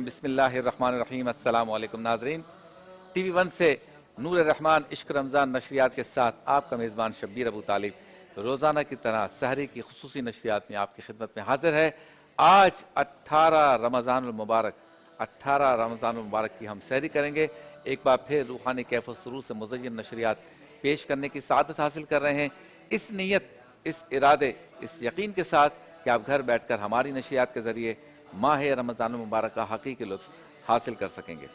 بسم اللہ الرحمن الرحیم۔ السلام علیکم ناظرین، ٹی وی ون سے نور رحمان عشق رمضان نشریات کے ساتھ آپ کا میزبان شبیر ابو طالب روزانہ کی طرح سحری کی خصوصی نشریات میں آپ کی خدمت میں حاضر ہے۔ آج 18 رمضان المبارک کی ہم سحری کریں گے۔ ایک بار پھر روحانی کیف و سرور سے مزین نشریات پیش کرنے کی سعادت حاصل کر رہے ہیں، اس نیت، اس ارادے، اس یقین کے ساتھ کہ آپ گھر بیٹھ کر ہماری نشریات کے ذریعے ماہ رمضان المبارک کا حقیقی لطف حاصل کر سکیں گے۔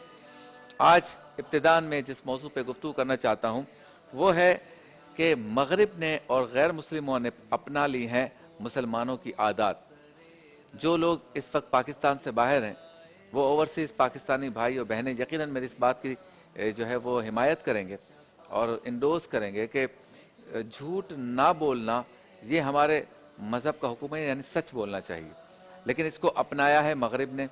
آج ابتداءً میں جس موضوع پہ گفتگو کرنا چاہتا ہوں وہ ہے کہ مغرب نے اور غیر مسلموں نے اپنا لی ہیں مسلمانوں کی عادات۔ جو لوگ اس وقت پاکستان سے باہر ہیں وہ اوورسیز پاکستانی بھائی اور بہنیں یقیناً میری اس بات کی جو ہے وہ حمایت کریں گے اور انڈورس کریں گے کہ جھوٹ نہ بولنا یہ ہمارے مذہب کا حکم ہے، یعنی سچ بولنا چاہیے، لیکن اس کو اپنایا ہے مغرب نے،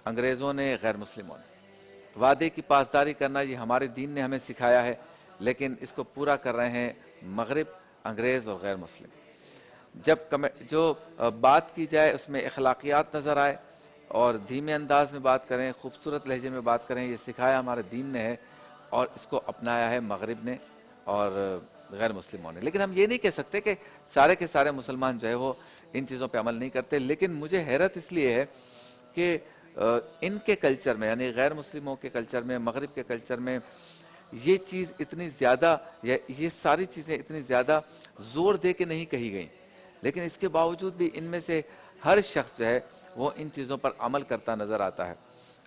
انگریزوں نے، غیر مسلموں نے۔ وعدے کی پاسداری کرنا یہ ہمارے دین نے ہمیں سکھایا ہے، لیکن اس کو پورا کر رہے ہیں مغرب، انگریز اور غیر مسلم۔ جب جو بات کی جائے اس میں اخلاقیات نظر آئے اور دھیمے انداز میں بات کریں، خوبصورت لہجے میں بات کریں، یہ سکھایا ہمارے دین نے ہے اور اس کو اپنایا ہے مغرب نے اور غیر مسلموں نے۔ لیکن ہم یہ نہیں کہہ سکتے کہ سارے کے سارے مسلمان جو ہے وہ ان چیزوں پہ عمل نہیں کرتے، لیکن مجھے حیرت اس لیے ہے کہ ان کے کلچر میں، یعنی غیر مسلموں کے کلچر میں، مغرب کے کلچر میں یہ چیز اتنی زیادہ، یہ ساری چیزیں اتنی زیادہ زور دے کے نہیں کہی گئیں، لیکن اس کے باوجود بھی ان میں سے ہر شخص جو ہے وہ ان چیزوں پر عمل کرتا نظر آتا ہے۔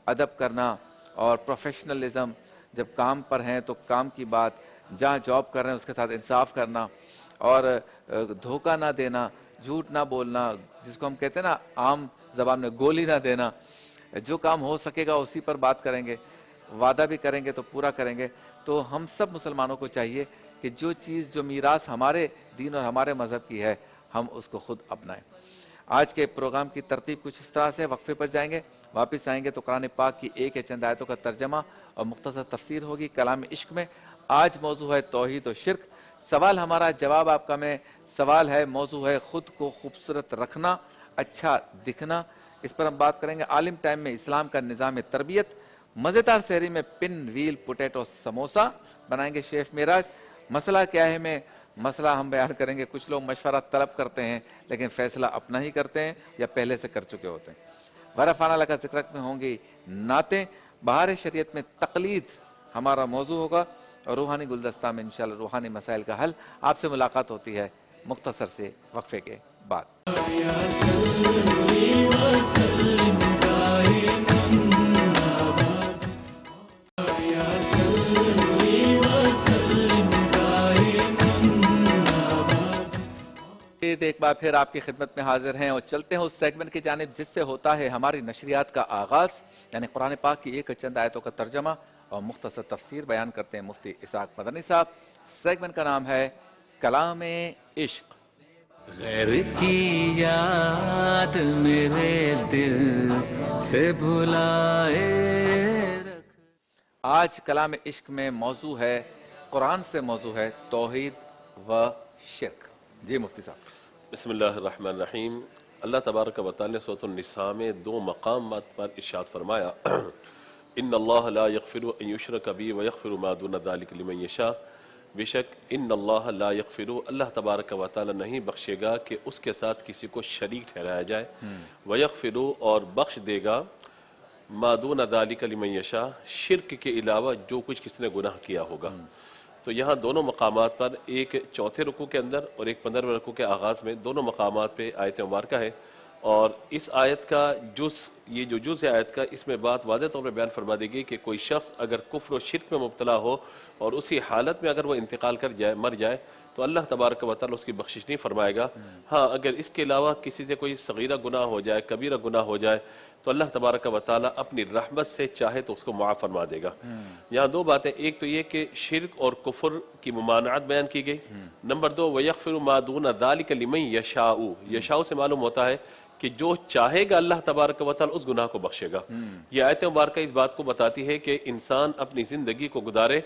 ادب کرنا اور پروفیشنلزم، جب کام پر ہیں تو کام کی بات، جہاں جاب کر رہے ہیں اس کے ساتھ انصاف کرنا اور دھوکہ نہ دینا، جھوٹ نہ بولنا، جس کو ہم کہتے ہیں نا عام زبان میں گولی نہ دینا، جو کام ہو سکے گا اسی پر بات کریں گے، وعدہ بھی کریں گے تو پورا کریں گے۔ تو ہم سب مسلمانوں کو چاہیے کہ جو چیز، جو میراث ہمارے دین اور ہمارے مذہب کی ہے ہم اس کو خود اپنائیں۔ آج کے پروگرام کی ترتیب کچھ اس طرح سے، وقفے پر جائیں گے، واپس آئیں گے تو قرآن پاک کی ایک یا چند آیتوں کا ترجمہ اور مختصر تفسیر ہوگی کلام عشق میں۔ آج موضوع ہے توحید و شرک۔ سوال ہمارا، جواب آپ کا میں، سوال ہے، موضوع ہے خود کو خوبصورت رکھنا، اچھا دکھنا۔ اس پر ہم بات کریں گے عالم ٹائم میں اسلام کا نظام تربیت۔ مزیدار سحری میں پن ویل پوٹیٹو سموسا بنائیں گے شیف معراج۔ مسئلہ کیا ہے میں، مسئلہ ہم بیان کریں گے۔ کچھ لوگ مشورہ طلب کرتے ہیں لیکن فیصلہ اپنا ہی کرتے ہیں یا پہلے سے کر چکے ہوتے ہیں۔ ورفانہ لگا ذکر میں ہوں گی نعتیں۔ بہار شریعت میں تقلید ہمارا موضوع ہوگا اور روحانی گلدستہ میں انشاءاللہ روحانی مسائل کا حل۔ آپ سے ملاقات ہوتی ہے مختصر سے وقفے کے بعد۔ ایک بار پھر آپ کی خدمت میں حاضر ہیں اور چلتے ہیں اس سیگمنٹ کی جانب جس سے ہوتا ہے ہماری نشریات کا آغاز، یعنی قرآن پاک کی ایک چند آیتوں کا ترجمہ اور مختصر تفسیر بیان کرتے ہیں مفتی اسحاق مدنی صاحب۔ سیگمنٹ کا نام ہے کلام عشق۔ غیر کی یاد میرے دل سے بھلائے رکھ۔ آج کلام عشق میں موضوع ہے، قرآن سے موضوع ہے توحید و شرک۔ جی مفتی صاحب۔ بسم اللہ الرحمن الرحیم۔ اللہ تبارک و تعالی نے سورۃ النساء میں دو مقامات پر ارشاد فرمایا، ان اللہ لا یغفر ان یشرک بہ ویغفر ما دون ذلک لمن یشاء۔ بے شک ان اللہ لا یغفر، اللہ تبارک و تعالی نہیں بخشے گا کہ اس کے ساتھ کسی کو شریک ٹھہرایا جائے، ویغفر اور بخش دے گا، ما دون ذلک لمن یشاء، شرک کے علاوہ جو کچھ کسی نے گناہ کیا ہوگا۔ تو یہاں دونوں مقامات پر، ایک چوتھے رکوع کے اندر اور ایک 15ویں رکوع کے آغاز میں، دونوں مقامات پہ آیت مبارکہ ہے۔ اور اس آیت کا یہ جو جز ہے آیت کا، اس میں بات واضح طور پہ بیان فرما دی گئی کہ کوئی شخص اگر کفر و شرک میں مبتلا ہو اور اسی حالت میں اگر وہ انتقال کر جائے، مر جائے، تو اللہ تبارک و تعالی اس کی بخشش نہیں فرمائے گا۔ ہاں اگر اس کے علاوہ کسی سے کوئی صغیرہ گناہ ہو جائے، کبیرہ گناہ ہو جائے، تو اللہ تبارک و تعالی اپنی رحمت سے چاہے تو اس کو معاف فرما دے گا۔ یہاں دو باتیں، ایک تو یہ کہ شرک اور کفر کی ممانعت بیان کی گئی، نمبر دو وَيَغْفِرُ مَا دُونَ ذَلِكَ لِمَن يَشَاءُ، یشاء سے معلوم ہوتا ہے کہ جو چاہے گا اللہ تبارک و تعالی اس گناہ کو بخشے گا۔ یہ آیت مبارکہ اس بات کو بتاتی ہے کہ انسان اپنی زندگی کو گزارے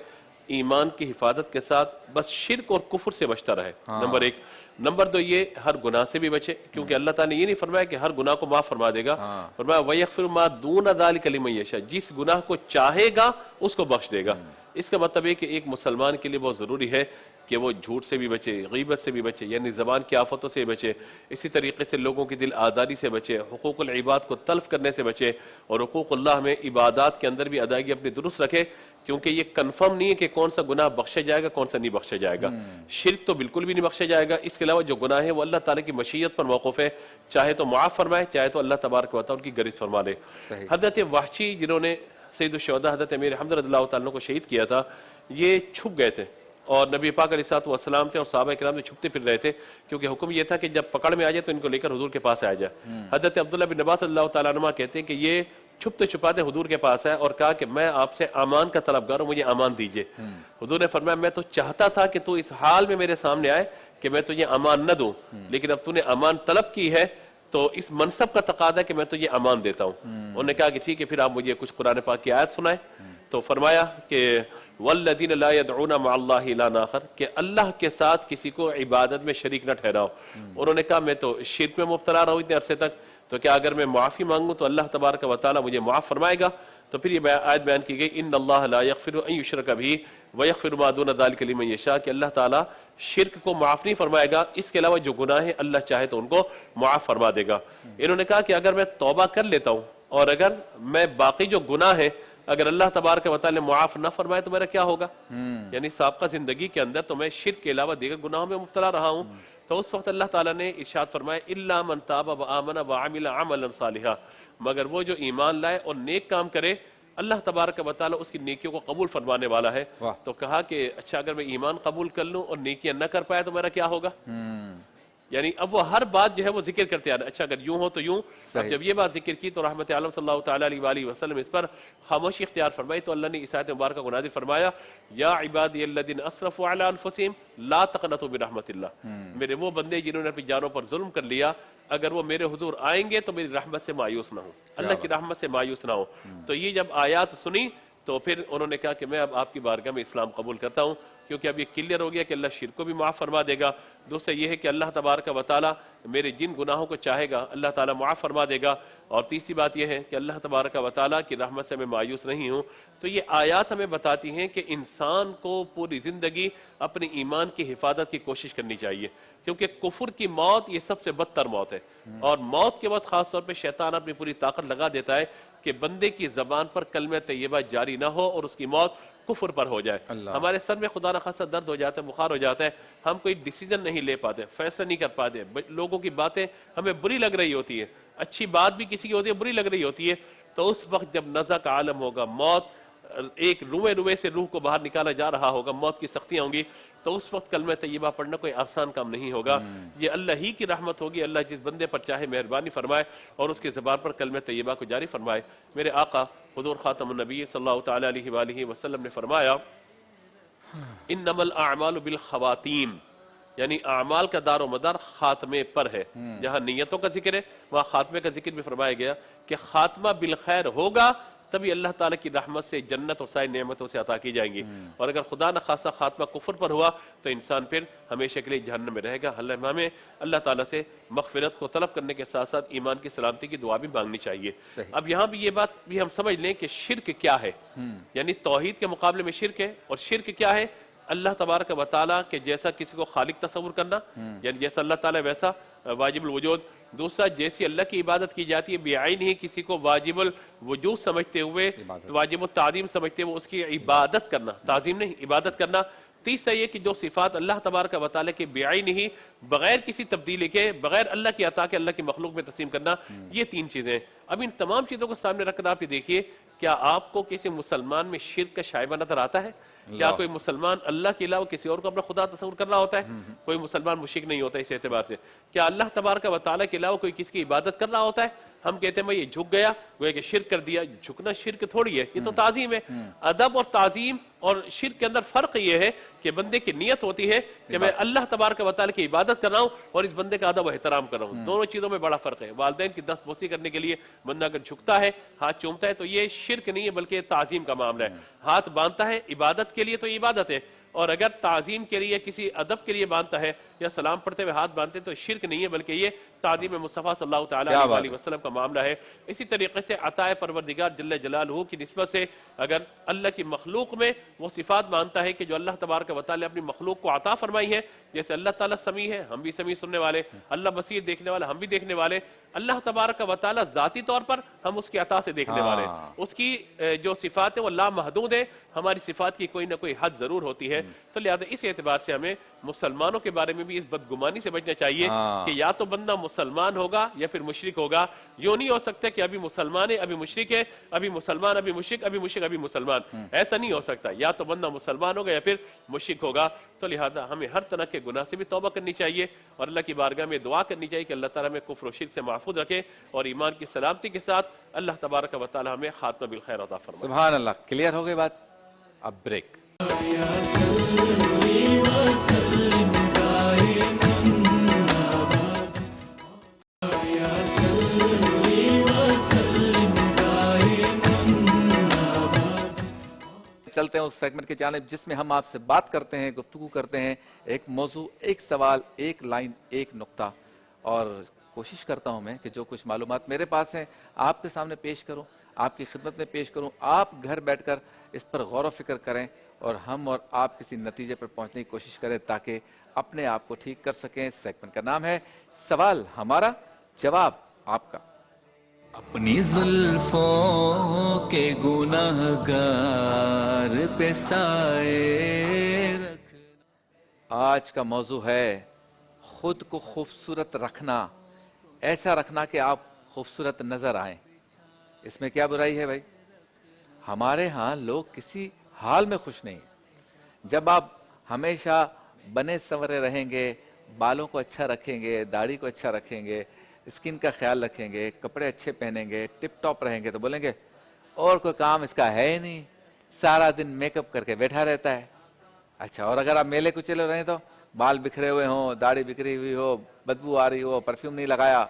ایمان کی حفاظت کے ساتھ بس شرک اور کفر سے بچتا رہے، نمبر 1۔ نمبر 2 یہ ہر گناہ سے بھی بچے، کیونکہ اللہ تعالیٰ نے یہ نہیں فرمایا کہ ہر گناہ کو معاف فرما دے گا، فرمایا وَيَغْفِرُ مَا دُونَ ذَلِكَ لِمَن يَشَاءُ، جس گناہ کو چاہے گا اس کو بخش دے گا۔ اس کا مطلب ہے کہ ایک مسلمان کے لیے بہت ضروری ہے کہ وہ جھوٹ سے بھی بچے، غیبت سے بھی بچے، یعنی زبان کی آفتوں سے بچے، اسی طریقے سے لوگوں کی دل آزاری سے بچے، حقوق العباد کو تلف کرنے سے بچے، اور حقوق اللہ میں عبادات کے اندر بھی ادائیگی اپنی درست رکھے، کیونکہ یہ کنفرم نہیں ہے کہ کون سا گناہ بخشا جائے گا کون سا نہیں بخشا جائے گا۔ شرک تو بالکل بھی نہیں بخشا جائے گا، اس کے علاوہ جو گناہ ہے وہ اللہ تعالیٰ کی مشیت پر موقوف ہے، چاہے تو معاف فرمائے چاہے تو اللہ تبارک و تعالیٰ ان کی گرفت فرما لے۔ حضرت وحشی جنہوں نے سید الشہداء حضرت امیر حمزہ رضی اللہ تعالیٰ کو شہید کیا تھا، یہ چھپ گئے تھے اور نبی پاک علیہ الصلوۃ والسلام تھے اور صحابہ کرام سے چھپتے پھر رہے تھے، کیونکہ حکم یہ تھا کہ جب پکڑ میں آ جائے تو ان کو لے کر حضور کے پاس آ جائے۔ حضرت عبداللہ بن عباس اللہ تعالیٰ عنہ کہتے ہیں کہ یہ چھپتے چھپاتے حضور کے پاس آئے اور کہا کہ میں آپ سے امان کا طلبگار ہوں، مجھے امان دیجئے۔ حضور نے فرمایا میں تو چاہتا تھا کہ تو اس حال میں میرے سامنے آئے کہ میں تجھے امان نہ دوں، لیکن اب تو نے امان طلب کی ہے تو اس منصب کا تقاضا ہے کہ میں تجھے امان دیتا ہوں۔ انہوں نے کہا کہ ٹھیک ہے پھر آپ مجھے کچھ قرآن پاک کی آیت سنائیں، تو فرمایا کہ والذین لا يدعون مع اللہ الہا آخر، کہ اللہ کے ساتھ کسی کو عبادت میں شریک نہ ٹھہراؤ۔ انہوں نے کہا میں تو شرک میں مبتلا رہا ہوں اتنے عرصے تک، تو کیا اگر میں معافی مانگوں تو اللہ تبارک و تعالیٰ مجھے معاف فرمائے گا؟ تو پھر یہ آیت بیان کی گئی ان اللہ لا یغفر ان یشرک بہ ویغفر ما دون ذلک لمن یشاء، کہ اللہ تعالیٰ شرک کو معاف نہیں فرمائے گا، اس کے علاوہ جو گناہ ہیں اللہ چاہے تو ان کو معاف فرما دے گا۔ انہوں نے کہا کہ اگر میں توبہ کر لیتا ہوں اور اگر میں باقی جو گناہ ہے اگر اللہ تبارک و تعالیٰ نے معاف نہ فرمائے تو میرا کیا ہوگا؟ یعنی سابقہ زندگی کے اندر تو میں شرک کے علاوہ دیگر گناہوں میں مبتلا رہا ہوں، تو اس وقت اللہ تعالیٰ نے ارشاد فرمایا الا من تاب وآمن وعمل عملا صالحا، مگر وہ جو ایمان لائے اور نیک کام کرے اللہ تبارک و تعالیٰ اس کی نیکیوں کو قبول فرمانے والا ہے۔ تو کہا کہ اچھا اگر میں ایمان قبول کر لوں اور نیکیاں نہ کر پایا تو میرا کیا ہوگا؟ یعنی اب وہ ہر بات جو ہے وہ ذکر کرتے آ رہے، اچھا اگر یوں ہو تو یوں۔ اب جب یہ بات ذکر کی تو رحمت عالم صلی اللہ تعالیٰ علیہ وآلہ وسلم اس پر خاموشی اختیار فرمائی، تو اللہ نے اس آیت مبارکہ کو نازل فرمایا یا عبادی الذین اسرفوا علی انفسہم لا تقنطوا من رحمت اللہ، میرے وہ بندے جنہوں نے اپنی جانوں پر ظلم کر لیا اگر وہ میرے حضور آئیں گے تو میری رحمت سے مایوس نہ ہوں، اللہ کی رحمت سے مایوس نہ ہوں۔ تو یہ جب آیات سنی تو پھر انہوں نے کہا کہ میں اب آپ کی بارگاہ میں اسلام قبول کرتا ہوں، کیونکہ اب یہ کلیئر ہو گیا کہ اللہ شرک کو بھی معاف فرما دے گا، دوسرا یہ ہے کہ اللہ تبارک و تعالیٰ میرے جن گناہوں کو چاہے گا اللہ تعالیٰ معاف فرما دے گا، اور تیسری بات یہ ہے کہ اللہ تبارک و تعالیٰ کی رحمت سے میں مایوس نہیں ہوں۔ تو یہ آیات ہمیں بتاتی ہیں کہ انسان کو پوری زندگی اپنے ایمان کی حفاظت کی کوشش کرنی چاہیے، کیونکہ کفر کی موت یہ سب سے بدتر موت ہے، اور موت کے وقت خاص طور پہ شیطان اپنی پوری طاقت لگا دیتا ہے کہ بندے کی زبان پر کلمہ طیبہ جاری نہ ہو اور اس کی موت کفر پر ہو جائے۔ ہمارے سر میں خدا نخواستہ درد ہو جاتا ہے، بخار ہو جاتا ہے، ہم کوئی ڈیسیجن نہیں لے پاتے، فیصلہ نہیں کر پاتے، لوگوں کی باتیں ہمیں بری لگ رہی ہوتی ہے، اچھی بات بھی کسی کی ہوتی ہے بری لگ رہی ہوتی ہے، تو اس وقت جب نزع کا عالم ہوگا، موت ایک روئے سے روح کو باہر نکالا جا رہا ہوگا، موت کی سختیاں ہوں گی، تو اس وقت کلمہ طیبہ پڑھنا کوئی آسان کام نہیں ہوگا۔ یہ اللہ ہی کی رحمت ہوگی، اللہ جس بندے پر چاہے مہربانی فرمائے اور اس کی زبان پر کلمہ طیبہ کو جاری فرمائے۔ میرے آقا حضور خاتم النبی صلی اللہ تعالیٰ علیہ وآلہ وسلم نے فرمایا انما الاعمال بالخواتیم، یعنی اعمال کا دار و مدار خاتمے پر ہے۔ جہاں نیتوں کا ذکر ہے وہاں خاتمے کا ذکر بھی فرمایا گیا کہ خاتمہ بالخیر ہوگا تبھی اللہ تعالیٰ کی رحمت سے جنت اور ساری نعمتوں سے عطا کی جائیں گی، اور اگر خدا نخواستہ خاتمہ کفر پر ہوا تو انسان پھر ہمیشہ کے لیے جہنم میں رہے گا۔ ہمیں اللہ تعالیٰ سے مغفرت کو طلب کرنے کے ساتھ ساتھ ایمان کی سلامتی کی دعا بھی مانگنی چاہیے۔ اب یہاں بھی یہ بات بھی ہم سمجھ لیں کہ شرک کیا ہے، یعنی توحید کے مقابلے میں شرک ہے، اور شرک کیا ہے؟ اللہ تبارک و تعالیٰ کے جیسا کسی کو خالق تصور کرنا، یعنی جیسا اللہ تعالیٰ ویسا واجب الوجود۔ دوسرا جیسی اللہ کی عبادت کی جاتی ہے بعین ہی کسی کو واجب الوجود سمجھتے ہوئے، واجب التعظیم سمجھتے ہوئے اس کی عبادت کرنا، تعظیم نہیں عبادت کرنا۔ تیسرا یہ کہ جو صفات اللہ تبارک و تعالیٰ کے بعین ہی بغیر کسی تبدیلی کے، بغیر اللہ کی عطا کے اللہ کی مخلوق میں تسلیم کرنا، یہ تین چیزیں۔ اب ان تمام چیزوں کو سامنے رکھ کر آپ یہ دیکھیے کیا آپ کو کسی مسلمان میں شرک کا شائبہ نظر آتا ہے؟ کیا کوئی مسلمان اللہ کے علاوہ کسی اور کو اپنا خدا تصور کر رہا ہوتا ہے؟ کوئی مسلمان مشرک نہیں ہوتا اس اعتبار سے۔ کیا اللہ تبارک و تعالیٰ کے علاوہ کوئی کسی کی عبادت کر رہا ہوتا ہے؟ ہم کہتے ہیں میں یہ جھک گیا، وہ کہ شرک کر دیا۔ جھکنا شرک تھوڑی ہے، یہ تو تعظیم ہے۔ ادب اور تعظیم اور شرک کے اندر فرق یہ ہے کہ بندے کی نیت ہوتی ہے کہ میں اللہ تبارک و تعالیٰ کی عبادت کر رہا ہوں اور اس بندے کا ادب و احترام کر رہا ہوں، دونوں چیزوں میں بڑا فرق ہے۔ والدین کی دستبوسی کرنے کے لیے بندہ اگر جھکتا ہے، ہاتھ چومتا ہے، تو یہ شرک نہیں ہے بلکہ تعظیم کا معاملہ ہے۔ ہاتھ باندھتا ہے عبادت کے لیے تو عبادت ہے، اور اگر تعظیم کے لیے کسی ادب کے لیے باندھتا ہے یا سلام پڑھتے ہوئے ہاتھ باندھتے تو شرک نہیں ہے، بلکہ یہ تعظیم مصطفیٰ صلی اللہ تعالیٰ کیا بات علیہ ہے۔ وسلم کا معاملہ ہے۔ اسی طریقے سے عطائے پروردگار جل جلالہ کی نسبت سے اگر اللہ کی مخلوق میں وہ صفات مانتا ہے کہ جو اللہ تبارک و تعالیٰ اپنی مخلوق کو عطا فرمائی ہے، جیسے اللہ تعالیٰ سمیع ہے، ہم بھی سمیع سننے والے، اللہ بصیر دیکھنے والا، ہم بھی دیکھنے والے، اللہ تبارک و تعالیٰ ذاتی طور پر ہم اس کی عطا سے دیکھنے والے، اس کی جو صفات ہے وہ لامحدود ہے، ہماری صفات کی کوئی نہ کوئی حد ضرور ہوتی ہے۔ تو لہذا اس اعتبار سے ہمیں مسلمانوں کے بارے میں بھی اس بدگمانی سے بچنا چاہیے کہ یا تو بندہ مسلمان ہوگا یا پھر مشرک ہوگا، یوں نہیں ہو سکتا کہ ابھی مسلمان ہے ابھی مشرک ہے، ابھی مسلمان ابھی مشرک، ابھی مشرک ابھی مسلمان، ایسا نہیں ہو سکتا، یا تو بندہ مسلمان ہوگا یا پھر مشرک ہوگا۔ تو لہذا ہمیں ہر طرح کے گناہ سے بھی توبہ کرنی چاہیے اور اللہ کی بارگاہ میں دعا کرنی چاہیے کہ اللہ تعالیٰ ہمیں کفر و شرک سے محفوظ رکھے اور ایمان کی سلامتی کے ساتھ اللہ تبارک و تعالیٰ ہمیں خاتمہ بالخیر عطا فرمائے۔ سبحان اللہ، کلیئر ہو گئی بات، اب بریک۔ چلتے ہیں اس سیگمنٹ کی جانب جس میں ہم آپ سے بات کرتے ہیں، گفتگو کرتے ہیں، ایک موضوع، ایک سوال، ایک لائن، ایک نقطہ، اور کوشش کرتا ہوں میں کہ جو کچھ معلومات میرے پاس ہیں آپ کے سامنے پیش کروں، آپ کی خدمت میں پیش کروں، آپ گھر بیٹھ کر اس پر غور و فکر کریں اور ہم اور آپ کسی نتیجے پر پہنچنے کی کوشش کریں تاکہ اپنے آپ کو ٹھیک کر سکیں۔ سیگمنٹ کا نام ہے سوال ہمارا، جواب آپ کا۔ اپنی زلفوں کے گناہ گار پہ سائے رکھ۔ آج کا موضوع ہے خود کو خوبصورت رکھنا، ایسا رکھنا کہ آپ خوبصورت نظر آئیں۔ اس میں کیا برائی ہے بھائی؟ ہمارے ہاں لوگ کسی حال میں خوش نہیں ہیں۔ جب آپ ہمیشہ بنے سنورے رہیں گے، بالوں کو اچھا رکھیں گے، داڑھی کو اچھا رکھیں گے، اسکن کا خیال رکھیں گے، کپڑے اچھے پہنیں گے، ٹپ ٹاپ رہیں گے، تو بولیں گے اور کوئی کام اس کا ہے ہی نہیں، سارا دن میک اپ کر کے بیٹھا رہتا ہے۔ اچھا، اور اگر آپ میلے کچلے رہیں تو بال بکھرے ہوئے ہوں، داڑھی بکھری ہوئی ہو، بدبو آ رہی ہو، پرفیوم نہیں لگایا،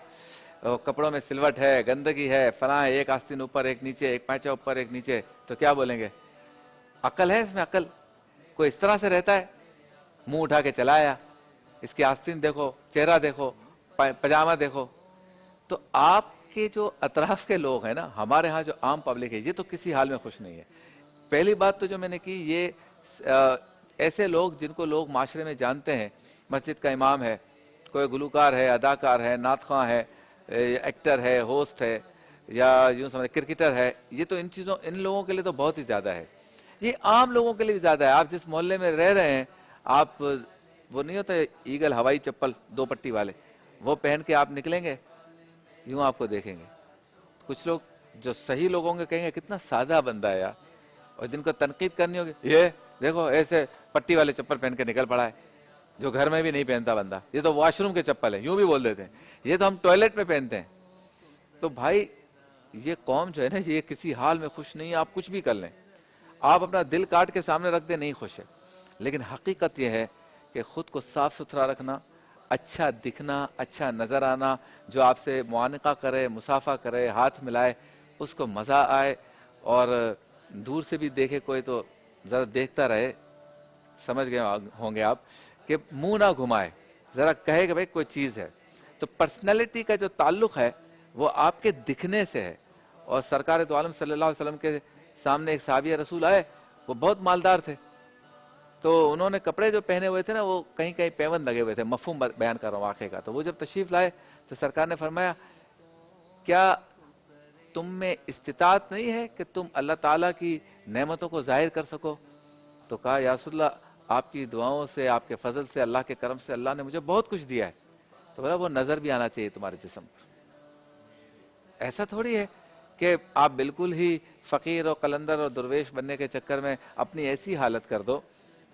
کپڑوں میں سلوٹ ہے، گندگی ہے، فلاں ہے، ایک آستین اوپر ایک نیچے، ایک پائچہ اوپر ایک نیچے، تو کیا بولیں گے؟ عقل ہے اس میں؟ عقل؟ کوئی اس طرح سے رہتا ہے؟ منہ اٹھا کے چلا آیا، اس کی آستین دیکھو، چہرہ دیکھو، پجامہ دیکھو۔ تو آپ کے جو اطراف کے لوگ ہیں نا، ہمارے ہاں جو عام پبلک ہے، یہ تو کسی حال میں خوش نہیں ہے۔ پہلی بات تو جو میں نے کی، یہ ایسے لوگ جن کو لوگ معاشرے میں جانتے ہیں، مسجد کا امام ہے، کوئی گلوکار ہے، اداکار ہے، نعت خواں ہے، ایکٹر ہے، ہوسٹ ہے، یا یوں سمجھیں کرکٹر ہے، یہ تو ان لوگوں کے لیے تو بہت ہی زیادہ ہے۔ یہ عام لوگوں کے لیے بھی زیادہ ہے۔ آپ جس محلے میں رہ رہے ہیں، آپ وہ نہیں ہوتے ایگل ہوائی چپل 2 پٹی والے، وہ پہن کے آپ نکلیں گے، یوں آپ کو دیکھیں گے۔ کچھ لوگ جو صحیح لوگوں کے کہیں گے کتنا سادہ بندہ ہے یار، اور جن کو تنقید کرنی ہوگی، یہ دیکھو ایسے پٹی والے چپل پہن کے نکل پڑا ہے، جو گھر میں بھی نہیں پہنتا بندہ، یہ تو واش روم کے چپل ہے، یوں بھی بول دیتے ہیں، یہ تو ہم ٹوائلٹ میں پہنتے ہیں۔ تو بھائی یہ قوم جو ہے نا، یہ کسی حال میں خوش نہیں ہے۔ آپ کچھ بھی کر لیں، آپ اپنا دل کاٹ کے سامنے رکھ دیں، نہیں خوش ہے۔ لیکن حقیقت یہ ہے کہ خود کو صاف ستھرا رکھنا، اچھا دکھنا، اچھا نظر آنا، جو آپ سے معانقہ کرے، مصافحہ کرے، ہاتھ ملائے، اس کو مزہ آئے، اور دور سے بھی دیکھے کوئی تو ذرا دیکھتا رہے، سمجھ گئے ہوں گے آپ کہ منہ نہ گھمائے، ذرا کہے کہ بھائی کوئی چیز ہے۔ تو پرسنالٹی کا جو تعلق ہے وہ آپ کے دکھنے سے ہے۔ اور سرکار دو عالم صلی اللہ علیہ وسلم کے سامنے ایک صحابی رسول آئے، وہ بہت مالدار تھے، تو انہوں نے کپڑے جو پہنے ہوئے تھے نا، وہ کہیں کہیں پیوند لگے ہوئے تھے، مفہوم بیان کر رہا ہوں واقعے کا۔ تو وہ جب تشریف لائے تو سرکار نے فرمایا، کیا تم میں استطاعت نہیں ہے کہ تم اللہ تعالیٰ کی نعمتوں کو ظاہر کر سکو؟ تو کہا یا رسول اللہ، آپ کی دعاؤں سے، آپ کے فضل سے، اللہ کے کرم سے اللہ نے مجھے بہت کچھ دیا ہے۔ تو بولا وہ نظر بھی آنا چاہیے تمہارے جسم پر۔ ایسا تھوڑی ہے کہ آپ بالکل ہی فقیر اور قلندر اور درویش بننے کے چکر میں اپنی ایسی حالت کر دو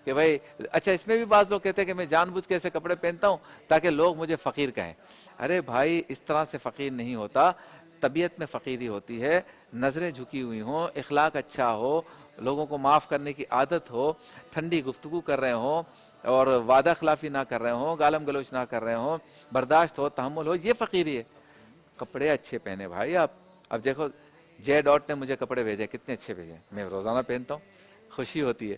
کہ بھائی، اچھا اس میں بھی بعض لوگ کہتے ہیں کہ میں جان بوجھ کے ایسے کپڑے پہنتا ہوں تاکہ لوگ مجھے فقیر کہیں۔ ارے بھائی، اس طرح سے فقیر نہیں ہوتا، طبیعت میں فقیری ہوتی ہے، نظریں جھکی ہوئی ہوں، اخلاق اچھا ہو، لوگوں کو معاف کرنے کی عادت ہو، ٹھنڈی گفتگو کر رہے ہوں اور وعدہ خلافی نہ کر رہے ہوں، گالم گلوچ نہ کر رہے ہوں، برداشت ہو، تحمل ہو، یہ فقیری ہے۔ کپڑے اچھے پہنے بھائی آپ۔ اب دیکھو جے ڈاٹ نے مجھے کپڑے بھیجے، کتنے اچھے بھیجے، میں روزانہ پہنتا ہوں، خوشی ہوتی ہے۔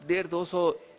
150-200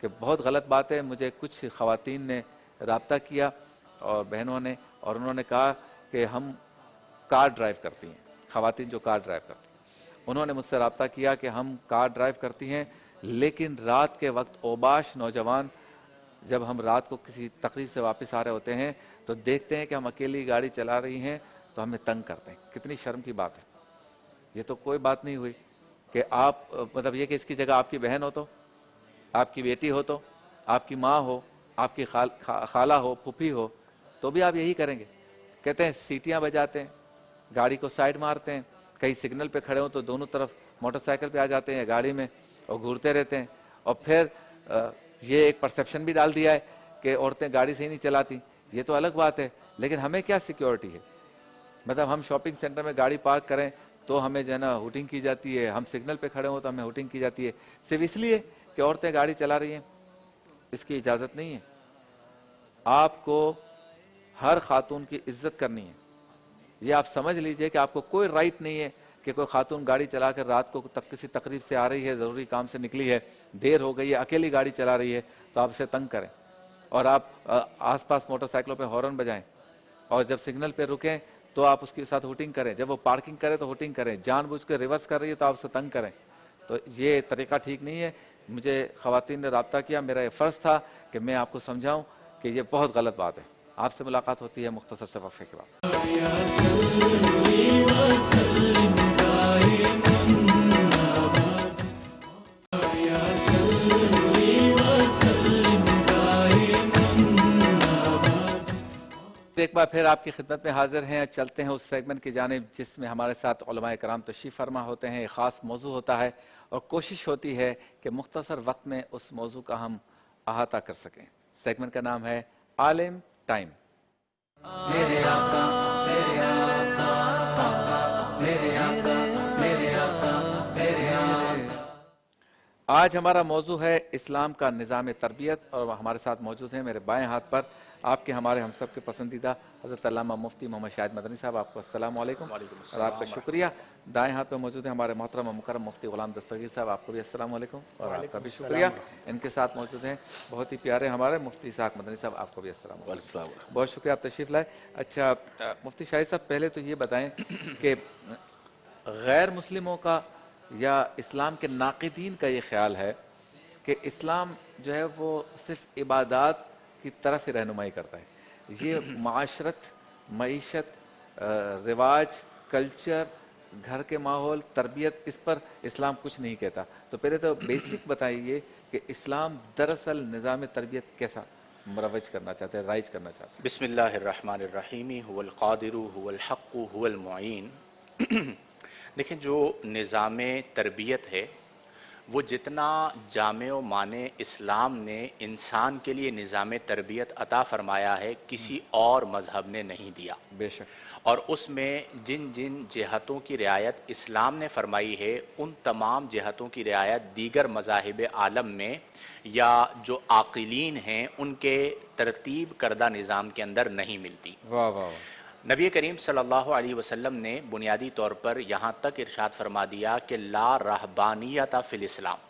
کہ بہت غلط بات ہے. مجھے کچھ خواتین نے رابطہ کیا اور بہنوں نے، اور انہوں نے کہا کہ ہم کار ڈرائیو کرتی ہیں، خواتین جو کار ڈرائیو کرتی ہیں، انہوں نے مجھ سے رابطہ کیا کہ ہم کار ڈرائیو کرتی ہیں لیکن رات کے وقت اوباش نوجوان جب ہم رات کو کسی تقریب سے واپس آ رہے ہوتے ہیں تو دیکھتے ہیں کہ ہم اکیلی گاڑی چلا رہی ہیں تو ہمیں تنگ کرتے ہیں. کتنی شرم کی بات ہے. یہ تو کوئی بات نہیں ہوئی کہ آپ مطلب یہ کہ اس کی جگہ آپ کی بہن ہو تو، آپ کی بیٹی ہو تو، آپ کی ماں ہو، آپ کی خالہ ہو، پھوپھی ہو، تو بھی آپ یہی کریں گے. کہتے ہیں سیٹیاں بجاتے ہیں، گاڑی کو سائیڈ مارتے ہیں، کہیں سگنل پہ کھڑے ہوں تو دونوں طرف موٹر سائیکل پہ آ جاتے ہیں گاڑی میں اور گھورتے رہتے ہیں. اور پھر یہ ایک پرسیپشن بھی ڈال دیا ہے کہ عورتیں گاڑی سے ہی نہیں چلاتی. یہ تو الگ بات ہے، لیکن ہمیں کیا سیکیورٹی ہے؟ مطلب ہم شاپنگ سینٹر میں گاڑی پارک کریں تو ہمیں جو ہے نا ہوٹنگ کی جاتی ہے، ہم سگنل پہ کھڑے ہوں تو ہمیں ہوٹنگ کی جاتی ہے، صرف اس لیے کہ عورتیں گاڑی چلا رہی ہیں. اس کی اجازت نہیں ہے. آپ کو ہر خاتون کی عزت کرنی ہے. یہ آپ سمجھ لیجئے کہ آپ کو کوئی رائٹ نہیں ہے کہ کوئی خاتون گاڑی چلا کر رات کو کسی تقریب سے آ رہی ہے، ضروری کام سے نکلی ہے، دیر ہو گئی ہے، اکیلی گاڑی چلا رہی ہے تو آپ اسے تنگ کریں اور آپ آس پاس موٹر سائیکلوں پہ ہارن بجائیں، اور جب سگنل پہ رکیں تو آپ اس کے ساتھ ہوٹنگ کریں، جب وہ پارکنگ کرے تو ہوٹنگ کریں، جان بوجھ کے ریورس کر رہی ہے تو آپ اسے تنگ کریں. تو یہ طریقہ ٹھیک نہیں ہے. مجھے خواتین نے رابطہ کیا، میرا یہ فرض تھا کہ میں آپ کو سمجھاؤں کہ یہ بہت غلط بات ہے. آپ سے ملاقات ہوتی ہے مختصر سے وقفے کے بعد. ایک بار پھر آپ کی خدمت میں حاضر ہیں. چلتے ہیں اس سیگمنٹ کی جانب جس میں ہمارے ساتھ علماء کرام تشریف فرما ہوتے ہیں. ایک خاص موضوع ہوتا ہے اور کوشش ہوتی ہے کہ مختصر وقت میں اس موضوع کا ہم احاطہ کر سکیں. سیگمنٹ کا نام ہے عالم ٹائم. میرے آقا میرے آقا میرے آقا میرے آقا میرے آقا. آج ہمارا موضوع ہے اسلام کا نظام تربیت، اور ہمارے ساتھ موجود ہیں میرے بائیں ہاتھ پر آپ کے ہمارے ہم سب کے پسندیدہ حضرت علامہ مفتی محمد شاہد مدنی صاحب. آپ کو السلام علیکم اور آپ کا شکریہ. دائیں ہاتھ پہ موجود ہیں ہمارے محترم و مکرم مفتی غلام دستگیر صاحب. آپ کو بھی السلام علیکم اور آپ کا بھی شکریہ. ان کے ساتھ موجود ہیں بہت ہی پیارے ہمارے مفتی اسحاق مدنی صاحب. آپ کو بھی السلام علیکم. بہت شکریہ آپ تشریف لائے. اچھا مفتی شاہد صاحب، پہلے تو یہ بتائیں کہ غیر مسلموں کا یا اسلام کے ناقدین کا یہ خیال ہے کہ اسلام جو ہے وہ صرف عبادات کی طرف ہی رہنمائی کرتا ہے. یہ معاشرت، معیشت، رواج، کلچر، گھر کے ماحول، تربیت، اس پر اسلام کچھ نہیں کہتا. تو پہلے تو بیسک بتائیے کہ اسلام دراصل نظام تربیت کیسا مروج کرنا چاہتے ہیں، رائج کرنا چاہتے ہیں؟ بسم اللہ الرحمن الرحیم. هو القادر هو الحق هو المعین. دیکھیں، جو نظام تربیت ہے وہ جتنا جامع و مانع اسلام نے انسان کے لیے نظام تربیت عطا فرمایا ہے کسی اور مذہب نے نہیں دیا. بے شک. اور اس میں جن جن جہتوں کی رعایت اسلام نے فرمائی ہے ان تمام جہتوں کی رعایت دیگر مذاہب عالم میں یا جو عاقلین ہیں ان کے ترتیب کردہ نظام کے اندر نہیں ملتی. واہ واہ واہ. نبی کریم صلی اللہ علیہ وسلم نے بنیادی طور پر یہاں تک ارشاد فرما دیا کہ لا رہبانیت فی الاسلام،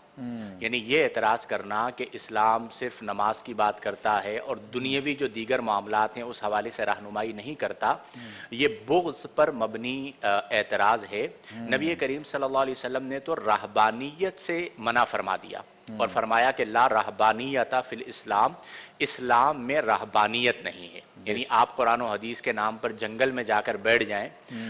یعنی یہ اعتراض کرنا کہ اسلام صرف نماز کی بات کرتا ہے اور دنیاوی جو دیگر معاملات ہیں اس حوالے سے رہنمائی نہیں کرتا، یہ بغض پر مبنی اعتراض ہے. نبی کریم صلی اللہ علیہ وسلم نے تو رہبانیت سے منع فرما دیا اور فرمایا کہ لا رہبانیت فی الاسلام، اسلام میں رہبانیت نہیں ہے. یعنی آپ قرآن و حدیث کے نام پر جنگل میں جا کر بیٹھ جائیں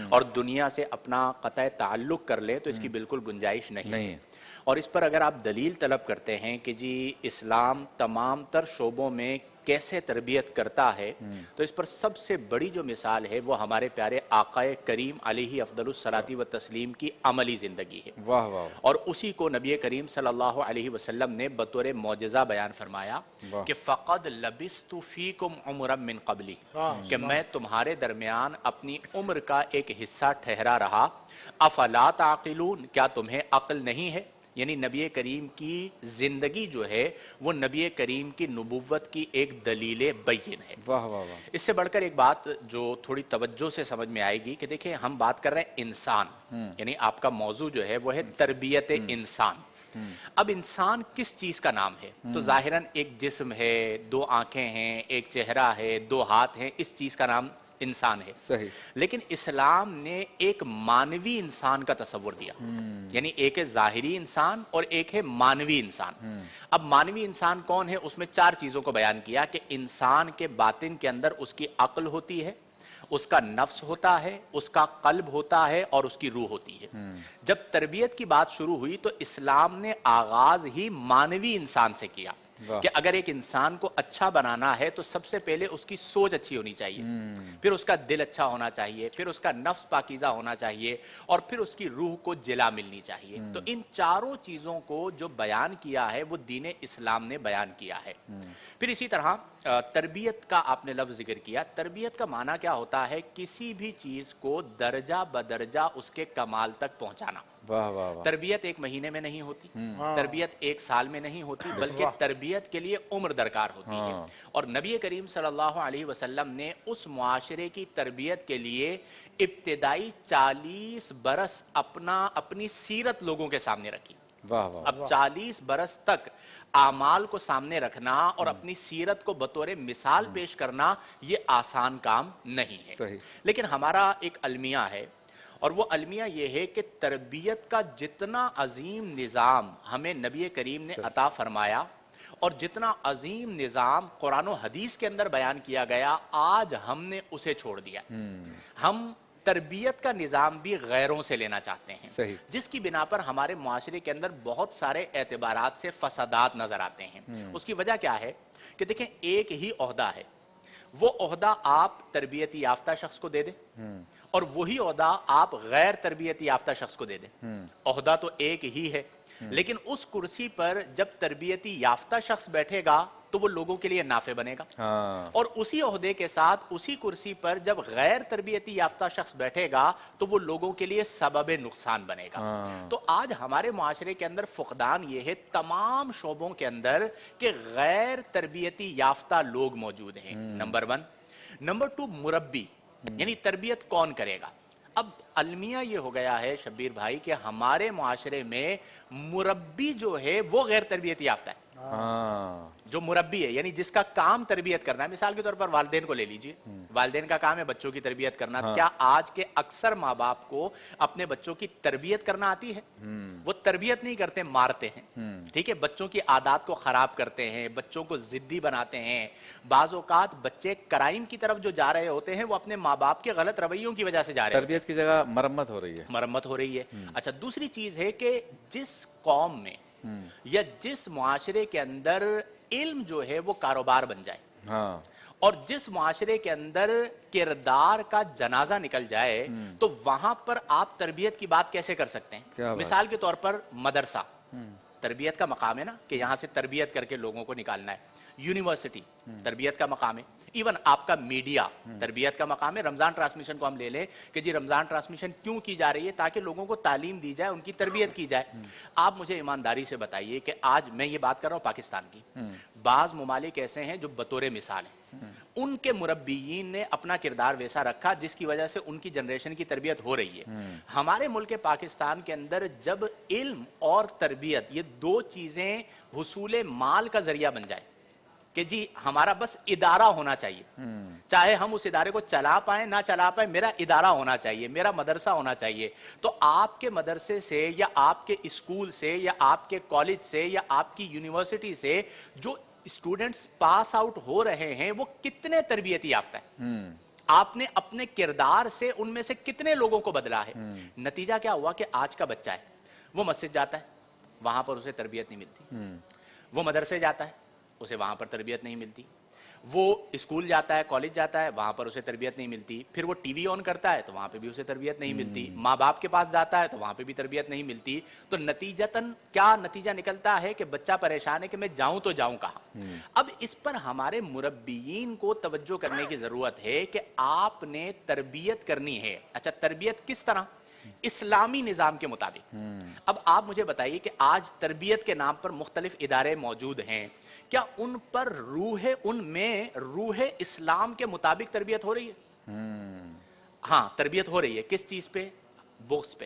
اور دنیا سے اپنا قطع تعلق کر لیں تو اس کی بالکل گنجائش نہیں ہے. اور اس پر اگر آپ دلیل طلب کرتے ہیں کہ جی اسلام تمام تر شعبوں میں کیسے تربیت کرتا ہے، تو اس پر سب سے بڑی جو مثال ہے وہ ہمارے پیارے آقا کریم علیہ افضل الصلاۃ والتسلیم کی عملی زندگی ہے. واہ واہ. اور اسی کو نبی کریم صلی اللہ علیہ وسلم نے بطور معجزہ بیان فرمایا کہ فقد لبثت فیکم عمرا من قبلی، کہ میں تمہارے درمیان اپنی عمر کا ایک حصہ ٹھہرا رہا. افلا تعقلون، کیا تمہیں عقل نہیں ہے؟ یعنی نبی کریم کی زندگی جو ہے وہ نبی کریم کی نبوت کی ایک دلیل بین ہے. واہ واہ واہ. اس سے بڑھ کر ایک بات جو تھوڑی توجہ سے سمجھ میں آئے گی کہ دیکھیں ہم بات کر رہے ہیں انسان، یعنی آپ کا موضوع جو ہے وہ ہے تربیت انسان. اب انسان کس چیز کا نام ہے؟ تو ظاہراً ایک جسم ہے، دو آنکھیں ہیں، ایک چہرہ ہے، دو ہاتھ ہیں، اس چیز کا نام انسان ہے. صحیح. لیکن اسلام نے ایک مانوی انسان کا تصور دیا، یعنی ایک ہے ظاہری انسان اور ایک ہے مانوی انسان. اب مانوی انسان کون ہے؟ اس میں 4 چیزوں کو بیان کیا کہ انسان کے باطن کے اندر اس کی عقل ہوتی ہے، اس کا نفس ہوتا ہے، اس کا قلب ہوتا ہے اور اس کی روح ہوتی ہے. جب تربیت کی بات شروع ہوئی تو اسلام نے آغاز ہی مانوی انسان سے کیا کہ اگر ایک انسان کو اچھا بنانا ہے تو سب سے پہلے اس کی سوچ اچھی ہونی چاہیے، پھر اس کا دل اچھا ہونا چاہیے، پھر اس کا نفس پاکیزہ ہونا چاہیے اور پھر اس کی روح کو جلا ملنی چاہیے. تو ان 4 چیزوں کو جو بیان کیا ہے وہ دین اسلام نے بیان کیا ہے. پھر اسی طرح تربیت کا آپ نے لفظ ذکر کیا. تربیت کا معنی کیا ہوتا ہے؟ کسی بھی چیز کو درجہ بدرجہ اس کے کمال تک پہنچانا. واہ واہ واہ. تربیت 1 مہینے میں نہیں ہوتی، تربیت 1 سال میں نہیں ہوتی، بلکہ تربیت کے لیے عمر درکار ہوتی ہے. اور نبی کریم صلی اللہ علیہ وسلم نے اس معاشرے کی تربیت کے لیے ابتدائی 40 برس اپنی سیرت لوگوں کے سامنے رکھی. واہ واہ. اب 40 برس تک اعمال کو سامنے رکھنا اور اپنی سیرت کو بطور مثال پیش کرنا یہ آسان کام نہیں ہے. صحیح. لیکن ہمارا ایک المیہ ہے اور وہ المیہ یہ ہے کہ تربیت کا جتنا عظیم نظام ہمیں نبی کریم نے عطا فرمایا اور جتنا عظیم نظام قرآن و حدیث کے اندر بیان کیا گیا، آج ہم نے اسے چھوڑ دیا. ہم تربیت کا نظام بھی غیروں سے لینا چاہتے ہیں. صحیح. جس کی بنا پر ہمارے معاشرے کے اندر بہت سارے اعتبارات سے فسادات نظر آتے ہیں. اس کی وجہ کیا ہے کہ دیکھیں ایک ہی عہدہ ہے، وہ عہدہ آپ تربیتی یافتہ شخص کو دے دیں اور وہی عہدہ آپ غیر تربیتی یافتہ شخص کو دے دیں. عہدہ تو ایک ہی ہے لیکن اس کرسی پر جب تربیتی یافتہ شخص بیٹھے گا تو وہ لوگوں کے لیے نافع بنے گا، اور اسی عہدے کے ساتھ اسی کرسی پر جب غیر تربیتی یافتہ شخص بیٹھے گا تو وہ لوگوں کے لیے سبب نقصان بنے گا. تو آج ہمارے معاشرے کے اندر فقدان یہ ہے تمام شعبوں کے اندر کہ غیر تربیتی یافتہ لوگ موجود ہیں. نمبر 1. نمبر 2 مربی، یعنی تربیت کون کرے گا؟ اب المیہ یہ ہو گیا ہے شبیر بھائی کہ ہمارے معاشرے میں مربی جو ہے وہ غیر تربیتی یافتہ ہے. جو مربی ہے یعنی جس کا کام تربیت کرنا ہے، مثال کے طور پر والدین کو لے لیجئے. والدین کا کام ہے بچوں کی تربیت کرنا. کیا آج کے اکثر ماں باپ کو اپنے بچوں کی تربیت کرنا آتی ہے؟ وہ تربیت نہیں کرتے، مارتے ہیں. ٹھیک ہے، بچوں کی عادات کو خراب کرتے ہیں، بچوں کو ضدی بناتے ہیں. بعض اوقات بچے کرائم کی طرف جو جا رہے ہوتے ہیں وہ اپنے ماں باپ کے غلط رویوں کی وجہ سے جا رہے ہیں. تربیت کی جگہ مرمت ہو رہی ہے. مرمت ہو رہی ہے. اچھا، دوسری چیز ہے کہ جس قوم میں یا جس معاشرے کے اندر علم جو ہے وہ کاروبار بن جائے اور جس معاشرے کے اندر کردار کا جنازہ نکل جائے تو وہاں پر آپ تربیت کی بات کیسے کر سکتے ہیں؟ مثال کے طور پر مدرسہ تربیت کا مقام ہے نا کہ یہاں سے تربیت کر کے لوگوں کو نکالنا ہے. یونیورسٹی تربیت کا مقام ہے. ایون آپ کا میڈیا تربیت کا مقام ہے. رمضان ٹرانسمیشن کو ہم لے لیں کہ جی رمضان ٹرانسمیشن کیوں کی جا رہی ہے؟ تاکہ لوگوں کو تعلیم دی جائے، ان کی تربیت کی جائے. آپ مجھے ایمانداری سے بتائیے کہ آج میں یہ بات کر رہا ہوں پاکستان کی، بعض ممالک ایسے ہیں جو بطور مثال ہیں، ان کے مربیین نے اپنا کردار ویسا رکھا جس کی وجہ سے ان کی جنریشن کی تربیت ہو رہی ہے. ہمارے ملک پاکستان کے اندر جب علم اور تربیت یہ 2 چیزیں حصول مال کا ذریعہ بن جائے کہ جی ہمارا بس ادارہ ہونا چاہیے، چاہے ہم اس ادارے کو چلا پائیں نہ چلا پائیں، میرا ادارہ ہونا چاہیے، میرا مدرسہ ہونا چاہیے. تو آپ کے مدرسے سے یا آپ کے اسکول سے یا آپ کے کالج سے یا آپ کی یونیورسٹی سے جو اسٹوڈنٹس پاس آؤٹ ہو رہے ہیں وہ کتنے تربیتی یافتہ ہیں؟ آپ نے اپنے کردار سے ان میں سے کتنے لوگوں کو بدلا ہے؟ نتیجہ کیا ہوا کہ آج کا بچہ ہے وہ مسجد جاتا ہے، وہاں پر اسے تربیت نہیں ملتی. وہ مدرسے جاتا ہے، اسے وہاں پر تربیت نہیں ملتی. وہ اسکول جاتا ہے، کالج جاتا ہے، وہاں پر اسے تربیت نہیں ملتی. پھر وہ ٹی وی آن کرتا ہے تو وہاں پہ بھی اسے تربیت نہیں ملتی. ماں باپ کے پاس جاتا ہے تو وہاں پہ بھی تربیت نہیں ملتی. تو نتیجتاً کیا نتیجہ نکلتا ہے کہ بچہ پریشان ہے کہ میں جاؤں تو جاؤں کہاں. اب اس پر ہمارے مربیین کو توجہ کرنے کی ضرورت ہے کہ آپ نے تربیت کرنی ہے. اچھا، تربیت کس طرح؟ اسلامی نظام کے مطابق. اب آپ مجھے بتائیے کہ آج تربیت کے نام پر مختلف ادارے موجود ہیں، کیا ان پر ان میں روح اسلام کے مطابق تربیت ہو رہی ہے؟ ہاں، تربیت ہو رہی ہے. کس چیز پہ؟ بغض پہ.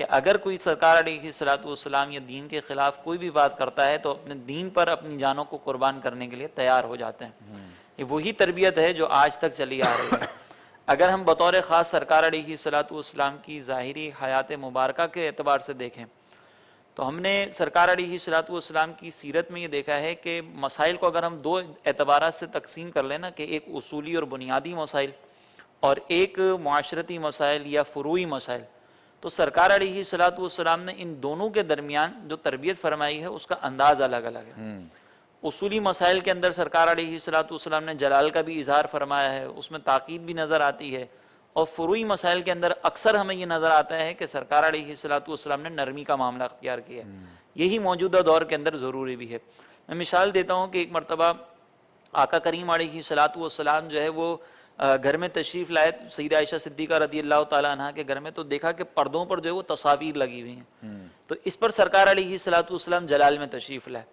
کہ اگر کوئی سرکار علیہ الصلوۃ والسلام یا دین کے خلاف کوئی بھی بات کرتا ہے تو اپنے دین پر اپنی جانوں کو قربان کرنے کے لیے تیار ہو جاتے ہیں. یہ وہی تربیت ہے جو آج تک چلی آ رہی ہے. اگر ہم بطور خاص سرکار علیہ الصلوۃ والسلام کی ظاہری حیات مبارکہ کے اعتبار سے دیکھیں تو ہم نے سرکار علیہ الصلوۃ والسلام کی سیرت میں یہ دیکھا ہے کہ مسائل کو اگر ہم دو اعتبارات سے تقسیم کر لیں نا کہ ایک اصولی اور بنیادی مسائل اور ایک معاشرتی مسائل یا فروعی مسائل، تو سرکار علیہ الصلوۃ والسلام نے ان دونوں کے درمیان جو تربیت فرمائی ہے اس کا انداز الگ الگ ہے. اصولی مسائل کے اندر سرکار علیہ الصلوۃ والسلام نے جلال کا بھی اظہار فرمایا ہے، اس میں تاکید بھی نظر آتی ہے، اور فروعی مسائل کے اندر اکثر ہمیں یہ نظر آتا ہے کہ سرکار علیہ الصلوۃ والسلام نے نرمی کا معاملہ اختیار کیا ہے. یہی موجودہ دور کے اندر ضروری بھی ہے. میں مثال دیتا ہوں کہ ایک مرتبہ آقا کریم علیہ الصلوۃ والسلام جو ہے وہ گھر میں تشریف لائے سیدہ عائشہ صدیقہ رضی اللہ تعالیٰ عنہ کے گھر میں، تو دیکھا کہ پردوں پر جو ہے وہ تصاویر لگی ہوئی ہیں. تو اس پر سرکار علیہ الصلوۃ والسلام جلال میں تشریف لائے.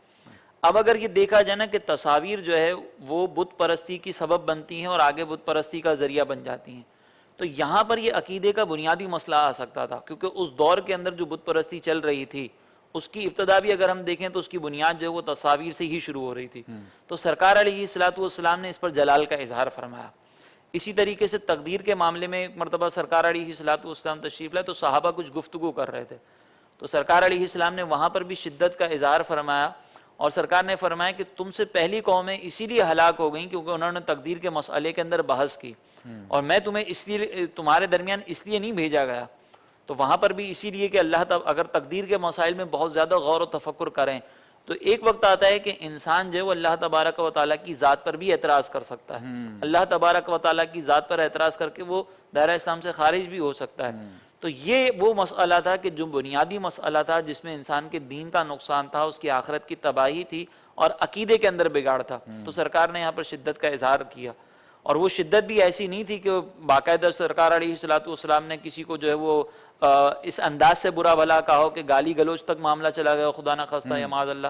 اب اگر یہ دیکھا جائے نا کہ تصاویر جو ہے وہ بت پرستی کی سبب بنتی ہیں اور آگے بت پرستی کا ذریعہ بن جاتی ہیں، تو یہاں پر یہ عقیدے کا بنیادی مسئلہ آ سکتا تھا، کیونکہ اس دور کے اندر جو بت پرستی چل رہی تھی اس کی ابتدا بھی اگر ہم دیکھیں تو اس کی بنیاد جو ہے وہ تصاویر سے ہی شروع ہو رہی تھی. تو سرکار علیہ الصلوۃ والسلام نے اس پر جلال کا اظہار فرمایا. اسی طریقے سے تقدیر کے معاملے میں ایک مرتبہ سرکار علیہ الصلوۃ والسلام تشریف لائے تو صحابہ کچھ گفتگو کر رہے تھے، تو سرکار علیہ السلام نے وہاں پر بھی شدت کا اظہار فرمایا، اور سرکار نے فرمایا کہ تم سے پہلی قومیں اسی لیے ہلاک ہو گئیں کیونکہ انہوں نے تقدیر کے مسئلے کے اندر بحث کی، اور میں تمہیں اس لیے تمہارے درمیان اس لیے نہیں بھیجا گیا. تو وہاں پر بھی اسی لیے کہ اللہ اگر تقدیر کے مسائل میں بہت زیادہ غور و تفکر کریں تو ایک وقت آتا ہے کہ انسان جو ہے وہ اللہ تبارک و تعالیٰ کی ذات پر بھی اعتراض کر سکتا ہے. اللہ تبارک و تعالیٰ کی ذات پر اعتراض کر کے وہ دائرہ اسلام سے خارج بھی ہو سکتا ہے. تو یہ وہ مسئلہ تھا کہ جو بنیادی مسئلہ تھا جس میں انسان کے دین کا نقصان تھا، اس کی آخرت کی تباہی تھی اور عقیدے کے اندر بگاڑ تھا. تو سرکار نے یہاں پر شدت کا اظہار کیا، اور وہ شدت بھی ایسی نہیں تھی کہ باقاعدہ سرکار علیہ الصلوۃ والسلام نے کسی کو جو ہے وہ اس انداز سے برا بھلا کہا ہو کہ گالی گلوچ تک معاملہ چلا گیا خدا نہ خواستہ یا معاذ اللہ.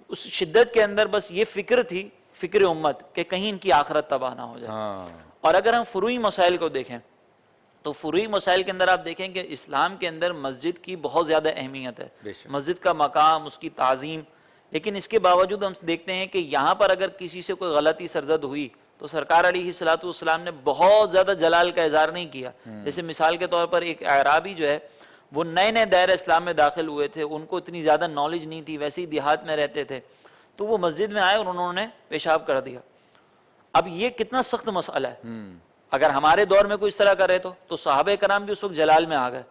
اس شدت کے اندر بس یہ فکر تھی، فکر امت، کہ کہیں ان کی آخرت تباہ نہ ہو جائے. اور اگر ہم فروعی مسائل کو دیکھیں تو فروعی مسائل کے اندر آپ دیکھیں کہ اسلام کے اندر مسجد کی بہت زیادہ اہمیت ہے، مسجد کا مقام، اس کی تعظیم، لیکن اس کے باوجود ہم دیکھتے ہیں کہ یہاں پر اگر کسی سے کوئی غلطی سرزد ہوئی تو سرکار علیہ الصلوۃ والسلام نے بہت زیادہ جلال کا اظہار نہیں کیا. جیسے مثال کے طور پر ایک اعرابی جو ہے وہ نئے نئے دائرہ اسلام میں داخل ہوئے تھے، ان کو اتنی زیادہ نالج نہیں تھی، ویسے ہی دیہات میں رہتے تھے، تو وہ مسجد میں آئے اور انہوں نے پیشاب کر دیا. اب یہ کتنا سخت مسئلہ ہے، اگر ہمارے دور میں کوئی اس طرح کرے تو صحابہ کرام بھی اس وقت جلال میں آ گئے.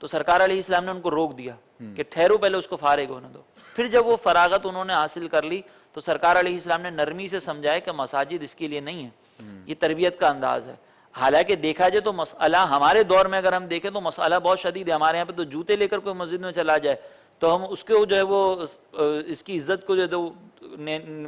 تو سرکار علیہ السلام نے ان کو روک دیا کہ ٹھہرو، پہلے اس کو فارغ ہونے دو. پھر جب وہ فراغت انہوں نے حاصل کر لی تو سرکار علیہ السلام نے نرمی سے سمجھایا کہ مساجد اس کے لیے نہیں ہے، یہ تربیت کا انداز ہے. حالانکہ دیکھا جائے تو مسئلہ ہمارے دور میں اگر ہم دیکھیں تو مسئلہ بہت شدید ہے. ہمارے یہاں پہ تو جوتے لے کر کوئی مسجد میں چلا جائے تو ہم اس کو جو ہے وہ اس کی عزت کو جو ہے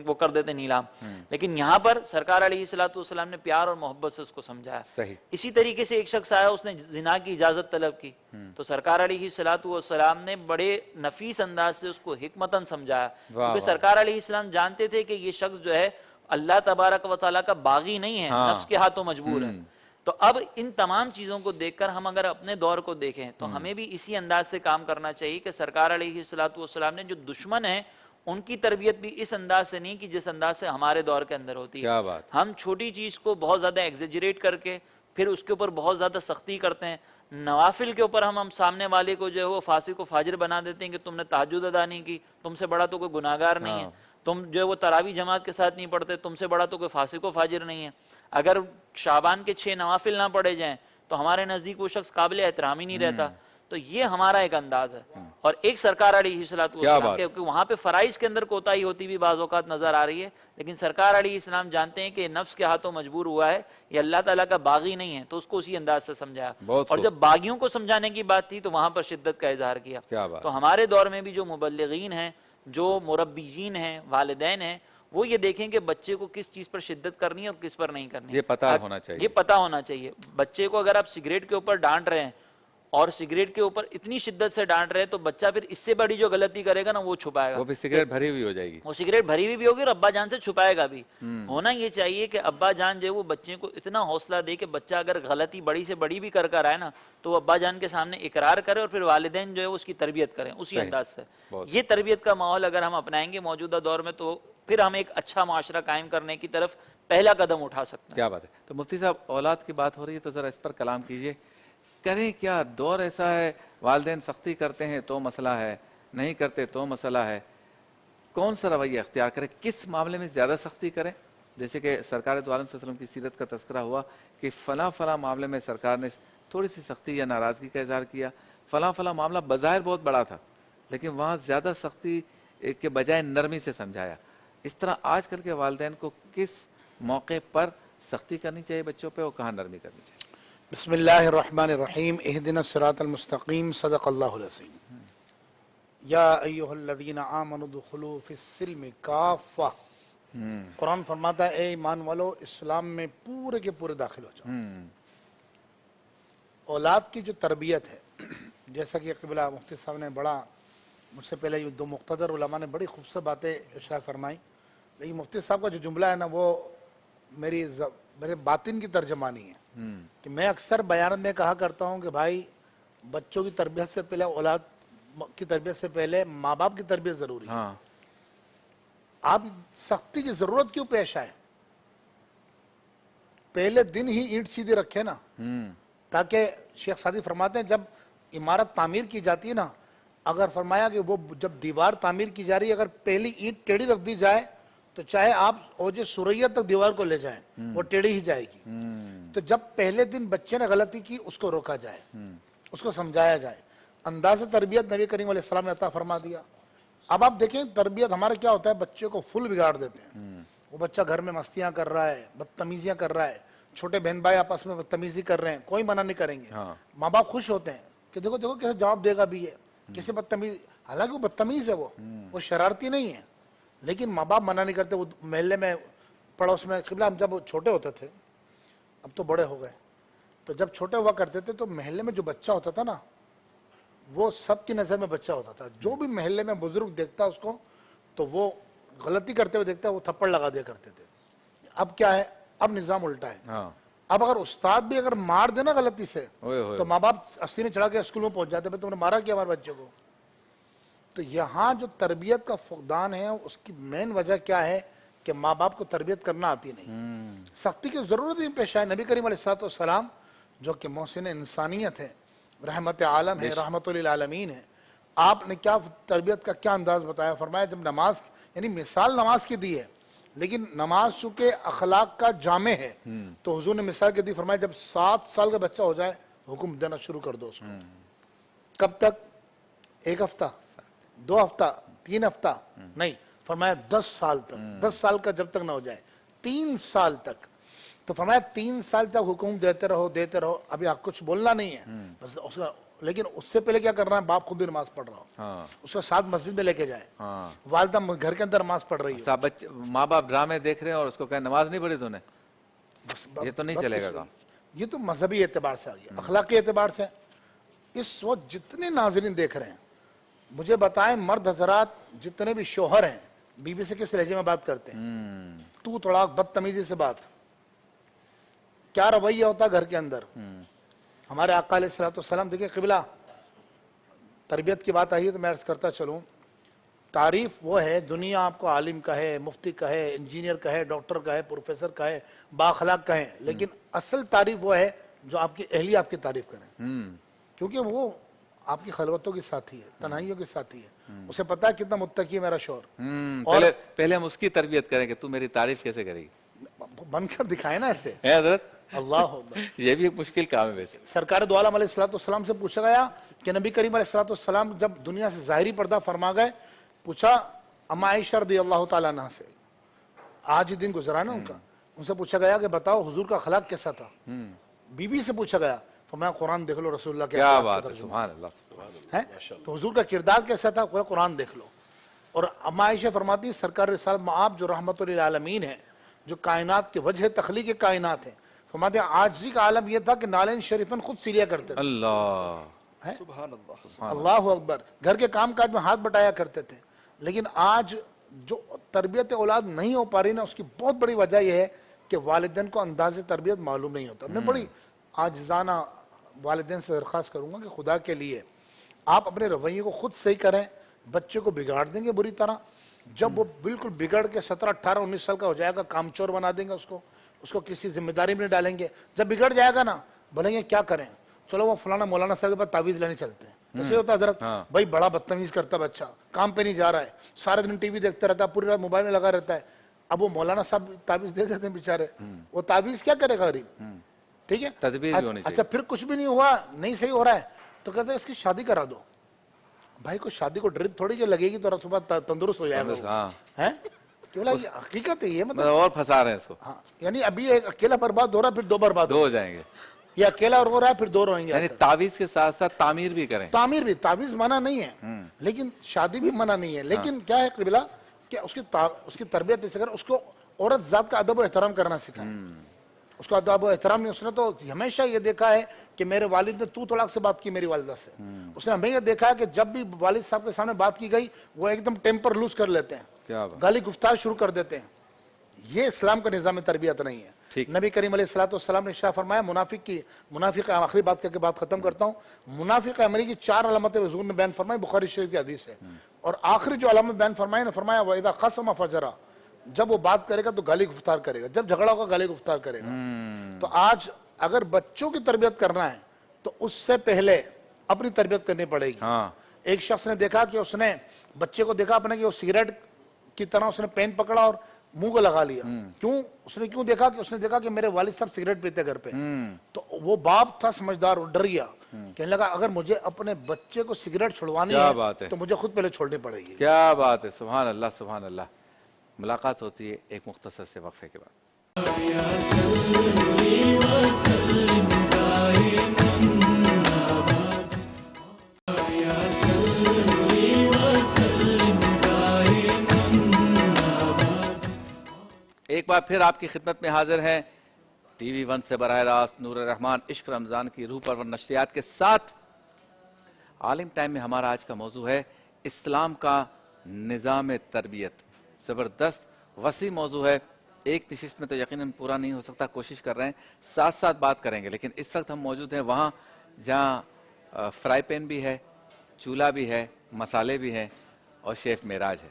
وہ کر دیتے نیلام. لیکن یہاں پر سرکار علیہ الصلوۃ والسلام نے پیار اور محبت سے اس کو سمجھایا. اسی طریقے سے ایک شخص آیا، اس نے زنا کی اجازت طلب کی، تو سرکار علیہ الصلوۃ والسلام نے بڑے نفیس انداز سے اس کو حکمتاً سمجھایا، کیونکہ سرکار علیہ السلام جانتے تھے کہ یہ شخص جو ہے اللہ تبارک و تعالیٰ کا باغی نہیں ہے، نفس کے ہاتھوں مجبور ہے. تو اب ان تمام چیزوں کو دیکھ کر ہم اگر اپنے دور کو دیکھیں تو ہمیں بھی اسی انداز سے کام کرنا چاہیے کہ سرکار علیہ الصلوۃ والسلام نے جو دشمن ہیں ان کی تربیت بھی اس انداز سے نہیں کہ جس انداز سے ہمارے دور کے اندر ہوتی ہے. ہم چھوٹی چیز کو بہت زیادہ ایگزیجریٹ کر کے پھر اس کے اوپر بہت زیادہ سختی کرتے ہیں. نوافل کے اوپر ہم سامنے والے کو جو ہے وہ فاسق و فاجر بنا دیتے ہیں کہ تم نے تہجد ادا نہیں کی، تم سے بڑا تو کوئی گناہگار نہیں ہے. تم جو ہے وہ تراویح جماعت کے ساتھ نہیں پڑھتے، تم سے بڑا تو کوئی فاسق و فاجر نہیں ہے. اگر شعبان کے 6 نوافل نہ پڑھے جائیں تو ہمارے نزدیک وہ شخص قابل احترام ہی نہیں رہتا. تو یہ ہمارا ایک انداز ہے. اور ایک سرکار علیہ الصلوۃ والسلام کے وہاں پہ فرائض کے اندر کوتاہی ہوتی بھی بعض اوقات نظر آ رہی ہے، لیکن سرکار علیہ السلام جانتے ہیں کہ نفس کے ہاتھوں مجبور ہوا ہے، یہ اللہ تعالیٰ کا باغی نہیں ہے، تو اس کو اسی انداز سے سمجھایا. اور جب باغیوں کو سمجھانے کی بات تھی تو وہاں پر شدت کا اظہار کیا. تو ہمارے دور میں بھی جو مبلغین ہیں، جو مربیین ہیں، والدین ہیں، وہ یہ دیکھیں کہ بچے کو کس چیز پر شدت کرنی ہے اور کس پر نہیں کرنی. یہ پتہ ہونا چاہیے. یہ پتہ ہونا چاہیے. بچے کو اگر آپ سگریٹ کے اوپر ڈانٹ رہے ہیں اور سگریٹ کے اوپر اتنی شدت سے ڈانٹ رہے تو بچہ پھر اس سے بڑی جو غلطی کرے گا نا وہ چھپائے گا, وہ بھی سگریٹ بھری ہوئی ہو جائے گی, وہ سگریٹ بھری ہوئی بھی ہوگی اور ابا جان سے چھپائے گا بھی. ہونا یہ چاہیے کہ ابا جان جو ہے وہ بچے کو اتنا حوصلہ دے کہ بچہ اگر غلطی بڑی سے بڑی بھی کر آئے نا تو وہ ابا جان کے سامنے اقرار کرے اور پھر والدین جو ہے اس کی تربیت کریں اسی انداز سے. یہ تربیت کا ماحول اگر ہم اپنائیں گے موجودہ دور میں تو پھر ہم ایک اچھا معاشرہ قائم کرنے کی طرف پہلا قدم اٹھا سکتے ہیں. کیا بات ہے. تو مفتی صاحب اولاد کی بات ہو رہی ہے تو ذرا اس پر کلام کیجئے. کریں کیا؟ دور ایسا ہے والدین سختی کرتے ہیں تو مسئلہ ہے, نہیں کرتے تو مسئلہ ہے. کون سا رویہ اختیار کریں, کس معاملے میں زیادہ سختی کریں؟ جیسے کہ سرکار دو عالم صلی اللہ علیہ وسلم کی سیرت کا تذکرہ ہوا کہ فلاں فلاں معاملے میں سرکار نے تھوڑی سی سختی یا ناراضگی کا اظہار کیا, فلاں فلاں معاملہ بظاہر بہت بڑا تھا لیکن وہاں زیادہ سختی کے بجائے نرمی سے سمجھایا. اس طرح آج کل کے والدین کو کس موقع پر سختی کرنی چاہیے بچوں پہ اور کہاں نرمی کرنی چاہیے؟ بسم اللہ الرحمن الرحیم. اہدنا الصراط المستقیم. صدق اللہ العظیم. یا ایہا الذین آمنوا ادخلوا فی السلم کافہ. قرآن فرماتا ہے اے ایمان والو اسلام میں پورے کے پورے داخل ہو جاؤ. اولاد کی جو تربیت ہے, جیسا کہ قبلہ مفتی صاحب نے بڑا مجھ سے پہلے یہ دو مقتدر علماء نے بڑی خوبصورت باتیں ارشاد فرمائی, لیکن مفتی صاحب کا جو جملہ ہے نا وہ میرے باطن کی ترجمانی ہے کہ میں اکثر بیان میں کہا کرتا ہوں کہ بھائی بچوں کی تربیت سے پہلے اولاد کی تربیت سے پہلے ماں باپ کی تربیت ضروری ہے. آپ سختی کی ضرورت کیوں پیش آئے؟ پہلے دن ہی اینٹ سیدھی رکھے نا, تاکہ شیخ سعدی فرماتے ہیں جب عمارت تعمیر کی جاتی ہے نا, اگر فرمایا کہ وہ جب دیوار تعمیر کی جا رہی ہے اگر پہلی اینٹ ٹیڑھی رکھ دی جائے تو چاہے آپ اوج سریت تک دیوار کو لے جائیں وہ ٹیڑھی ہی جائے گی. تو جب پہلے دن بچے نے غلطی کی اس کو روکا جائے, اس کو سمجھایا جائے. انداز تربیت نبی کریم علیہ السلام نے عطا فرما دیا. اب آپ دیکھیں تربیت ہمارا کیا ہوتا ہے, بچے کو فل بگاڑ دیتے ہیں. وہ بچہ گھر میں مستیاں کر رہا ہے, بدتمیزیاں کر رہا ہے, چھوٹے بہن بھائی آپس میں بدتمیزی کر رہے ہیں, کوئی منع نہیں کریں گے. ماں باپ خوش ہوتے ہیں کہ دیکھو دیکھو کیسے جواب دے گا بھی ہے, کیسے بدتمیز, حالانکہ وہ بدتمیز ہے, وہ شرارتی نہیں ہے, لیکن ماں باپ منع نہیں کرتے. وہ محلے میں پڑوس میں قبلہ ہم جب چھوٹے ہوتے تھے, اب تو بڑے ہو گئے, تو جب چھوٹے ہوا کرتے تھے تو محلے میں جو بچہ ہوتا تھا نا وہ سب کی نظر میں بچہ ہوتا تھا. جو بھی محلے میں بزرگ دیکھتا اس کو تو وہ غلطی کرتے ہوئے دیکھتا وہ تھپڑ لگا دیا کرتے تھے. اب کیا ہے, اب نظام الٹا ہے. اب اگر استاد بھی اگر مار دینا غلطی سے تو ماں باپ استینے چڑھا کے اسکول میں پہنچ جاتے ہیں, تم نے مارا کیا ہمارے بچے کو. تو یہاں جو تربیت کا فقدان ہے اس کی مین وجہ کیا ہے کہ ماں باپ کو تربیت کرنا آتی نہیں. سختی کی ضرورت ہی پیش آئے. نبی کریم علیہ السلام جو کہ محسن انسانیت ہے, رحمت عالم ہے, رحمت للعالمین ہے, آپ نے کیا تربیت کا کیا انداز بتایا. فرمایا جب نماز, یعنی مثال نماز کی دی ہے لیکن نماز چونکہ اخلاق کا جامع ہے تو حضور نے مثال کی دی. فرمایا جب 7 سال کا بچہ ہو جائے حکم دینا شروع کر دو اس کو. کب تک؟ 1 ہفتہ, 2 ہفتہ, 3 ہفتہ نہیں, فرمایا 10 سال تک. 10 سال کا جب تک نہ ہو جائے, 3 سال تک. تو فرمایا 3 سال تک حکم دیتے رہو. ابھی آپ کچھ بولنا نہیں ہے بس اس کا, لیکن اس سے پہلے کیا کرنا ہے, باپ خود بھی نماز پڑھ رہا ہو, اس کا ساتھ مسجد میں لے کے جائے. والدہ گھر کے اندر نماز پڑھ رہی ہے, ماں باپ ڈرامے دیکھ رہے ہیں اور اس کو کہیں نماز نہیں پڑھی تو نے, یہ تو نہیں چلے گا. یہ تو مذہبی اعتبار سے آ گیا. اخلاقی اعتبار سے اس وقت جتنے ناظرین دیکھ رہے ہیں مجھے بتائیں, مرد حضرات جتنے بھی شوہر ہیں بیوی سے کس لہجے میں بات کرتے ہیں؟ تو تڑاک, بدتمیزی سے بات. کیا رویہ ہوتا گھر کے اندر؟ ہمارے آقا علیہ السلام دیکھیں قبلہ تربیت کی بات آئی ہے تو میں عرض کرتا چلوں, تعریف وہ ہے دنیا آپ کو عالم کہے, مفتی کہے, انجینئر کہے, ڈاکٹر کہے, پروفیسر کہے, بااخلاق کہے, لیکن اصل تعریف وہ ہے جو آپ کی اہلیہ آپ کی تعریف کریں, کیونکہ وہ آپ کی خلوتوں کی ساتھی ہے, تنہائیوں کی ساتھی ہے. اسے پتا ہے کتنا متقی ہے میرا شوہر. پہلے ہم اس کی تربیت کریں کہ تو میری تعریف کیسے کرے گی, بن کر دکھائے نا ایسے. حضرت اللہ اکبر. یہ بھی ایک مشکل کام ہے ویسے. سرکار دو عالم علیہ السلام سے پوچھا گیا کہ نبی کریم علیہ السلام جب دنیا سے ظاہری پردہ فرما گئے, پوچھا اما عائشہ رضی اللہ تعالیٰ عنہ سے, آج ہی دن گزرا نا ان کا, ان سے پوچھا گیا کہ بتاؤ حضور کا اخلاق کیسا تھا. بیوی سے پوچھا گیا, فرمایا قرآن دیکھ لو رسول اللہ کے کیا بات ہے, سبحان اللہ. تو حضور کا کردار کیسا تھا, قرآن دیکھ لو. اور اما عائشہ فرماتی سرکار رسالت آپ جو رحمت للعالمین ہیں, جو کائنات کے وجہ تخلیق کائنات ہیں, فرماتے ہیں عاجزی کا عالم یہ تھا کہ نالین شریفن خود سیلیا کرتے تھے. اللہ ہے اللہ اکبر. گھر کے کام کاج میں ہاتھ بٹایا کرتے تھے. لیکن آج جو تربیت اولاد نہیں ہو پا رہی نا، اس کی بہت بڑی وجہ یہ ہے کہ والدین کو انداز تربیت معلوم نہیں ہوتا. میں بڑی عاجزانہ والدین سے درخواست کروں گا کہ خدا کے لیے آپ اپنے رویے کو خود صحیح کریں. بچے کو بگاڑ دیں گے بری طرح. جب وہ بالکل بگڑ کے 17 18 19 سال کا ہو جائے گا، کام چور بنا دیں گے اس کو کسی ذمہ داری میں نہیں ڈالیں گے. جب بگڑ جائے گا نا، بولیں گے کیا کریں، چلو وہ فلانا مولانا صاحب کے پاس تعویذ لینے چلتے ہیں. ایسے ہوتا ہے حضرت، بھائی بڑا بدتمیز کرتا بچہ، کام پہ نہیں جا رہا ہے، سارے دن ٹی وی دیکھتا رہتا ہے، پوری رات موبائل میں لگا رہتا ہے. اب وہ مولانا صاحب تعویذ دے دیتے ہیں بیچارے، وہ تعویذ کیا کرے گا غریب. ٹھیک ہے، تدبیر بھی ہونی چاہیے. اچھا پھر کچھ بھی نہیں ہوا، نہیں صحیح ہو رہا ہے تو کہتے ہیں اس کی شادی کرا دو. بھائی کو شادی کو ڈرپ تھوڑی جو لگے گی تو صبح تندرست ہو جائے گا. ہیں کیوں یہ حقیقت ہے، یہ مطلب اور پھنسا رہے ہیں اس کو. ہاں، یعنی ابھی ایک اکیلا برباد ہو رہا ہے، پھر دو برباد دو ہو جائیں گے. یہ اکیلا ہو رہا ہے، پھر دو روئیں گے. یعنی تعویذ کے ساتھ ساتھ تعمیر بھی کریں. تعمیر بھی، تعویذ منع نہیں ہے لیکن شادی بھی منع نہیں ہے. لیکن کیا ہے قبلہ کہ اس کی تربیت ایسے کر، اس کو عورت ذات کا ادب و احترام کرنا سکھائے. اس کو ادب و احترام نہیں. اس نے تو ہمیشہ یہ دیکھا ہے کہ میرے والد نے تو طلاق سے بات کی میری والدہ سے. اس نے ہمیں یہ دیکھا ہے کہ جب بھی والد صاحب کے سامنے بات کی گئی وہ ایک دم ٹیمپر لوز کر لیتے ہیں، گالی گفتار شروع کر دیتے ہیں. یہ اسلام کا نظام تربیت نہیں ہے. نبی کریم علیہ الصلوۃ والسلام نے ارشاد فرمایا، منافق آخری بات کر کے بات ختم کرتا ہوں. منافق عملی کی 4 علامتیں حضور نے بیان فرمائی، بخاری شریف کی حدیث ہے. اور آخری جو علامت بیان فرمائی نے فرمایا وَإِذَا خَصَمَ فَجَرَ، جب وہ بات کرے گا تو گالی گفتار کرے گا، جب جھگڑا ہوگا گالی گفتار کرے گا. تو آج اگر بچوں کی تربیت کرنا ہے تو اس سے پہلے اپنی تربیت کرنی پڑے گی. ایک شخص نے دیکھا کہ اس نے بچے کو دیکھا اپنے کہ وہ سگریٹ کی طرح اس نے پین پکڑا اور منہ کو لگا لیا. اس نے کیوں دیکھا کہ اس نے دیکھا کہ میرے والد صاحب سگریٹ پیتے گھر پہ. تو وہ باپ تھا سمجھدار، وہ ڈر گیا، کہنے لگا اگر مجھے اپنے بچے کو سگریٹ چھڑوانی ہے تو مجھے خود پہلے چھوڑنی پڑے گی. کیا بات ہے، سبحان اللہ سبحان اللہ. ملاقات ہوتی ہے ایک مختصر سے وقفے کے بعد. ایک بار پھر آپ کی خدمت میں حاضر ہیں ٹی وی 1 سے براہ راست نور الرحمان عشق رمضان کی روح پرور نشریات کے ساتھ. عالم ٹائم میں ہمارا آج کا موضوع ہے اسلام کا نظام تربیت. زبردست وسیع موضوع ہے، ایک نشست میں تو یقیناً پورا نہیں ہو سکتا. کوشش کر رہے ہیں ساتھ ساتھ بات کریں گے. لیکن اس وقت ہم موجود ہیں وہاں جہاں فرائی پین بھی ہے، چولہا بھی ہے، مسالے بھی ہیں اور شیف معراج ہے.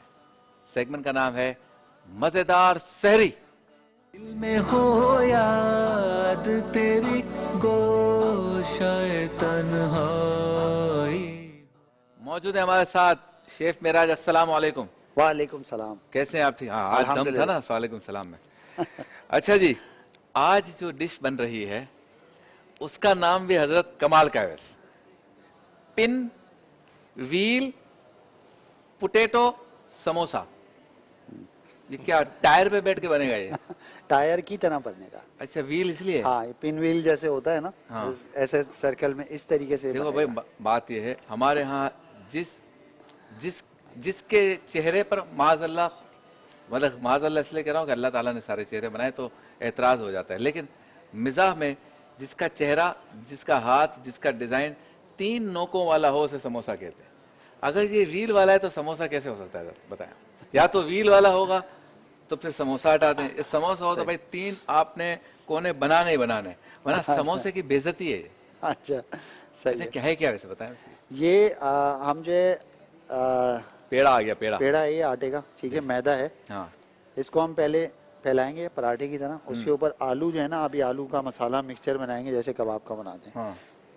سیگمنٹ کا نام ہے مزیدار سحری. دل میں ہو یاد تیری گوشہ تنہائی. موجود ہے ہمارے ساتھ شیف معراج. السلام علیکم. وعلیکم السلام. کیسے ہیں آپ؟ ٹھیک؟ ہاں آج دم تھا نا. وعلیکم السلام میں. اچھا جی، آج جو ڈش بن رہی ہے اس کا نام بھی حضرت کمال کا ہے. پن ویل پوٹیٹو سموسا. یہ کیا ٹائر پہ بیٹھ کے بنے گا؟ یہ ٹائر کی طرح بننے کا. اچھا ویل اس لیے. ہاں پن ویل جیسے ہوتا ہے نا، ایسے سرکل میں اس طریقے سے. دیکھو بھائی بات یہ ہے ہمارے ہاں جس کے چہرے پر معاذ اللہ، مطلب معاذ اللہ اس لیے کہہ رہا ہوں کہ اللہ تعالیٰ نے سارے چہرے بنائے تو اعتراض ہو جاتا ہے. لیکن مزاح میں جس کا چہرہ، جس کا ہاتھ، جس کا ڈیزائن 3 نوکوں والا ہو اسے سموسا کہتے ہیں. اگر یہ ویل والا ہے تو سموسا کیسے ہو سکتا ہے بتائیں؟ یا تو ویل والا ہوگا تو پھر سموسا ہٹا دیں. سموسا ہو تو بھائی 3 آپ نے کونے بنانے ہی بنانے، ورنہ سموسے کی بے عزتی ہے. اچھا صحیح کیا ہے کیا ویسے بتائیں؟ یہ ہم جو پیڑا آ گیا. پیڑا ہے یہ آٹے کا، ٹھیک ہے، میدا ہے. ہاں اس کو ہم پہلے پھیلائیں گے پراٹھے کی طرح. اس کے اوپر آلو جو ہے نا، ابھی آلو کا مسالہ مکسچر بنائیں گے جیسے کباب کا بناتے ہیں.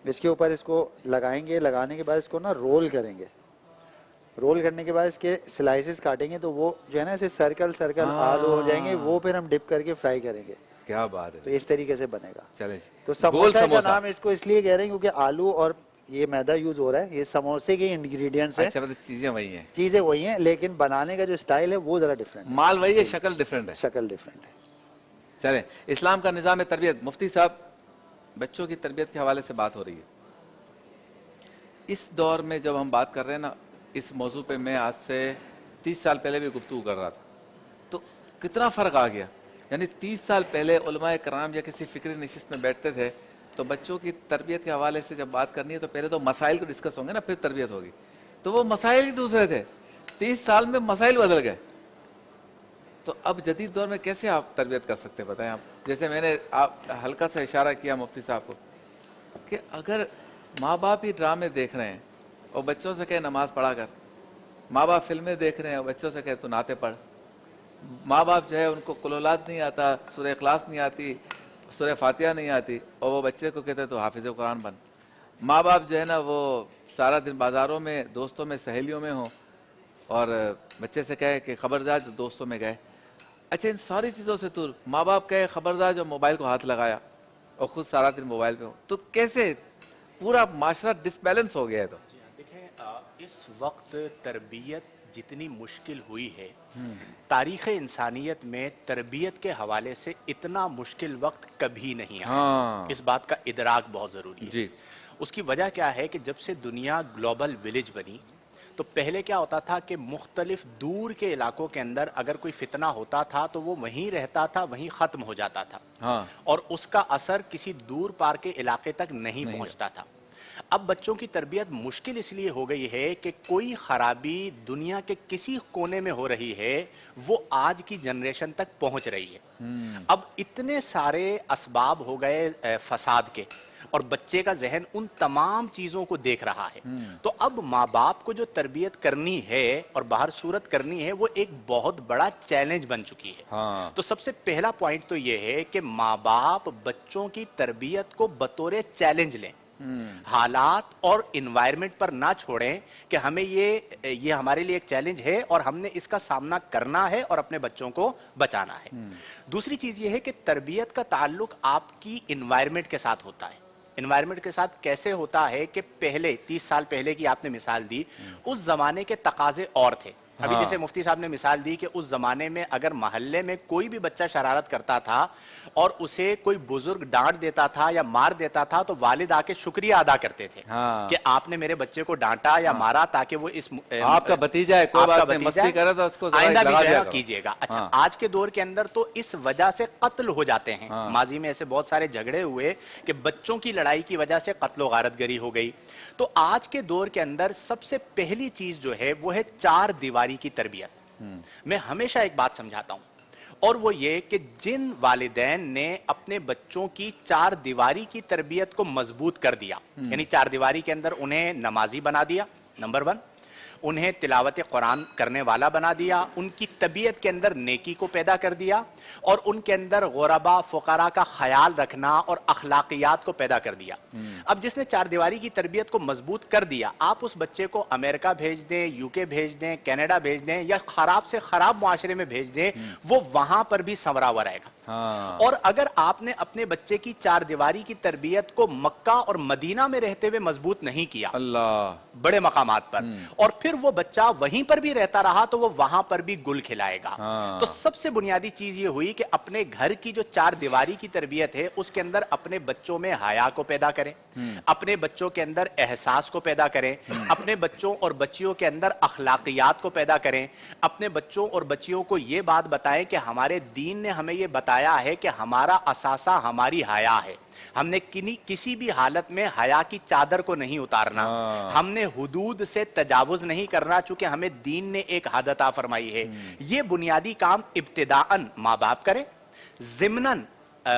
اس کے اوپر اس کو لگائیں گے. لگانے کے بعد اس کو نا رول کریں گے. رول کرنے کے بعد اس کے سلائسز کاٹیں گے تو وہ جو ہے نا ایسے سرکل آلو ہو جائیں گے. وہ پھر ہم ڈپ کر کے فرائی کریں گے. کیا بات ہے. تو اس طریقے سے بنے گا. چلیں تو سموسا کا نام اس کو اس لیے کہہ رہے ہیں کیونکہ آلو اور یہ میدا یوز ہو رہا ہے. یہ سموسے کے انگریڈینٹس ہیں. اچھا مطلب چیزیں وہی ہیں لیکن بنانے کا جو اسٹائل ہے وہ ذرا ڈفرینٹ ہے. مال وہی ہے، شکل ڈفرینٹ ہے. شکل ڈفرینٹ ہے. چلیں اسلام کا نظام تربیت. مفتی صاحب بچوں کی تربیت کے حوالے سے بات ہو رہی ہے. اس دور میں جب ہم بات کر رہے ہیں نا اس موضوع پہ، میں آج سے 30 سال پہلے بھی گفتگو کر رہا تھا تو کتنا فرق آ گیا. یعنی 30 سال پہلے علماء کرام یا کسی فکری نشست میں بیٹھتے تھے تو بچوں کی تربیت کے حوالے سے جب بات کرنی ہے تو پہلے تو مسائل کو ڈسکس ہوں گے نا، پھر تربیت ہوگی. تو وہ مسائل ہی دوسرے تھے. 30 سال میں مسائل بدل گئے. تو اب جدید دور میں کیسے آپ تربیت کر سکتے ہیں بتائیں آپ؟ جیسے میں نے آپ ہلکا سا اشارہ کیا مفتی صاحب کو کہ اگر ماں باپ ہی ڈرامے دیکھ رہے ہیں اور بچوں سے کہے نماز پڑھا کر، ماں باپ فلمیں دیکھ رہے ہیں اور بچوں سے کہے تو نعتیں پڑھ، ماں باپ جو ہے ان کو قل اولاد نہیں آتا، سورہ اخلاص نہیں آتی، سورہ فاتحہ نہیں آتی، اور وہ بچے کو کہتے تو حافظ قرآن بن. ماں باپ جو ہے نا وہ سارا دن بازاروں میں دوستوں میں سہیلیوں میں ہوں اور بچے سے کہے کہ خبردار جو دوستوں میں گئے. اچھا ان ساری چیزوں سے دور ماں باپ کہے خبردار جو موبائل کو ہاتھ لگایا اور خود سارا دن موبائل پہ ہو، تو کیسے پورا معاشرہ ڈس بیلنس ہو گیا ہے. تو دیکھیں اس وقت تربیت جتنی مشکل ہوئی ہے، تاریخ انسانیت میں تربیت کے حوالے سے اتنا مشکل وقت کبھی نہیں آیا. اس بات کا ادراک بہت ضروری ہے. جی اس کی وجہ کیا ہے کہ جب سے دنیا گلوبل ولیج بنی تو پہلے کیا ہوتا تھا کہ مختلف دور کے علاقوں کے اندر اگر کوئی فتنہ ہوتا تھا تو وہ وہیں رہتا تھا، وہیں ختم ہو جاتا تھا، اور اس کا اثر کسی دور پار کے علاقے تک نہیں پہنچتا تھا. اب بچوں کی تربیت مشکل اس لیے ہو گئی ہے کہ کوئی خرابی دنیا کے کسی کونے میں ہو رہی ہے وہ آج کی جنریشن تک پہنچ رہی ہے. اب اتنے سارے اسباب ہو گئے فساد کے، اور بچے کا ذہن ان تمام چیزوں کو دیکھ رہا ہے. تو اب ماں باپ کو جو تربیت کرنی ہے اور باہر صورت کرنی ہے وہ ایک بہت بڑا چیلنج بن چکی ہے. تو سب سے پہلا پوائنٹ تو یہ ہے کہ ماں باپ بچوں کی تربیت کو بطور چیلنج لیں، حالات اور انوائرمنٹ پر نہ چھوڑیں کہ ہمیں یہ ہمارے لیے ایک چیلنج ہے اور ہم نے اس کا سامنا کرنا ہے اور اپنے بچوں کو بچانا ہے. دوسری چیز یہ ہے کہ تربیت کا تعلق آپ کی انوائرمنٹ کے ساتھ ہوتا ہے. انوائرمنٹ کے ساتھ کیسے ہوتا ہے کہ پہلے 30 سال پہلے کی آپ نے مثال دی، اس زمانے کے تقاضے اور تھے. ابھی جیسے مفتی صاحب نے مثال دی کہ اس زمانے میں اگر محلے میں کوئی بھی بچہ شرارت کرتا تھا اور اسے کوئی بزرگ ڈانٹ دیتا تھا یا مار دیتا تھا تو والد آ کے شکریہ ادا کرتے تھے کہ آپ نے میرے بچے کو ڈانٹا یا مارا تاکہ وہ اس آپ کا بھتیجا ہے، کوئی بات نہیں، مستی کرے تو اس کو آئندہ بھی جو ہے کیجیے گا. اچھا آج کے دور کے اندر تو اس وجہ سے قتل ہو جاتے ہیں. ماضی میں ایسے بہت سارے جھگڑے ہوئے کہ بچوں کی لڑائی کی وجہ سے قتل و غارت گری ہو گئی. تو آج کے دور کے اندر سب سے پہلی چیز جو ہے وہ ہے 4 دیواری کی تربیت. میں ہمیشہ ایک بات سمجھاتا ہوں اور وہ یہ کہ جن والدین نے اپنے بچوں کی 4 دیواری کی تربیت کو مضبوط کر دیا، یعنی 4 دیواری کے اندر انہیں نمازی بنا دیا، نمبر 1، انہیں تلاوت قرآن کرنے والا بنا دیا، ان کی طبیعت کے اندر نیکی کو پیدا کر دیا اور ان کے اندر غربا فقراء کا خیال رکھنا اور اخلاقیات کو پیدا کر دیا. اب جس نے 4 دیواری کی تربیت کو مضبوط کر دیا، آپ اس بچے کو امریکہ بھیج دیں، UK بھیج دیں، کینیڈا بھیج دیں یا خراب سے خراب معاشرے میں بھیج دیں، وہ وہاں پر بھی سنورا ہوا رہے گا. اور اگر آپ نے اپنے بچے کی 4 دیواری کی تربیت کو مکہ اور مدینہ میں رہتے ہوئے مضبوط نہیں کیا، اللہ بڑے مقامات پر، اور پھر وہ بچہ وہیں پر بھی رہتا رہا تو وہ وہاں پر بھی گل کھلائے گا. تو سب سے بنیادی چیز یہ ہوئی کہ اپنے گھر کی جو 4 دیواری کی تربیت ہے اس کے اندر اپنے بچوں میں حیا کو پیدا کریں، اپنے بچوں کے اندر احساس کو پیدا کریں، اپنے بچوں اور بچیوں کے اندر اخلاقیات کو پیدا کریں، اپنے بچوں اور بچیوں کو یہ بات بتائیں کہ ہمارے دین نے ہمیں یہ بتایا ہے کہ ہمارا اثاثہ ہماری حیا ہے. ہم نے کسی بھی حالت میں حیا کی چادر کو نہیں اتارنا، ہم نے حدود سے تجاوز نہیں کرنا چونکہ ہمیں دین نے ایک حد عطا فرمائی ہے. یہ بنیادی کام ابتداءً ماں باپ کریں، ضمناً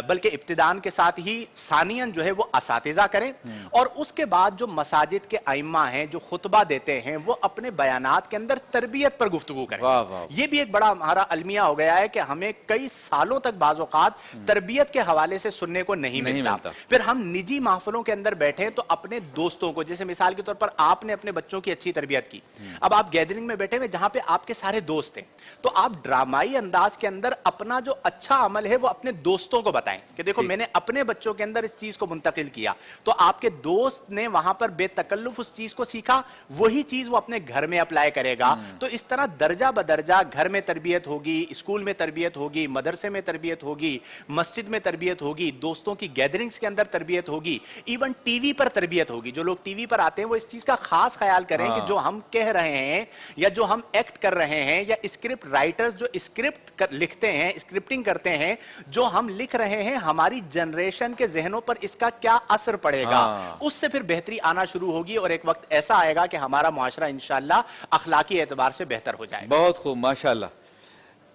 بلکہ ابتدان کے ساتھ ہی ثانیاً جو ہے وہ اساتذہ کریں، اور اس کے بعد جو مساجد کے ائمہ ہیں جو خطبہ دیتے ہیں وہ اپنے بیانات کے اندر تربیت پر گفتگو کریں. یہ بھی ایک بڑا ہمارا المیہ ہو گیا ہے کہ ہمیں کئی سالوں تک بعض اوقات تربیت کے حوالے سے سننے کو نہیں ملتا. پھر ہم نجی محفلوں کے اندر بیٹھیں تو اپنے دوستوں کو، جیسے مثال کے طور پر آپ نے اپنے بچوں کی اچھی تربیت کی، اب آپ گیدرنگ میں بیٹھے ہوئے جہاں پہ آپ کے سارے دوست ہیں تو آپ ڈرامائی انداز کے اندر اپنا جو اچھا عمل ہے وہ اپنے دوستوں کو بتائیں کہ دیکھو میں نے اپنے بچوں کے اندر اس چیز کو منتقل کیا. تو آپ کے دوست نے وہاں پر بے تکلف اس چیز کو سیکھا، وہی چیز وہ اپنے گھر میں اپلائی کرے گا. تو اس طرح درجہ بدرجہ گھر میں تربیت ہوگی، اسکول میں تربیت ہوگی، مدرسے میں تربیت ہوگی، مسجد میں تربیت ہوگی، دوستوں کی گیدرنگز کے اندر تربیت ہوگی، ایون ٹی وی پر تربیت ہوگی. جو لوگ ٹی وی پر آتے ہیں وہ اس چیز کا خاص خیال کریں کہ جو ہم کہہ رہے ہیں یا جو ہم ایکٹ کر رہے ہیں یا اسکرپٹ رائٹرز جو اسکرپٹ لکھتے ہیں، اسکرپٹنگ کرتے ہیں، جو ہم لکھ رہے ہیں ہماری جنریشن کے ذہنوں پر اس کا کیا اثر پڑے گا، اس سے پھر بہتری آنا شروع ہوگی اور ایک وقت ایسا آئے گا کہ ہمارا معاشرہ انشاءاللہ اخلاقی اعتبار سے بہتر ہو جائے گا۔ بہت خوب، ماشاءاللہ۔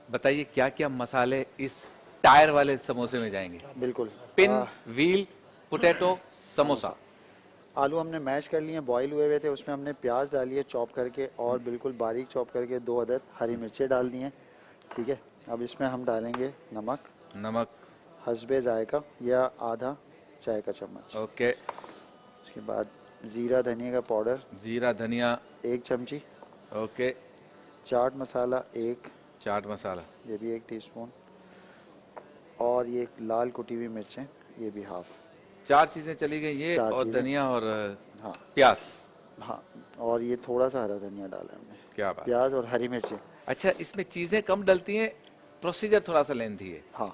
بتائیے کیا کیا مسالے اس ٹائر والے سموسے میں جائیں گے؟ بالکل، پن، ویل، پوٹیٹو، سموسا۔ آلو ہم نے میش کر لیے، بوائل ہوئے ہوئے تھے، اس میں ہم نے پیاز ڈالی ہے چاپ کر کے اور بالکل باریک چاپ کر کے 2 عدد ہری مرچیں ڈال دی ہیں، ٹھیک ہے۔ اب اس میں ہم ڈالیں گے نمک حسب ذائقہ یا آدھا چائے کا چمچ، اوکے۔ اس کے بعد زیرہ دھنیا کا پاؤڈر زیرہ دھنیا 1 چمچی، اوکے۔ چاٹ مسالہ 1، چاٹ مسالہ یہ بھی 1 ٹی اسپون، اور یہ لال کٹی ہوئی مرچیں یہ بھی ہاف۔ 4 چیزیں چلی گئی، یہ 4 اور چیزیں۔ دھنیا اور ہاں پیاز۔ ہاں، اور یہ تھوڑا سا ہرا دھنیا ڈالا ہم نے، کیا بات۔ پیاز اور ہری مرچیں۔ اچھا، اس میں چیزیں کم ڈلتی ہیں، پروسیجر تھوڑا سا لینتھی ہے۔ ہاں،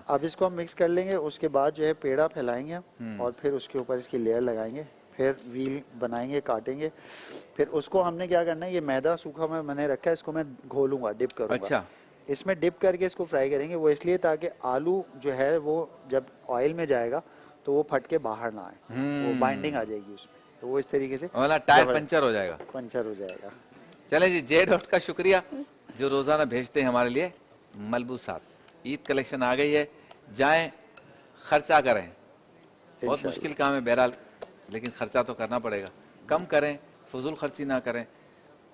اب اس کو ہم مکس کر لیں گے، اس کے بعد جو ہے پیڑا پھیلائیں گے اور پھر اس کے اوپر اس کی لیئر لگائیں گے، پھر ویل بنائیں گے، کاٹیں گے، پھر اس کو ہم نے کیا کرنا ہے، یہ میدا سوکھا میں نے رکھا ہے، اس کو میں گھولوں گا، ڈپ کروں گا۔ اچھا، اس میں ڈپ کر کے اس کو فرائی کریں گے، وہ اس لیے تاکہ آلو جو ہے وہ جب آئل میں جائے گا تو وہ پھٹ کے باہر نہ آئے، وہ بائنڈنگ آ جائے گی اس میں، تو وہ اس طریقے سے والا ٹائر پنچر ہو جائے گا۔ پنچر ہو جائے گا۔ چلیں جی، جے ڈاٹ کا شکریہ جو روزانہ بھیجتے ہیں ہمارے لیے ملبوسات۔ عید کلیکشن آ گئی ہے، جائیں خرچہ کریں، بہت مشکل کام ہے بہرحال، لیکن خرچہ تو کرنا پڑے گا، کم کریں، فضول خرچی نہ کریں۔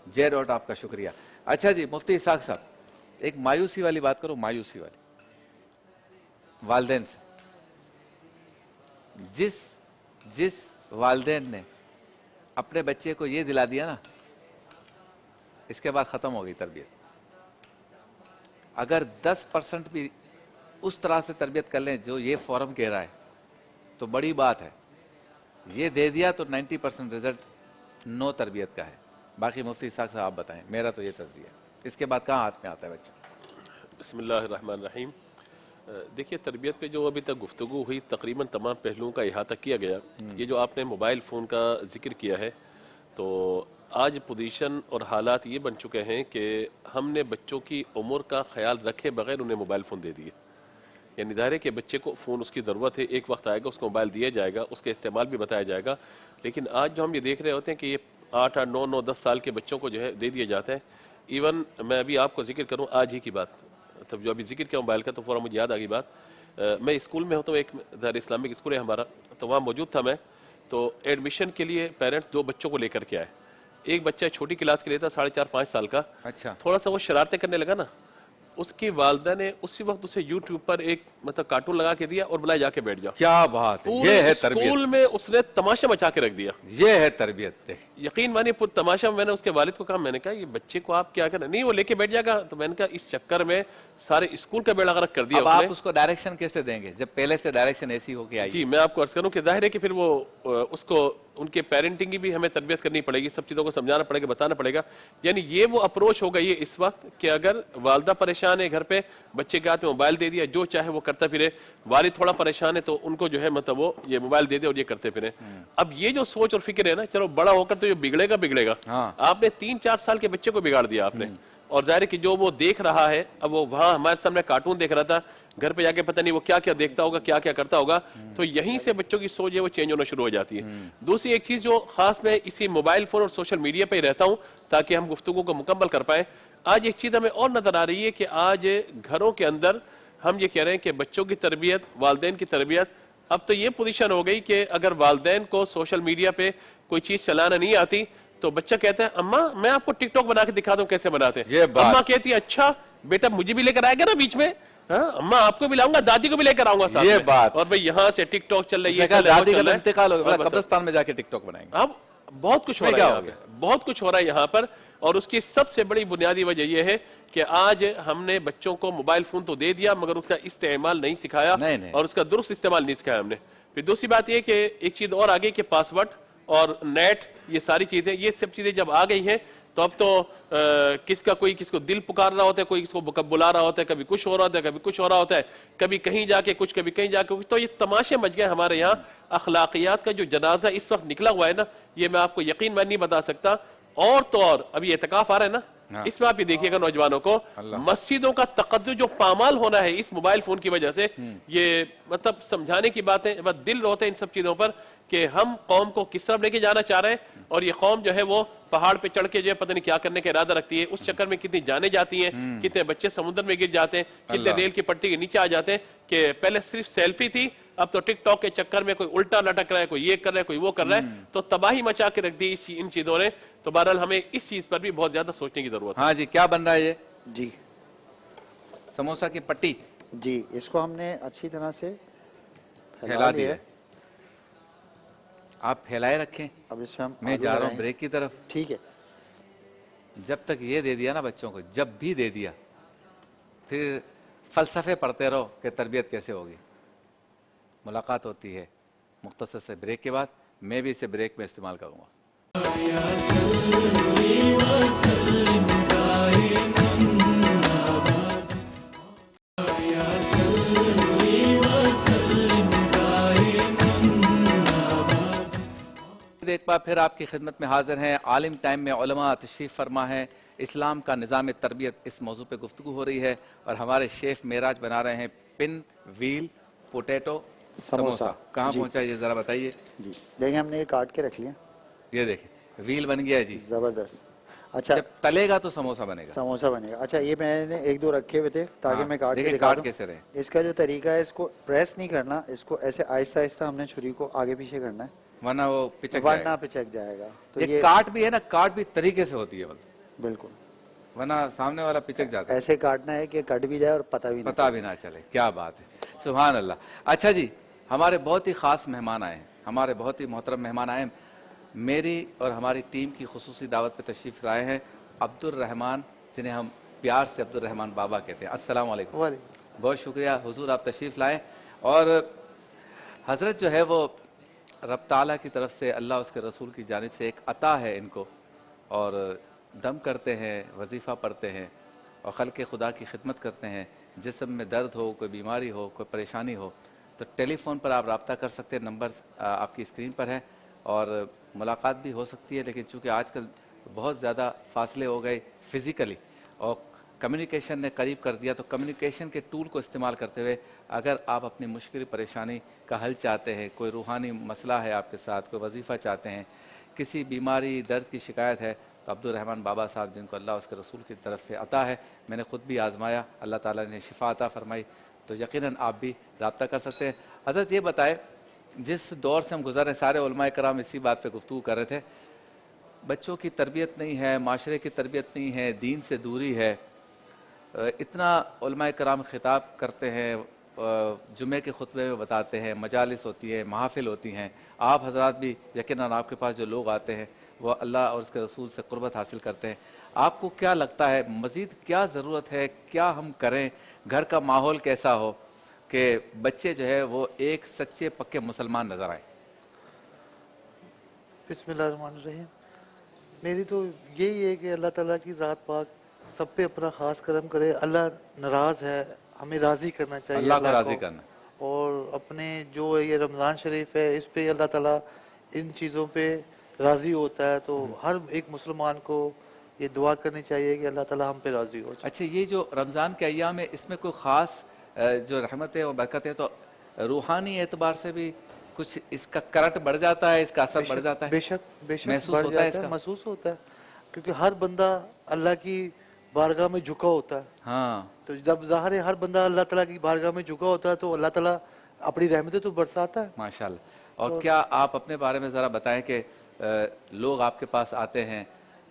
جے ڈاٹ آپ کا شکریہ۔ اچھا جی، مفتی اسحاق صاحب، ایک مایوسی والی بات کرو، مایوسی والی والدین سے۔ جس والدین نے اپنے بچے کو یہ دلا دیا نا، اس کے بعد ختم ہو گئی تربیت۔ اگر 10% بھی اس طرح سے تربیت کر لیں جو یہ فورم کہہ رہا ہے تو بڑی بات ہے۔ یہ دے دیا تو 90% رزلٹ نو تربیت کا ہے۔ باقی مفتی اسحاق صاحب آپ بتائیں، میرا تو یہ تجزیہ ہے۔ اس کے بعد کہاں ہاتھ میں آتا ہے بچہ؟ بسم اللہ الرحمن الرحیم۔ دیکھیے، تربیت پہ جو ابھی تک گفتگو ہوئی تقریباً تمام پہلوؤں کا احاطہ کیا گیا۔ یہ جو آپ نے موبائل فون کا ذکر کیا ہے، تو آج پوزیشن اور حالات یہ بن چکے ہیں کہ ہم نے بچوں کی عمر کا خیال رکھے بغیر انہیں موبائل فون دے دیے۔ یعنی ظاہر ہے کہ بچے کو فون اس کی ضرورت ہے، ایک وقت آئے گا اس کو موبائل دیا جائے گا، اس کے استعمال بھی بتایا جائے گا، لیکن آج جو ہم یہ دیکھ رہے ہوتے ہیں کہ یہ 8 8 9 9 10 سال کے بچوں کو جو ہے دے دیا جاتا ہے۔ ایون میں ابھی آپ کو ذکر کروں آج ہی کی بات، تب جو ابھی ذکر کیا موبائل کا تو فوراً مجھے یاد آ گئی بات۔ میں اسکول میں ہوتا ہوں، ایک ظاہر اسلامک اسکول ہے ہمارا، تو وہاں موجود تھا میں، تو ایڈمیشن کے لیے پیرنٹس 2 بچوں کو لے کر کے آئے۔ ایک بچہ چھوٹی کلاس کے لیے تھا، 4.5 5 سال کا۔ اچھا، تھوڑا سا وہ شرارتیں کرنے لگا نا، اس کی والدہ نے اسی وقت اسے یوٹیوب پر ایک کارٹون لگا کے دیا اور بلائے جا کے بیٹھ جاؤ۔ کیا بات ہے، یہ ہے تربیت، اسکول میں اس نے تماشا مچا کے رکھ دیا۔ یہ ہے تربیت۔ دیکھ، یقین مانی پور تماشا، میں نے اس کے والد کو کہا، میں نے کہا یہ بچے کو آپ کیا کریں؟ نہیں وہ لے کے بیٹھ جائے گا۔ تو میں نے کہا اس چکر میں سارے اسکول کا بیڑا غرق کر دیا اب اس آپ نے۔ اس کو ڈائریکشن کیسے دیں گے جب پہلے سے ڈائریکشن ایسی ہو کے آئی؟ جی میں آپ کو عرض کروں کہ ظاہر ہے کہ پھر وہ اس کو ان کے پیرنٹنگ کی بھی ہمیں تربیت کرنی پڑے گی، سب چیزوں کو سمجھانا پڑے گا، بتانا پڑے گا۔ یعنی یہ وہ اپروچ ہو گئی ہے اس وقت کہ اگر والدہ پریشان ہے گھر پہ، بچے کے ہاتھ میں موبائل دے دیا، جو چاہے وہ کرتا پھرے، والد تھوڑا پریشان ہے تو ان کو جو ہے وہ یہ موبائل دے دے اور یہ کرتے پھرے۔ اب یہ جو سوچ اور فکر ہے نا، چلو بڑا ہو کر تو یہ بگڑے گا۔ آپ نے 3 4 سال کے بچے کو بگاڑ دیا آپ نے، اور ظاہر ہے کہ جو وہ دیکھ رہا ہے، اب وہ وہاں ہمارے سامنے کارٹون دیکھ رہا تھا، گھر پہ جا کے پتہ نہیں وہ کیا کیا دیکھتا ہوگا، کیا کیا کرتا ہوگا، تو یہیں سے بچوں کی سوچ ہے وہ چینج ہونا شروع ہو جاتی ہے۔ دوسری ایک چیز جو خاص میں اسی موبائل فون اور سوشل میڈیا پہ ہی رہتا ہوں تاکہ ہم گفتگو کو مکمل کر پائیں، آج ایک چیز ہمیں اور نظر آ رہی ہے کہ آج گھروں کے اندر ہم یہ کہہ رہے ہیں کہ بچوں کی تربیت، والدین کی تربیت، اب تو یہ پوزیشن ہو گئی کہ اگر والدین کو سوشل میڈیا پہ کوئی چیز چلانا نہیں آتی تو بچہ کہتا ہے اماں میں آپ کو ٹک ٹاک بنا کے دکھا دوں کیسے بناتے ہیں۔ اماں کہتی ہے اچھا بیٹا مجھے بھی لے کر آئے گا نا بیچ میں، اماں آپ کو بھی لاؤں گا، دادی کو بھی لے کر آؤں گا ساتھ میں۔ یہ بات، اور بھئی یہاں سے ٹک ٹاک چل رہی ہے، دادی کا انتقال ہو گیا، قبرستان میں جا کے ٹک ٹاک بنائیں گے۔ اب بہت کچھ ہو رہا ہے، بہت کچھ ہو رہا ہے یہاں پر، اور اس کی سب سے بڑی بنیادی وجہ یہ ہے کہ آج ہم نے بچوں کو موبائل فون تو دے دیا مگر اس کا استعمال نہیں سکھایا، اور اس کا درست استعمال نہیں سکھایا ہم نے۔ پھر دوسری بات یہ کہ ایک چیز اور آگئی کہ پاسورڈ اور نیٹ، یہ ساری چیزیں، یہ سب چیزیں جب آ گئی ہیں تو اب تو کس کا کوئی کس کو دل پکار رہا ہوتا ہے، کوئی کس کو بلا رہا ہوتا ہے، کبھی کچھ ہو رہا ہوتا ہے، کبھی کچھ ہو رہا ہوتا ہے، کبھی کہیں جا کے کچھ، کبھی کہیں جا کے کچھ، تو یہ تماشے مچ گئے ہمارے یہاں۔ اخلاقیات کا جو جنازہ اس وقت نکلا ہوا ہے نا، یہ میں آپ کو یقین میں نہیں بتا سکتا۔ اور تو اور ابھی اعتکاف آ رہا ہے نا، اس میں آپ یہ دیکھیے گا نوجوانوں کو مسجدوں کا تقدس جو پامال ہونا ہے اس موبائل فون کی وجہ سے، یہ مطلب سمجھانے کی باتیں، بس دل روتے ہیں ان سب چیزوں پر کہ ہم قوم کو کس طرف لے کے جانا چاہ رہے ہیں، اور یہ قوم جو ہے وہ پہاڑ پہ چڑھ کے جو ہے پتہ نہیں کیا کرنے کا ارادہ رکھتی ہے، اس چکر میں کتنی جانیں جاتی ہیں، کتنے بچے سمندر میں گر جاتے ہیں، کتنے ریل کی پٹی کے نیچے آ جاتے ہیں، کہ پہلے صرف سیلفی تھی، اب تو ٹک ٹاک کے چکر میں کوئی الٹا لٹک رہا ہے، کوئی یہ کر رہا ہے، کوئی وہ کر رہا ہے، تو تباہی مچا کے رکھ دی ان چیزوں نے. تو بہرحال ہمیں اس چیز پر بھی بہت زیادہ سوچنے کی ضرورت ہے. ہاں جی، کیا بن رہا ہے یہ جی سموسہ کی پٹی؟ جی اس کو ہم نے اچھی طرح سے پھیلا لیا دیا ہے. آپ پھیلائے رکھیں، اب اس میں ہم میں آلو جا رہا ہوں لگائیں گے. بریک کی طرف. ٹھیک ہے. جب تک یہ دے دیا نا بچوں کو، جب بھی دے دیا، پھر فلسفے پڑھتے رہو کہ تربیت کیسے ہوگی. ملاقات ہوتی ہے مختصر سے بریک کے بعد. میں بھی اسے بریک میں استعمال کروں گا. ایک بار پھر آپ کی خدمت میں حاضر ہیں. عالم ٹائم میں علماء تشریف فرما ہے. اسلام کا نظام تربیت اس موضوع پہ گفتگو ہو رہی ہے، اور ہمارے شیف معراج بنا رہے ہیں پن ویل پوٹیٹو سموسا. کہاں پہنچا یہ ذرا بتائیے. جی دیکھیں ہم نے یہ کاٹ کے رکھ لیا. یہ دیکھیں ویل بن گیا ہے جی. زبردست. اچھا جب تلے گا تو سموسا بنے گا. سموسا بنے گا. اچھا یہ میں نے ایک دو رکھے ہوئے تھے تاکہ میں کاٹ کے دیکھیں دکھا کاٹ دوں. کیسے رہے. اس کا جو طریقہ ہے، اس کو پریس نہیں کرنا، اس کو ایسے آہستہ آہستہ ہم نے چھری کو آگے پیچھے کرنا ہے، ورنہ وہ پچک جائے ورنہ گا. پچک جائے گا. تو یہ کاٹ بھی ہے نا، کاٹ بھی طریقے سے ہوتی ہے، بالکل ورنہ سامنے والا پچک جاتا ہے. ایسے کاٹنا ہے کہ کٹ بھی جائے اور پتہ بھی نہ پتہ بھی نہ چلے. کیا بات ہے، سبحان اللہ. اچھا جی، ہمارے بہت ہی خاص مہمان آئے ہیں، ہمارے بہت ہی محترم مہمان آئے ہیں. میری اور ہماری ٹیم کی خصوصی دعوت پہ تشریف لائے ہیں عبد الرحمان، جنہیں ہم پیار سے عبد الرحمان بابا کہتے ہیں. السلام علیکم. بہت شکریہ حضور، آپ تشریف لائیں. اور حضرت جو ہے وہ رب تعالیٰ کی طرف سے، اللہ اس کے رسول کی جانب سے ایک عطا ہے ان کو، اور دم کرتے ہیں، وظیفہ پڑھتے ہیں، اور خلق خدا کی خدمت کرتے ہیں. جسم میں درد ہو، کوئی بیماری ہو، کوئی پریشانی ہو، تو ٹیلی فون پر آپ رابطہ کر سکتے ہیں. نمبر آپ کی اسکرین پر ہے، اور ملاقات بھی ہو سکتی ہے. لیکن چونکہ آج کل بہت زیادہ فاصلے ہو گئے فزیکلی، اور کمیونیکیشن نے قریب کر دیا، تو کمیونیکیشن کے ٹول کو استعمال کرتے ہوئے اگر آپ اپنی مشکل پریشانی کا حل چاہتے ہیں، کوئی روحانی مسئلہ ہے آپ کے ساتھ، کوئی وظیفہ چاہتے ہیں، کسی بیماری درد کی شکایت ہے، تو عبد الرحمان بابا صاحب، جن کو اللہ اس کے رسول کی طرف سے عطا ہے، میں نے خود بھی آزمایا، اللہ تعالیٰ نے شفا عطا فرمائی، تو یقیناً آپ بھی رابطہ کر سکتے ہیں. حضرت یہ بتائے، جس دور سے ہم گزر رہے ہیں، سارے علماء کرام اسی بات پہ گفتگو کر رہے تھے، بچوں کی تربیت نہیں ہے، معاشرے کی تربیت نہیں ہے، دین سے دوری ہے. اتنا علماء کرام خطاب کرتے ہیں، جمعے کے خطبے میں بتاتے ہیں، مجالس ہوتی ہے، محافل ہوتی ہیں. آپ حضرات بھی یقیناً آپ کے پاس جو لوگ آتے ہیں وہ اللہ اور اس کے رسول سے قربت حاصل کرتے ہیں. آپ کو کیا لگتا ہے مزید کیا ضرورت ہے، کیا ہم کریں، گھر کا ماحول کیسا ہو کہ بچے جو ہے وہ ایک سچے پکے مسلمان نظر آئیں؟ بسم اللہ الرحمن الرحیم. میری تو یہی ہے کہ اللہ تعالیٰ کی ذات پاک سب پہ اپنا خاص کرم کرے. اللہ ناراض ہے، ہمیں راضی کرنا چاہیے اللہ کو راضی کرنا. اور اپنے جو یہ رمضان شریف ہے، اس پہ اللہ تعالیٰ ان چیزوں پہ راضی ہوتا ہے. تو ہر ایک مسلمان کو یہ دعا کرنی چاہیے کہ اللہ تعالیٰ ہم پہ راضی ہو. اچھا، یہ جو رمضان کے ایام ہے، اس میں کوئی خاص جو رحمتیں اور برکتیں، تو روحانی اعتبار سے بھی کچھ اس کا کرٹ بڑھ جاتا ہے، اس کا اثر بڑھ جاتا ہے؟ بے شک محسوس بڑھ ہوتا ہے جاتا اس کا؟ محسوس ہوتا ہے، کیونکہ ہر بندہ اللہ کی بارگاہ میں جھکا ہوتا ہے. ہاں، تو جب ظاہر ہے ہر بندہ اللہ تعالیٰ کی بارگاہ میں جھکا ہوتا ہے تو اللہ تعالیٰ اپنی رحمتیں تو برساتا ہے. ماشاءاللہ. اور کیا آپ اپنے بارے میں ذرا بتائیں کہ لوگ آپ کے پاس آتے ہیں،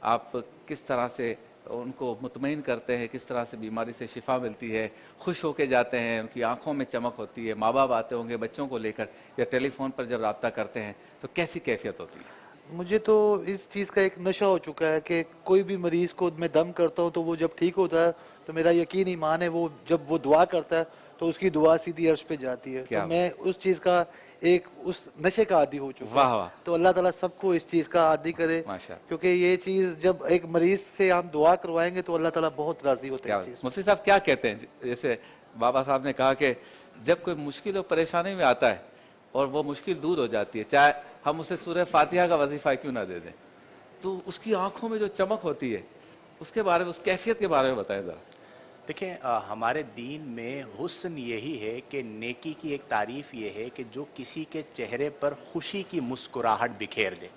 آپ کس طرح سے ان کو مطمئن کرتے ہیں، کس طرح سے بیماری سے شفا ملتی ہے، خوش ہو کے جاتے ہیں، ان کی آنکھوں میں چمک ہوتی ہے، ماں باپ آتے ہوں گے بچوں کو لے کر، یا ٹیلی فون پر جب رابطہ کرتے ہیں تو کیسی کیفیت ہوتی ہے؟ مجھے تو اس چیز کا ایک نشہ ہو چکا ہے کہ کوئی بھی مریض کو میں دم کرتا ہوں تو وہ جب ٹھیک ہوتا ہے تو میرا یقین ایمان ہے وہ جب وہ دعا کرتا ہے تو اس کی دعا سیدھی عرش پہ جاتی ہے. تو میں اس چیز کا ایک اس نشے کا عادی ہو چکا واہ واہ. تو اللہ تعالیٰ سب کو اس چیز کا عادی کرے، کیونکہ یہ چیز جب ایک مریض سے ہم دعا کروائیں گے تو اللہ تعالیٰ بہت راضی ہوتے ہیں اس چیز. مفتی صاحب کیا کہتے ہیں؟ جیسے بابا صاحب نے کہا کہ جب کوئی مشکل اور پریشانی میں آتا ہے اور وہ مشکل دور ہو جاتی ہے، چاہے ہم اسے سورہ فاتحہ کا وظیفہ کیوں نہ دے دیں، تو اس کی آنکھوں میں جو چمک ہوتی ہے اس کے بارے میں، اس کیفیت کے بارے میں بتائیں ذرا. دیکھیں ہمارے دین میں حسن یہی ہے کہ نیکی کی ایک تعریف یہ ہے کہ جو کسی کے چہرے پر خوشی کی مسکراہٹ بکھیر دے.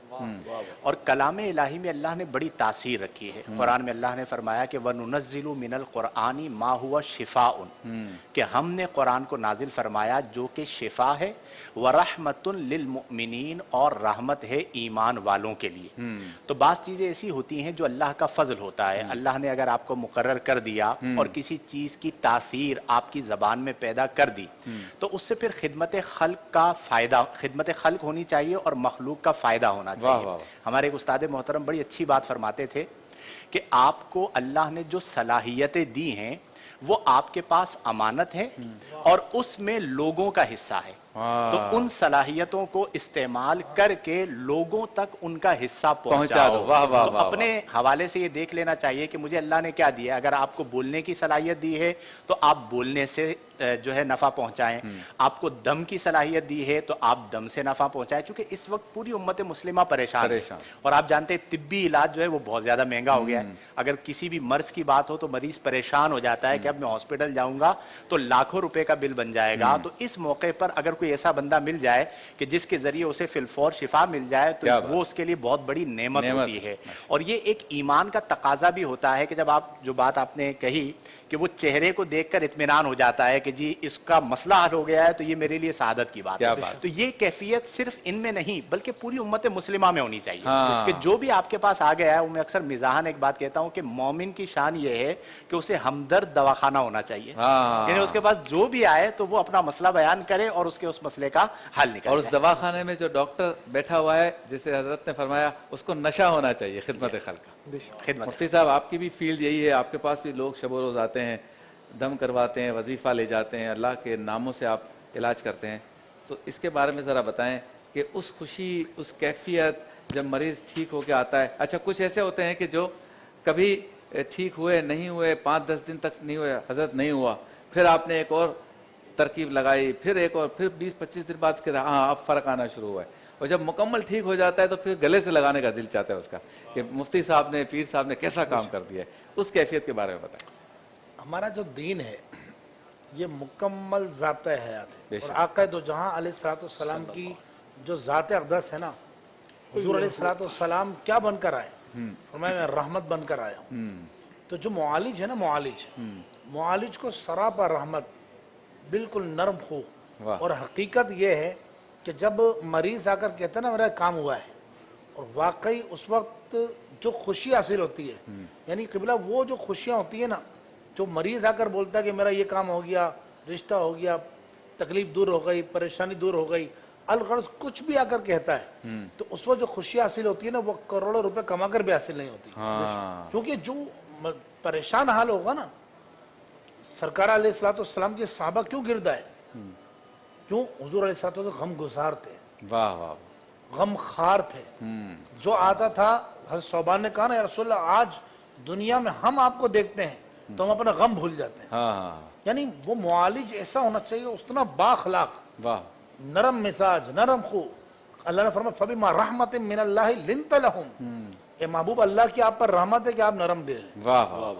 اور کلام الہی میں اللہ نے بڑی تاثیر رکھی ہے. قرآن میں اللہ نے فرمایا کہ وَنُنَزِّلُ مِنَ الْقُرْآنِ مَا هُوَ شِفَاءٌ، کہ ہم نے قرآن کو نازل فرمایا جو کہ شفا ہے، وَرَحْمَةٌ لِّلْمُؤْمِنِينَ، اور رحمت ہے ایمان والوں کے لیے. تو بعض چیزیں ایسی ہوتی ہیں جو اللہ کا فضل ہوتا ہے. اللہ نے اگر آپ کو مقرر کر دیا اور کسی چیز کی تاثیر آپ کی زبان میں پیدا کر دی تو اس سے پھر خدمت خلق کا فائدہ، خدمت خلق ہونی چاہیے اور مخلوق کا فائدہ ہونا چاہیے. ہمارے ایک استاد محترم بڑی اچھی بات فرماتے تھے کہ آپ کو اللہ نے جو صلاحیتیں دی ہیں وہ آپ کے پاس امانت ہے اور اس میں لوگوں کا حصہ ہے. تو ان صلاحیتوں کو استعمال کر کے لوگوں تک ان کا حصہ پہنچا دو. تو اپنے حوالے سے یہ دیکھ لینا چاہیے کہ مجھے اللہ نے کیا دیا. اگر آپ کو بولنے کی صلاحیت دی ہے تو آپ بولنے سے جو ہے نفع پہنچائیں. آپ کو دم کی صلاحیت دی ہے تو آپ دم سے نفع پہنچائیں. چونکہ اس وقت پوری امت مسلمہ پریشان ہے اور آپ جانتے ہیں طبی علاج جو ہے وہ بہت زیادہ مہنگا ہو گیا ہے. اگر کسی بھی مرض کی بات ہو تو مریض پریشان ہو جاتا ہے کہ اب میں ہاسپٹل جاؤں گا تو لاکھوں روپے کا بل بن جائے گا. تو اس موقع پر اگر کوئی ایسا بندہ مل جائے کہ جس کے ذریعے اسے فی الفور شفا مل جائے تو وہ اس کے لیے بہت بڑی نعمت ہوتی ہے. اور یہ ایک ایمان کا تقاضا بھی ہوتا ہے کہ جب آپ جو بات آپ نے کہی کہ وہ چہرے کو دیکھ کر اطمینان ہو جاتا ہے کہ جی اس کا مسئلہ حل ہو گیا ہے تو یہ میرے لیے سعادت کی بات ہے. تو یہ کیفیت صرف ان میں نہیں بلکہ پوری امت مسلمہ میں ہونی چاہیے کہ جو بھی آپ کے پاس آ گیا ہے. میں اکثر مزاحاً ایک بات کہتا ہوں کہ مومن کی شان یہ ہے کہ اسے ہمدرد دواخانہ ہونا چاہیے. یعنی اس کے پاس جو بھی آئے تو وہ اپنا مسئلہ بیان کرے اور اس کے اس مسئلے کا حل نکالے. اور اس دواخانے میں جو ڈاکٹر بیٹھا ہوا ہے جسے حضرت نے فرمایا اس کو نشہ ہونا چاہیے خدمت خلق کا. مفتی صاحب آپ کی بھی فیلڈ یہی ہے. آپ کے پاس بھی لوگ شب و روز آتے ہیں، دم کرواتے ہیں، وظیفہ لے جاتے ہیں، اللہ کے ناموں سے آپ علاج کرتے ہیں. تو اس کے بارے میں ذرا بتائیں کہ اس خوشی، اس کیفیت جب مریض ٹھیک ہو کے آتا ہے. اچھا کچھ ایسے ہوتے ہیں کہ جو کبھی ٹھیک ہوئے نہیں ہوئے، 5-10 دن تک نہیں ہوئے، حضرت نہیں ہوا، پھر آپ نے ایک اور ترکیب لگائی، پھر ایک اور، پھر 20-25 دن بعد کہ ہاں اب فرق آنا شروع ہوا ہے. اور جب مکمل ٹھیک ہو جاتا ہے تو پھر گلے سے لگانے کا دل چاہتا ہے اس کا کہ مفتی صاحب نے، پیر صاحب نے کیسا کام کر دیا ہے. اس کیفیت کے بارے میں بتائیں. ہمارا جو دین ہے یہ مکمل ضابطہ حیات ہے. اور آقا دو جہاں علیہ الصلوۃ والسلام کی جو ذات اقدس ہے نا، حضور علیہ الصلوۃ والسلام کیا بن کر آئے؟ فرمایا میں رحمت بن کر آیا ہوں. تو جو معالج ہے نا، معالج کو سراپا رحمت، بالکل نرم خو. اور حقیقت یہ ہے کہ جب مریض آ کر کہتا ہے نا میرا کام ہوا ہے، اور واقعی اس وقت جو خوشی حاصل ہوتی ہے، یعنی قبلہ وہ جو خوشیاں ہوتی ہیں نا، جو مریض آ کر بولتا ہے کہ میرا یہ کام ہو گیا، رشتہ ہو گیا، تکلیف دور ہو گئی، پریشانی دور ہو گئی، الغرض کچھ بھی آ کر کہتا ہے، تو اس وقت جو خوشی حاصل ہوتی ہے نا وہ کروڑوں روپے کما کر بھی حاصل نہیں ہوتی. کیونکہ جو پریشان حال ہوگا نا، سرکار علیہ الصلوۃ والسلام کے صحابہ کیوں گرد آئے؟ کیوں؟ حضور علیہ الصلوۃ والسلام غم گزار تھے، غم خار تھے. جو آتا تھا، حضرت صوبان نے کہا نا یا رسول اللہ آج دنیا میں ہم آپ کو دیکھتے ہیں تو ہم اپنا غم بھول جاتے ہیں. یعنی وہ معالج ایسا ہونا چاہیے، اتنا باخلاق، نرم مزاج، نرم خو. اللہ نے فرمایا فَبِمَا رَحْمَةٍ مِّنَ اللَّهِ لِنْتَ لَهُمْ. اے محبوب اللہ کی آپ پر رحمت ہے کہ آپ نرم دل ہیں. واہ.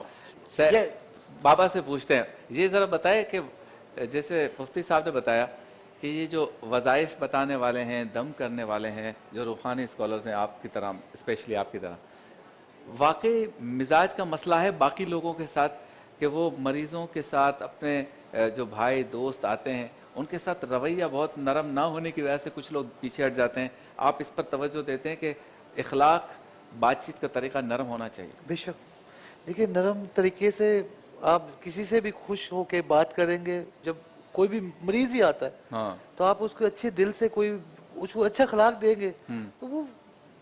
بابا سے پوچھتے ہیں یہ ذرا بتائے کہ جیسے مفتی صاحب نے بتایا کہ یہ جو وظائف بتانے والے ہیں، دم کرنے والے ہیں، جو روحانی اسکالرز ہیں آپ کی طرح، اسپیشلی آپ کی طرح، واقعی مزاج کا مسئلہ ہے باقی لوگوں کے ساتھ کہ وہ مریضوں کے ساتھ اپنے جو بھائی دوست آتے ہیں ان کے ساتھ رویہ بہت نرم نہ ہونے کی وجہ سے کچھ لوگ پیچھے ہٹ جاتے ہیں. آپ اس پر توجہ دیتے ہیں کہ اخلاق، بات چیت کا طریقہ نرم ہونا چاہیے. بے شک. دیکھیے نرم طریقے سے آپ کسی سے بھی خوش ہو کے بات کریں گے. جب کوئی بھی مریض ہی آتا ہے تو آپ اس کو اچھے دل سے اس کو اچھا اخلاق دیں گے تو وہ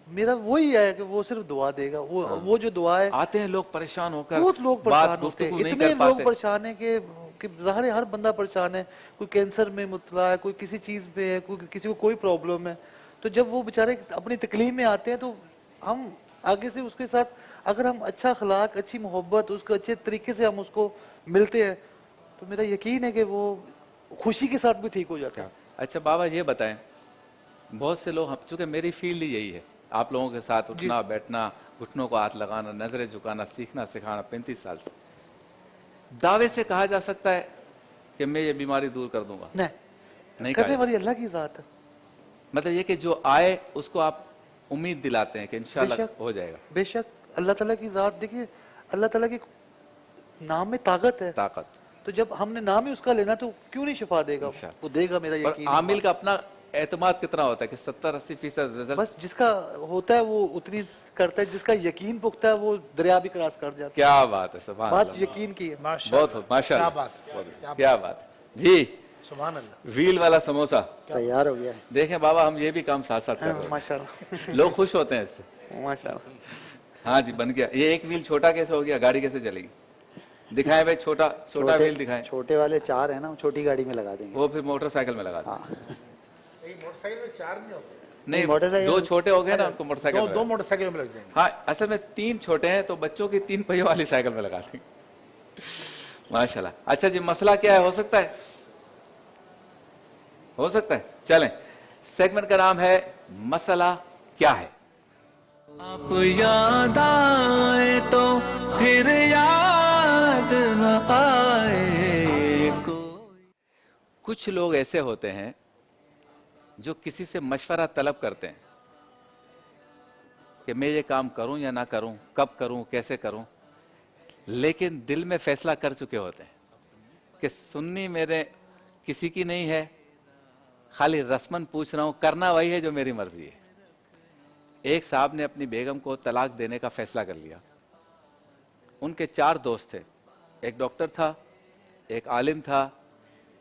میرا وہی ہے کہ وہ صرف دعا دے گا. وہ جو دعا ہے، آتے ہیں لوگ پریشان ہو کر، بہت لوگ پریشان ہوتے ہیں، اتنے لوگ پریشان ہیں کہ ظاہر ہے ہر بندہ پریشان ہے. کوئی کینسر میں مبتلا ہے، کوئی کسی چیز پہ ہے، کسی کو کوئی پرابلم ہے. تو جب وہ بیچارے اپنی تکلیف میں آتے ہیں تو ہم آگے سے اس کے ساتھ اگر ہم اچھا اخلاق، اچھی محبت، اس کو اچھے طریقے سے ہم اس کو ملتے ہیں تو میرا یقین ہے کہ وہ خوشی کے ساتھ بھی ٹھیک ہو جاتا ہے. اچھا بابا یہ بتائیں، بہت سے لوگ، چونکہ میری فیلڈ یہی ہے، آپ لوگوں کے ساتھ اٹھنا بیٹھنا, گھٹنوں کو ہاتھ لگانا, نظریں جھکانا, سیکھنا سکھانا 35 سال سے. دعوے سے کہا جا سکتا ہے کہ میں یہ بیماری دور کر دوں گا؟ نہیں کرنے والی اللہ کی ذات ہے. مطلب یہ کہ جو آئے اس کو آپ امید دلاتے ہیں کہ انشاءاللہ ہو جائے گا. بے شک اللہ تعالیٰ کی ذات, دیکھیے اللہ تعالیٰ کے نام میں طاقت ہے, طاقت. تو جب ہم نے نام ہی اس کا لینا تو کیوں نہیں شفا دے گا, وہ دے گا, میرا اور یقین. عامل کا اپنا اعتماد کتنا ہوتا ہے کہ 70-80% رزلٹ. بس جس کا ہوتا ہے وہ اتنی کرتا ہے, جس کا یقین پختہ ہے وہ دریا بھی کراس کر جاتا ہے. کیا بات ہے, سبحان بات اللہ, یقین کی ہے. بہت ماشاء کیا اللہ, بات, کیا بات. جی سبحان اللہ. ویل والا سموسا تیار ہو گیا ہے. دیکھیں بابا, ہم یہ بھی کام ساتھ ساتھ کر رہے ہیں, ماشاء اللہ لوگ خوش ہوتے ہیں اس سے. ماشاء اللہ. ہاں جی, بن گیا. یہ ایک ویل چھوٹا کیسے ہو گیا, گاڑی کیسے چلے گی؟ دکھائیں بھائی, چھوٹا ویل دکھائیں. چھوٹے والے 4 ہیں نا, وہ چھوٹی گاڑی میں لگا دیں گے. وہ پھر موٹر سائیکل میں لگا دیں. موٹر سائیکل میں 4 نہیں ہوتے, نہیں, موٹر سائیکل 2 چھوٹے ہو گئے نا, ان کو موٹر سائیکل. 2 موٹر سائیکل میں لگ جائیں گے. ہاں, اصل میں 3 چھوٹے ہیں تو بچوں کی 3 پہیوں والی سائیکل میں لگا دیں. ماشاءاللہ. اچھا جی, مسئلہ کیا ہے؟ ہو سکتا ہے, ہو سکتا ہے. چلیں, سیگمنٹ کا نام ہے مسئلہ کیا ہے. آپ یاد آئے تو پھر یاد نہ آئے کوئی. کچھ لوگ ایسے ہوتے ہیں جو کسی سے مشورہ طلب کرتے ہیں کہ میں یہ کام کروں یا نہ کروں, کب کروں, کیسے کروں, لیکن دل میں فیصلہ کر چکے ہوتے ہیں کہ سننی میرے کسی کی نہیں ہے, خالی رسمن پوچھ رہا ہوں, کرنا وہی ہے جو میری مرضی ہے. ایک صاحب نے اپنی بیگم کو طلاق دینے کا فیصلہ کر لیا. ان کے 4 دوست تھے, ایک ڈاکٹر تھا, ایک عالم تھا,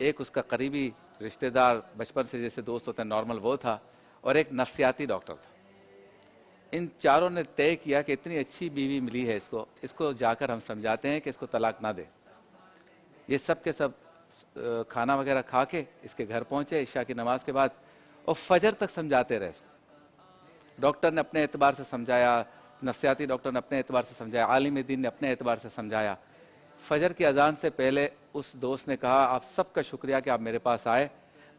ایک اس کا قریبی رشتہ دار بچپن سے جیسے دوست ہوتے ہیں نارمل وہ تھا, اور ایک نفسیاتی ڈاکٹر تھا. ان چاروں نے طے کیا کہ اتنی اچھی بیوی ملی ہے اس کو جا کر ہم سمجھاتے ہیں کہ اس کو طلاق نہ دے. یہ سب کے سب کھانا وغیرہ کھا کے اس کے گھر پہنچے عشاء کی نماز کے بعد, اور فجر تک سمجھاتے رہے. ڈاکٹر نے اپنے اعتبار سے سمجھایا, نفسیاتی ڈاکٹر نے اپنے اعتبار سے سمجھایا, عالم دین نے اپنے اعتبار سے سمجھایا. فجر کی اذان سے پہلے اس دوست نے کہا, آپ سب کا شکریہ کہ آپ میرے پاس آئے,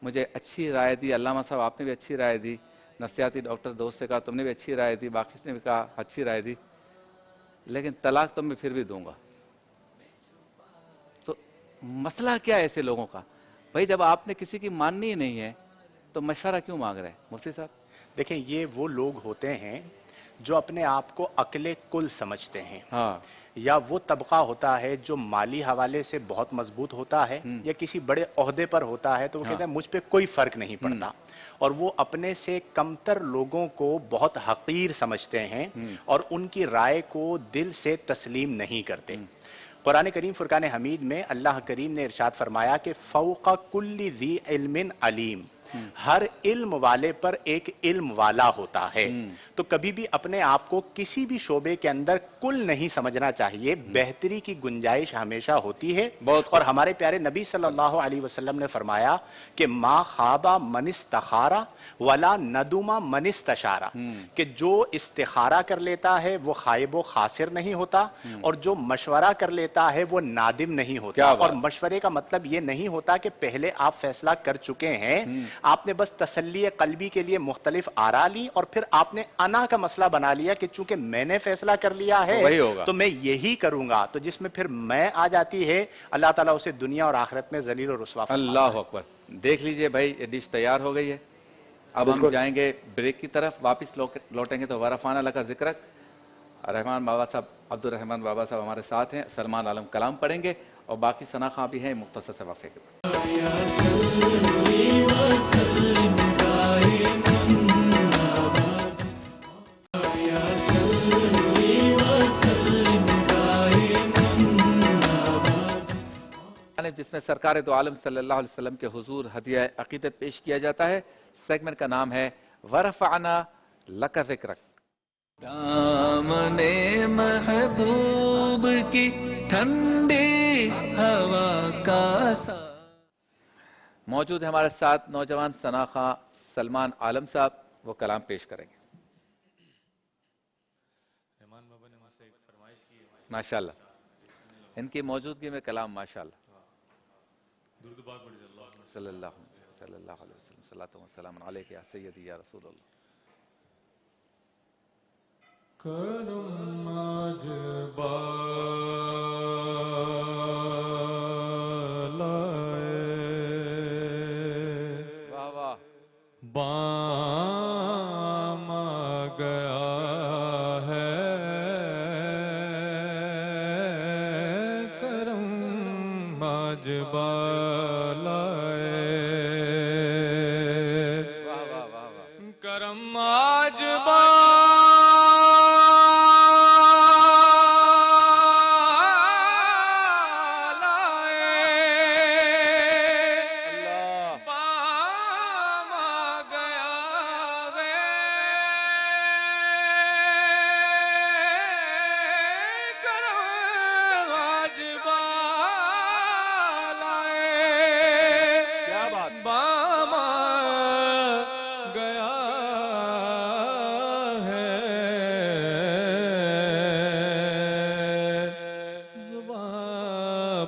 مجھے اچھی رائے دی. علامہ صاحب آپ نے بھی اچھی رائے دی. نفسیاتی ڈاکٹر دوست سے کہا, تم نے بھی اچھی رائے دی. باقی نے بھی کہا اچھی رائے دی, لیکن طلاق تو میں پھر بھی دوں گا. تو مسئلہ کیا ہے ایسے لوگوں کا؟ بھائی جب آپ نے کسی کی ماننی ہی نہیں ہے تو مشورہ کیوں مانگ رہے ہیں مفتی صاحب؟ دیکھیں, یہ وہ لوگ ہوتے ہیں جو اپنے آپ کو عقل کل سمجھتے ہیں. ہاں, یا وہ طبقہ ہوتا ہے جو مالی حوالے سے بہت مضبوط ہوتا ہے یا کسی بڑے عہدے پر ہوتا ہے, تو وہ کہتے ہیں مجھ پہ کوئی فرق نہیں پڑتا, اور وہ اپنے سے کمتر لوگوں کو بہت حقیر سمجھتے ہیں اور ان کی رائے کو دل سے تسلیم نہیں کرتے. قرآن کریم فرقان حمید میں اللہ کریم نے ارشاد فرمایا کہ فوق کل ذی علم علیم, ہر علم والے پر ایک علم والا ہوتا ہے. تو کبھی بھی اپنے آپ کو کسی بھی شعبے کے اندر کل نہیں سمجھنا چاہیے, بہتری کی گنجائش ہمیشہ ہوتی ہے. اور ہمارے پیارے نبی صلی اللہ علیہ وسلم نے فرمایا کہ ما خابا من استخارا ولا ندما من استشارا, کہ جو استخارہ کر لیتا ہے وہ خائب و خاسر نہیں ہوتا, اور جو مشورہ کر لیتا ہے وہ نادم نہیں ہوتا. اور مشورے کا مطلب یہ نہیں ہوتا کہ پہلے آپ فیصلہ کر چکے ہیں, آپ نے بس تسلی قلبی کے لیے مختلف آرا لی اور پھر آپ نے انا کا مسئلہ بنا لیا کہ چونکہ میں نے فیصلہ کر لیا ہے تو میں یہی کروں گا, تو جس میں پھر میں آ جاتی ہے, اللہ تعالیٰ اسے دنیا اور آخرت میں ذلیل و رسوا فرماتا ہے. اللہ اکبر. دیکھ لیجئے بھائی, یہ ڈش تیار ہو گئی ہے. اب ہم جائیں گے بریک کی طرف, واپس لوٹیں گے تو ورفعنا لک ذکرک. رحمان بابا صاحب, عبد الرحمان بابا صاحب ہمارے ساتھ ہیں, سلمان عالم کلام پڑھیں گے, اور باقی ثنا خاں بھی ہیں مختصر سے وقفے کے بعد. جس میں سرکار دو عالم صلی اللہ علیہ وسلم کے حضور ہدیہ عقیدت پیش کیا جاتا ہے. سیگمنٹ کا نام ہے ورفعنا لک ذکرک. دامن محبوب کی ٹھنڈی ہوا کا موجود ہے ہمارے ساتھ نوجوان ثنا خاں سلمان عالم صاحب, وہ کلام پیش کریں گے. ماشاءاللہ, ان کی موجودگی میں کلام ماشاءاللہ. صلی اللہ علیہ وسلم, صلاۃ و سلام علیک یا سیدی یا رسول اللہ. کرم آج بالائے واہ واہ بام آ گیا ہے کرم آج بالائے واہ واہ واہ واہ کرم آج اللہ بام آ گیا ہے کرم آج بالائے کیا بات بام آ گیا ہے زباں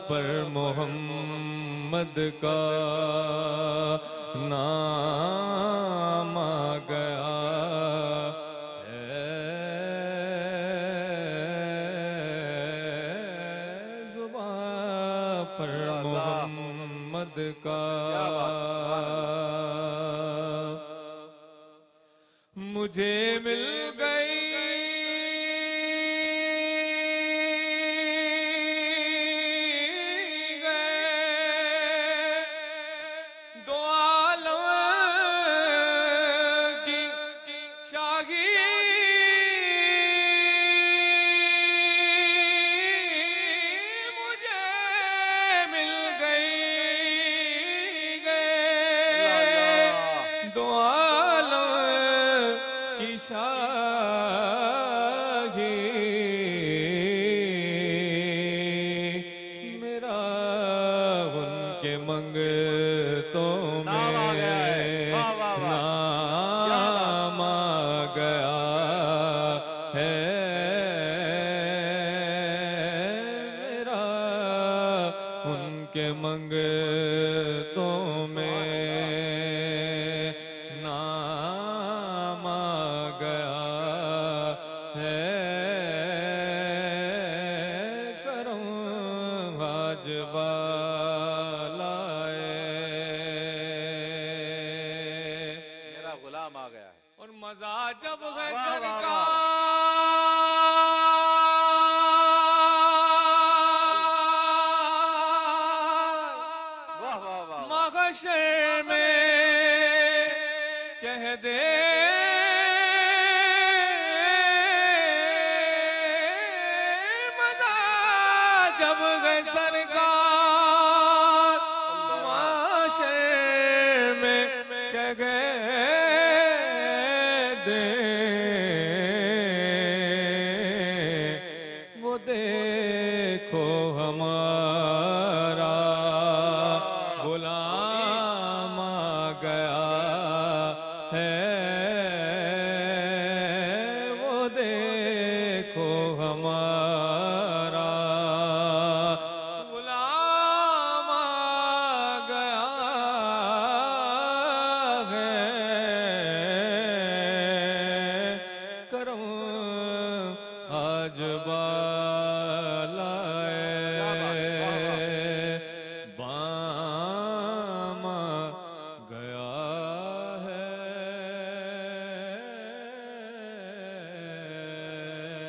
پر محمد کا نام آ گیا ہے زباں پر محمد کا مجھے مل گئی دو عالم کی شاہی مجھے مل گئی دو عالم کی شاہی میرا ان کے منگتوں میں نام آ گیا ہے میرا ان کے منگتوں میں نام آ گیا ہے کرم آج بالائے میرا غلام آ گیا ہے اور مزہ جب ہے واہ، واہ، سرکار واہ واہ واہ محشر میں کہہ دے مزہ جب ہے سرکار محشر میں کہہ دے وہ دیکھو ہمارا غلام آ گیا ہے وہ دیکھو ہمارا غلام آ گیا ہے کرم آج بالائے بام آ گیا ہے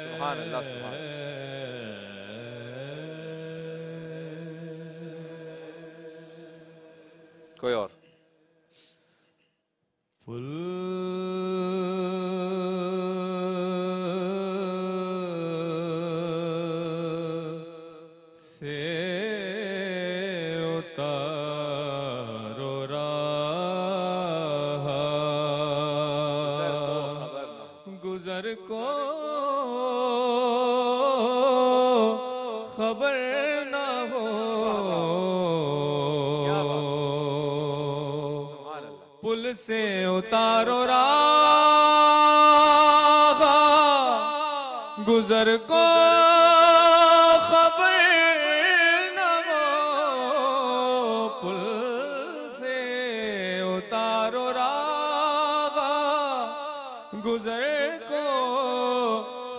سبحان اللہ سبحان کوئی اور پل سے اتارو راہ گزر کو خبر نہ ہو سبحان اللہ پل سے اتارو راہ گزر کو خبر نہ ہو پل سے اتارو راہ گزر کو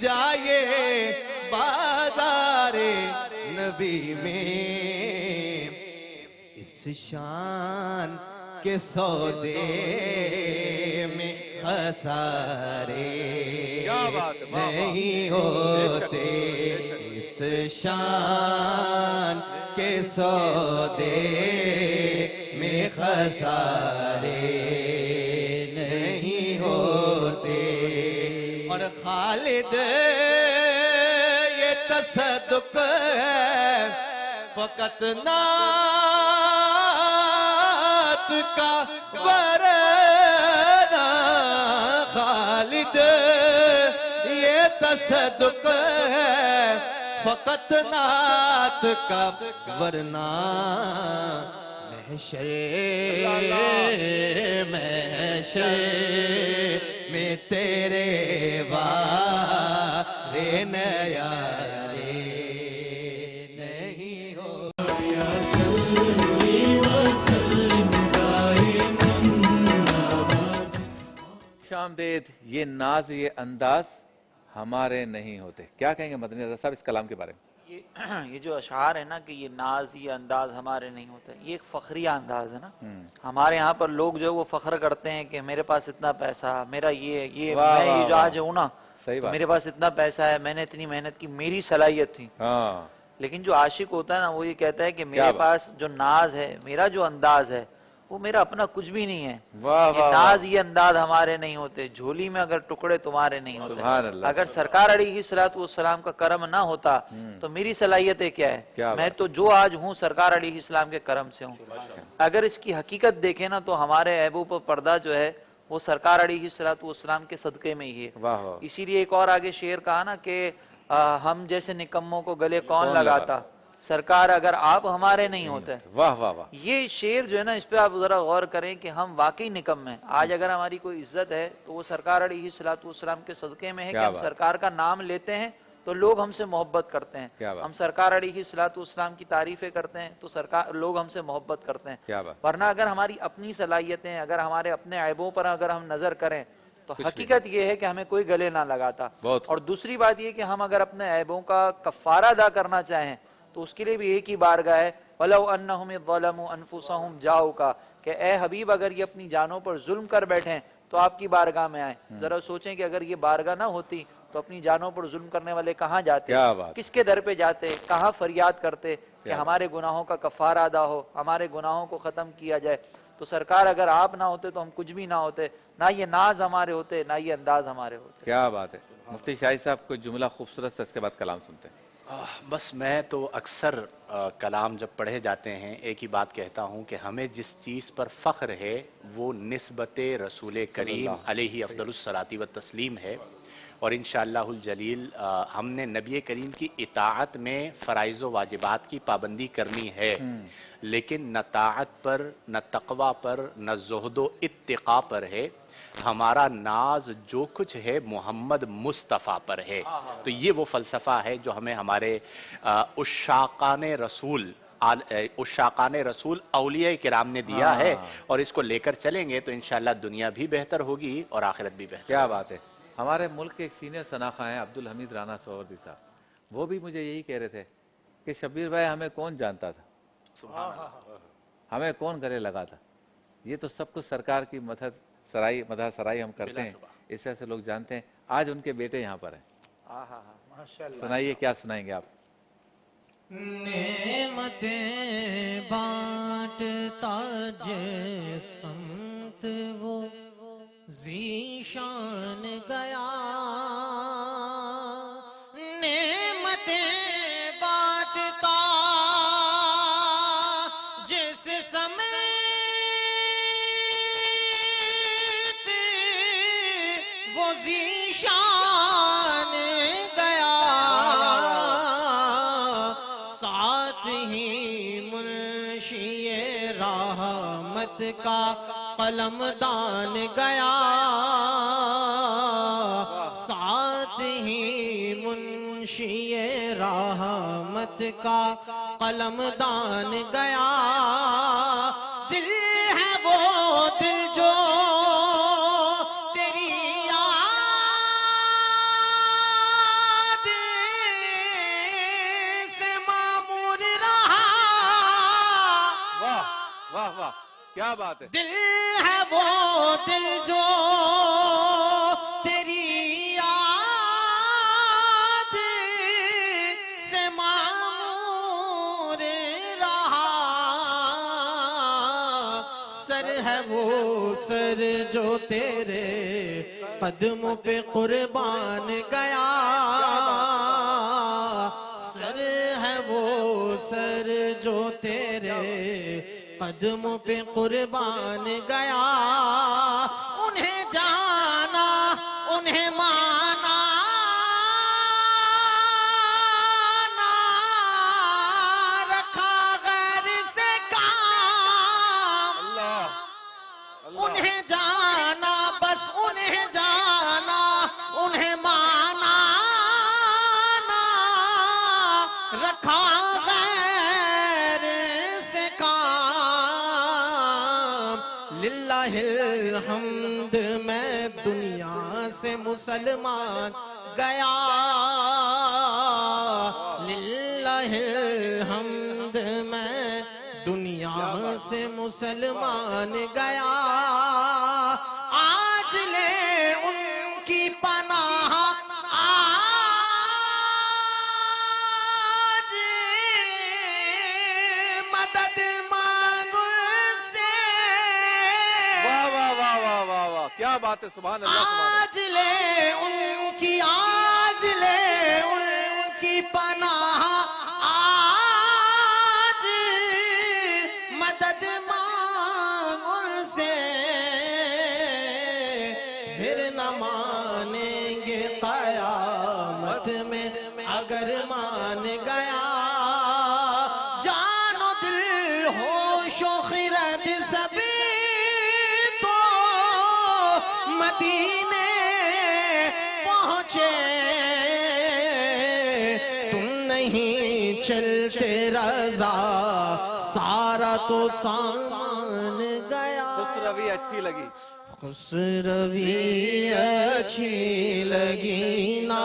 جائے بازار نبی میں، اس شان کے سودے میں خسارے نہیں ہوتے، اس شان کے سودے میں خسارے نہیں ہوتے۔ اور خالد یہ تصدق ہے فقط نعت کا، ورنہ خالد یہ تصدق ہے فقط نعت کا، ورنہ محشر میں تیرے وارے نیارے نہیں ہو۔ شامدید، یہ ناز یہ انداز ہمارے نہیں ہوتے۔ کیا کہیں گے مدنی رضا صاحب اس کلام کے بارے میں؟ یہ جو اشعار ہے نا کہ یہ ناز یہ انداز ہمارے نہیں ہوتے، یہ ایک فخریہ انداز ہے نا۔ ہمارے یہاں پر لوگ جو ہے وہ فخر کرتے ہیں کہ میرے پاس اتنا پیسہ، میرا یہ میں یہ جو آج ہوں نا، میرے پاس اتنا پیسہ ہے، میں نے اتنی محنت کی، میری صلاحیت تھی۔ لیکن جو عاشق ہوتا ہے نا وہ یہ کہتا ہے کہ میرے پاس جو ناز ہے، میرا جو انداز ہے، وہ میرا اپنا کچھ بھی نہیں ہے۔ یہ ناز یہ انداز ہمارے نہیں ہوتے، جھولی میں اگر ٹکڑے تمہارے نہیں ہوتے۔ اگر سرکار علیہ الصلوۃ والسلام کا کرم نہ ہوتا تو میری صلاحیتیں کیا ہے؟ میں تو جو آج ہوں سرکار علیہ السلام کے کرم سے ہوں۔ اگر اس کی حقیقت دیکھیں نا تو ہمارے عیبوں پر پردہ جو ہے وہ سرکار علیہ الصلوۃ والسلام کے صدقے میں ہی ہے۔ اسی لیے ایک اور آگے شعر کہا نا کہ ہم جیسے نکموں کو گلے کون لگاتا، سرکار اگر آپ ہمارے نہیں ہوتے۔ واہ واہ واہ، یہ شعر جو ہے نا اس پہ آپ ذرا غور کریں کہ ہم واقعی نکم ہیں۔ آج اگر ہماری کوئی عزت ہے تو وہ سرکار علیہ الصلوۃ والسلام کے صدقے میں ہے کہ ہم سرکار کا نام لیتے ہیں تو لوگ ہم سے محبت کرتے ہیں، ہم سرکار علیہ الصلوۃ والسلام کی تعریفیں کرتے ہیں تو سرکار لوگ ہم سے محبت کرتے ہیں۔ ورنہ اگر ہماری اپنی صلاحیتیں، اگر ہمارے اپنے عیبوں پر اگر ہم نظر کریں تو حقیقت یہ ہے کہ ہمیں کوئی گلے نہ لگاتا۔ اور دوسری بات یہ کہ ہم اگر اپنے عیبوں کا کفارہ ادا کرنا چاہیں تو اس کے لیے بھی ایک ہی بارگاہ ہے، وَلَوْ أَنَّهُمْ ظَلَمُوا أَنفُسَهُمْ جَاءُوكَ، کہ اے حبیب اگر یہ اپنی جانوں پر ظلم کر بیٹھیں تو آپ کی بارگاہ میں آئیں۔ ذرا سوچیں کہ اگر یہ بارگاہ نہ ہوتی تو اپنی جانوں پر ظلم کرنے والے کہاں جاتے، کس کے در پہ جاتے، کہاں فریاد کرتے کہ ہمارے گناہوں کا کفارہ ادا ہو، ہمارے گناہوں کو ختم کیا جائے۔ تو سرکار اگر آپ نہ ہوتے تو ہم کچھ بھی نہ ہوتے، نہ یہ ناز ہمارے ہوتے، نہ یہ انداز ہمارے ہوتے۔ کیا بات ہے مفتی شاہد صاحب، کوئی جملہ خوبصورت سے اس کے بعد کلام سنتے ہیں۔ بس میں تو اکثر کلام جب پڑھے جاتے ہیں ایک ہی بات کہتا ہوں کہ ہمیں جس چیز پر فخر ہے وہ نسبت رسول کریم علیہ افضل الصلاۃ والتسلیم ہے، اور انشاءاللہ الجلیل ہم نے نبی کریم کی اطاعت میں فرائض و واجبات کی پابندی کرنی ہے، لیکن نہ طاعت پر، نہ تقوی پر، نہ زہد و اتقاء پر ہے۔ ہمارا ناز جو کچھ ہے محمد مصطفیٰ پر ہے۔ تو یہ وہ فلسفہ ہے جو ہمیں ہمارے عشاقان رسول اولیاء کرام نے دیا ہے، اور اس کو لے کر چلیں گے تو انشاءاللہ دنیا بھی بہتر ہوگی اور آخرت بھی بہتر۔ کیا بات ہے۔ ہمارے ملک کے ایک سینئر شناخواہ ہیں عبدالحمید رانا سہروردی صاحب، وہ بھی مجھے یہی کہہ رہے تھے کہ شبیر بھائی ہمیں کون جانتا تھا، ہمیں کون گلے لگا تھا، یہ تو سب کچھ سرکار کی مدح سرائی ہم کرتے ہیں، اس وجہ سے لوگ جانتے ہیں۔ آج ان کے بیٹے یہاں پر ہیں، سنائیے کیا سنائیں گے آپ؟ نعمتیں بانٹتا سمت وہ ذیشان گیا، نعمتیں بانٹتا جس سمت وہ ذیشان گیا، ساتھ ہی منشی رحمت کا قلم دان گیا، ساتھ ہی منشی رحمت کا قلم دان گیا، دل ہے وہ دل جو کیا بات ہے. دل ہے وہ دل جو تیری یاد سے معمور رہا. سر ہے وہ سر جو تیرے قدموں پہ قربان گیا. سر ہے وہ سر جو تیرے قدموں پہ قربان گیا. انہیں جانا انہیں مانا نہ رکھا غیر سے کام. انہیں جانا بس انہیں جانا انہیں مانا نہ رکھا غیر سے کام. للہ الحمد میں دنیا سے مسلمان گیا. للہ الحمد میں دنیا سے مسلمان گیا. آج لے ان کی پناہ آج مدد مانگو سے. واہ واہ واہ واہ واہ واہ کیا بات ہے. سبحان اللہ سبحان اللہ. آج لے ان کی آج لے ان کی پناہ آج مدد مانگ ان سے. پھر نہ مانیں گے قیامت میں اگر مان گیا. جان و دل ہوش و خرد سبھی تو مدینے پہنچے. تم نہیں چلتے رضا سارا تو سامان گیا. خسروی اچھی لگی. خسروی اچھی لگی نا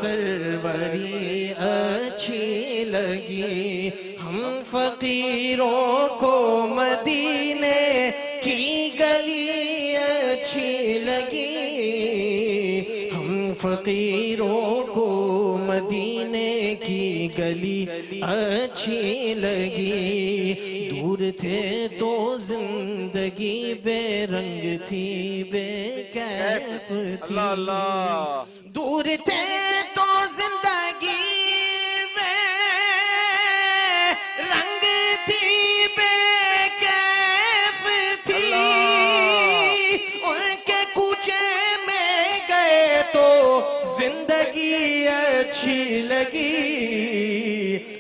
سروری اچھی لگی. ہم فقیروں کو مدینے کی گلی اچھی لگی. ہم فقیروں کو مدینے کی گلی اچھی لگی. دور تھے تو زندگی بے رنگ تھی بے کیف تھی. اللہ اللہ. دور تھے تو زندگی بے رنگ تھی بے کیف تھی. ان کے کوچے میں گئے تو زندگی اچھی لگی.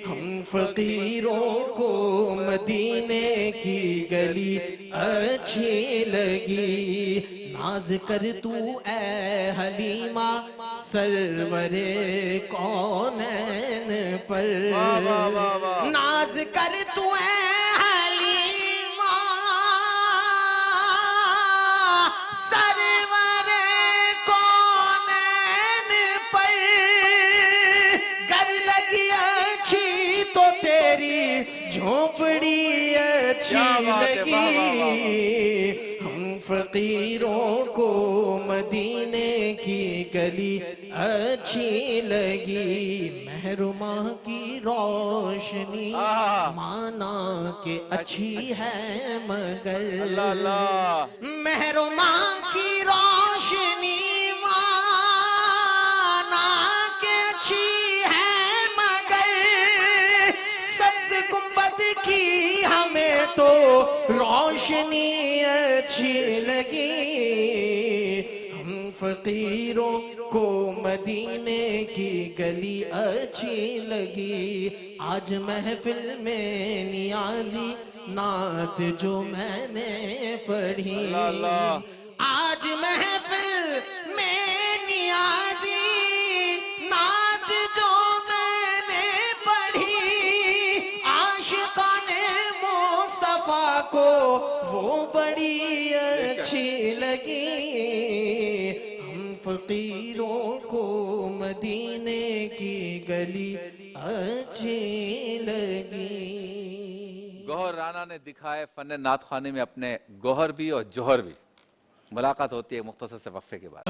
ہم فقیروں کو مدینے کی گلی اچھی لگی. ناز کر تو اے حلیمہ سرور کونین پر. ناز کر تو اے حلیمہ سرور کونین پر. گر لگی اچھی تو تیری جھونپڑی اچھی لگی. ہم فقیروں کو مدینے کی گلی اچھی لگی. محرمہ کی روشنی مانا کہ اچھی ہے مگر. اللہ اللہ. محرمہ کی روشنی مانا کہ اچھی ہے مگر. سبز گنبد کی ہمیں تو روشنی اچھی لگی. ہم فقیروں کو مدینے کی گلی اچھی لگی. آج محفل میں نیازی نعت جو میں نے پڑھی. آج محفل میں نیازی نعت جو میں نے پڑھی. عاشقان مصطفیٰ کو وہ بڑی اچھی لگی. ہم فقیروں کو مدینے کی گلی اچھی لگی. گوہر رانا نے دکھائے فن نعت خوانی میں اپنے گوہر بھی اور جوہر بھی. ملاقات ہوتی ہے مختصر سے وقفے کے بعد.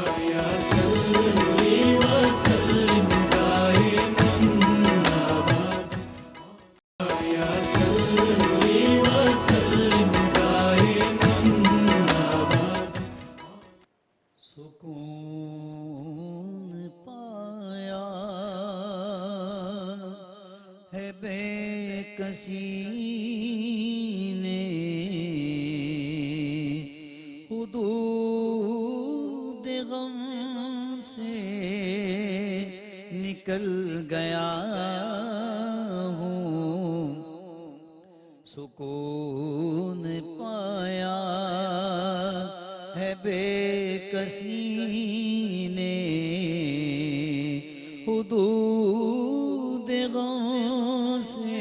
سکون پایا ہے بے کسی نے حدود غم سے نکل گیا ہوں. سکون پایا ہے بے کسی نے حدود غم سے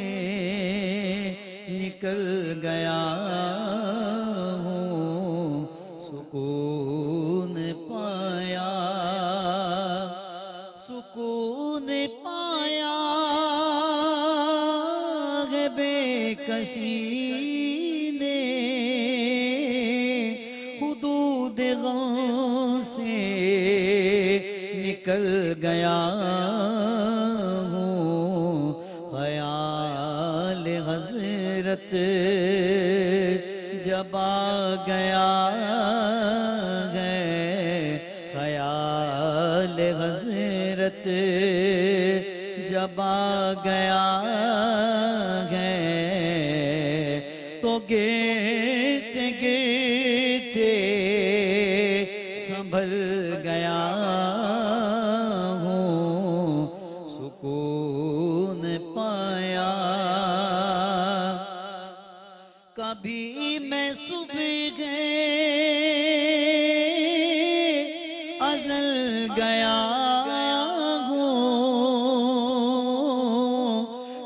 نکل گیا ہوں. سکون پایا سکون پایا ہے بے کسی نے حدود غم سے نکل گیا ہوں. خیال حضرت جب آ گیا ہے, خیال حضرت جب آ گیا ہے, تو گرتے گرتے سنبھل گیا ہوں. سکون پایا کبھی میں صبح ازل گیا ہوں,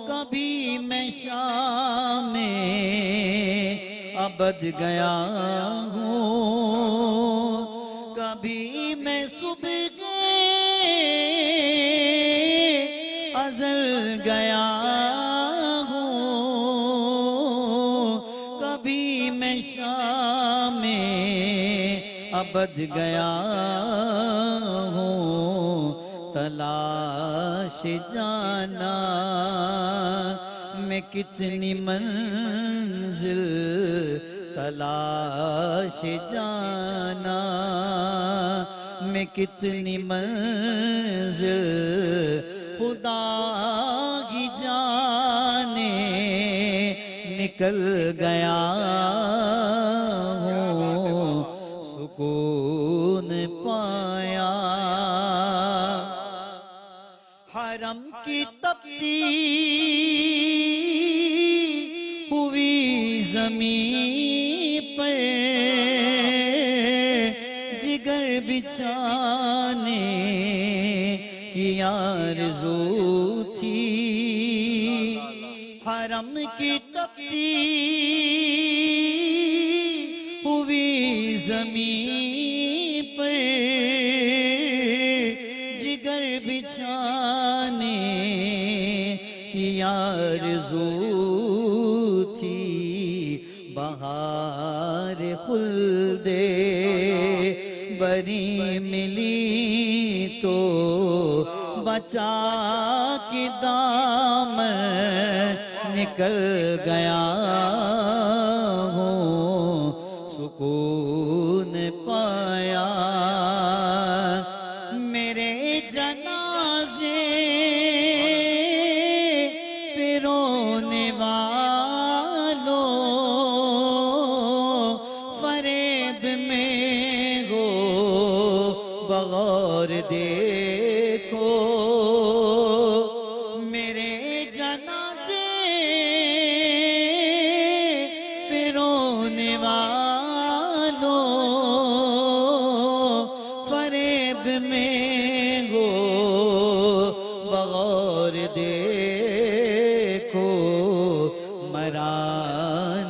کبھی میں شام ابد گیا ہوں, کبھی میں صبح ازل گیا ہوں, کبھی میں شام ابد گیا ہوں. تلاش جانا میں کتنی منزل, تلاش جانا میں کتنی منزل, خدا کی جانے نکل گیا ہوں. سکون پایا حرم کی تپتی ہوئی زمین پر جگر بچھانے کی آرزو تھی. حرم کی تپتی ہوئی زمین پر جگر بچھانے کی آرزو تھی. بہار خلد بری ملی تو بچا کے دامن نکل گیا ہوں. سکون پایا میرے جنازے پہ رونے والوں, فریب میں ہو بغور دیکھو. میرے جنازے پہ رونے والوں, فریب میں ہو بغور دیکھو. مرا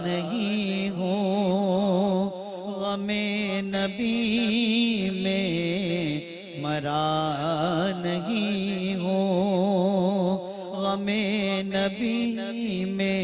نہیں ہوں غم نبی میں, مرا نہیں ہوں غم نبی میں,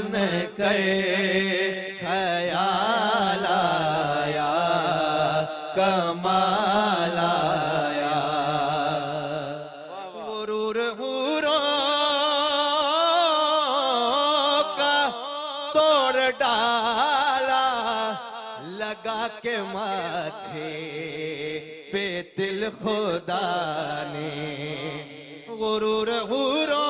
بن کر خیال آیا کمال آیا غرور حوروں کا توڑ ڈالا لگا کے ماتھے پہ دل خدا نے غرور حوروں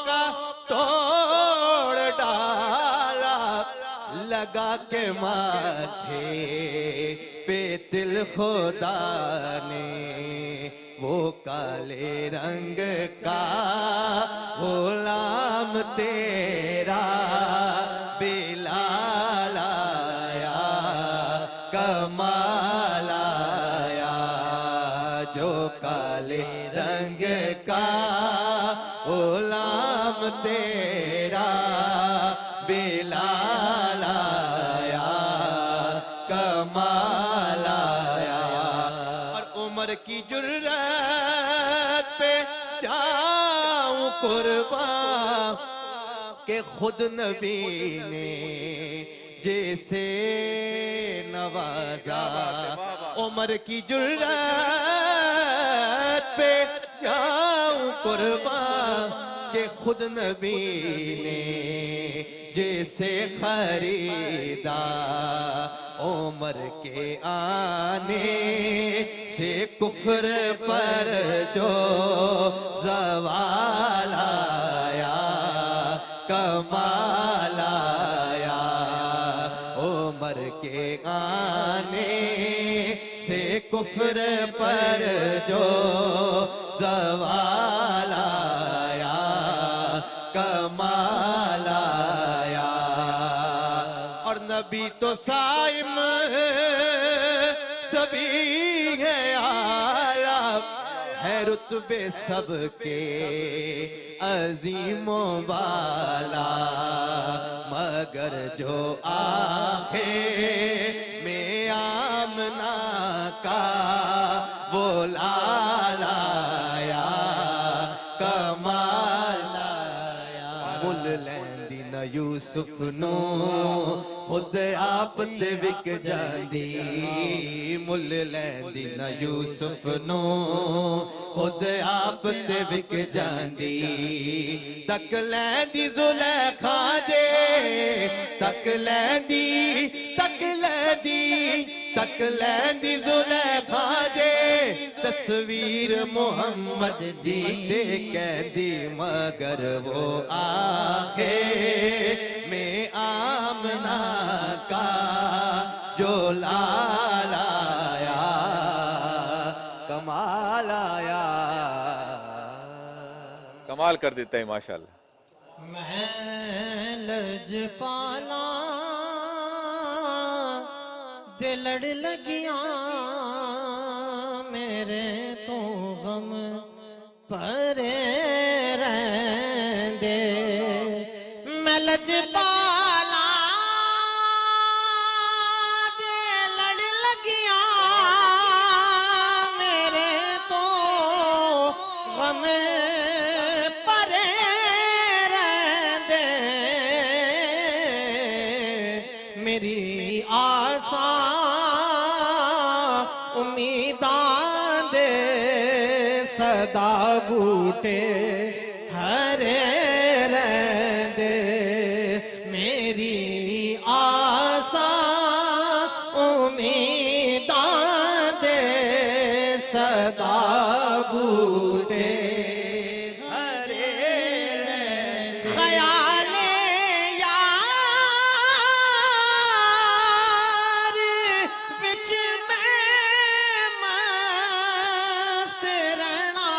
کا توڑ ڈالا لگا کے ماتھے پہ دل خدا نے وہ کالے رنگ کا غلام تیرا بلال آیا کمال آیا جو کالے رنگ کا غلام تیرا بلال آیا کمال آیا اور عمر کی جرات پہ جاؤں قربان کہ خود نبی نے جیسے نوازا عمر کی جرات پہ جاؤں قربان کہ خود نبی نے جیسے خریدا عمر کے آنے سے کفر پر جو زوال آیا کمال آیا عمر کے آنے سے کفر پر جو زوال آیا کمال آیا اور نبی تو صائم سبھی ہے عالم ہے رتبے سب کے عظیم و بالا مگر جو آخر میں آمنہ کا وہ لال آیا کمال آیا مل لیندی نہ یوسف نو خود آپ تے وک جاندی مل لیندی نہ یوسف نو خود آپ تے وک جاندی تک لیندی زلیخا دے تک لیندی زلیخا دے تصویر محمد دی تے کہندی مگر وہ آخر میں آمنہ کا جو لال آیا کمال آیا کمال کر دیتا ہے ماشاءاللہ میں لجپالا دلڑ لگیاں میرے تو غم پرے رہندے میں لجپالا دلڑ لگیاں میرے تو غم پرے رہندے میری آساں امیداں دے صدا بوٹے ہرے رہندے میری آساں امیداں دے صدا بوٹے ہرے رہندے خیال یار وچ میں مست رہنا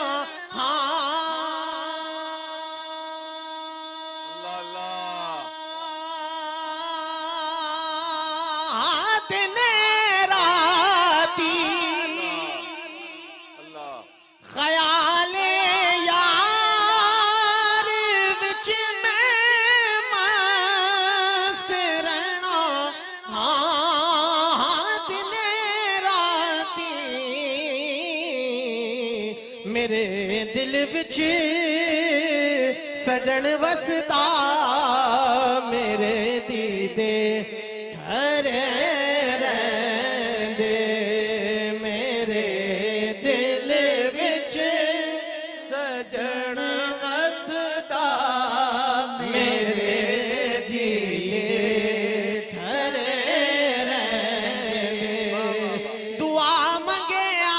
دن راتی خیال یار وچ میں مست رہنا دن راتی میرے دل وچ سجن وسدا میرے دیدے گھرے رہندے میرے دل وچ سجن وسدا میرے دیدے گھرے رہندے دعا منگیا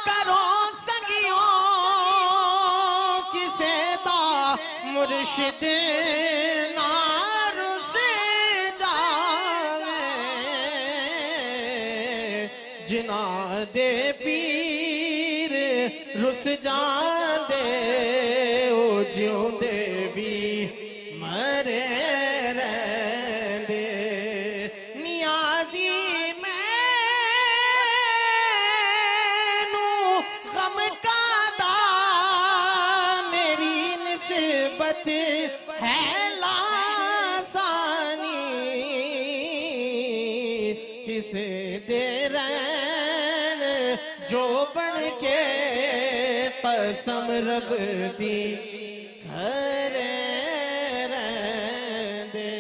کرو سنگیوں کسے دا مرشد نار سے جاوے جنا دے پیر رس جاندے او جیوں دے بھی مرے رہندے نیازی مینوں غم کا دا میری نسبت ہے لاسانی کسے دے رہن جو بن کے قسم رب دی گھرے رہندے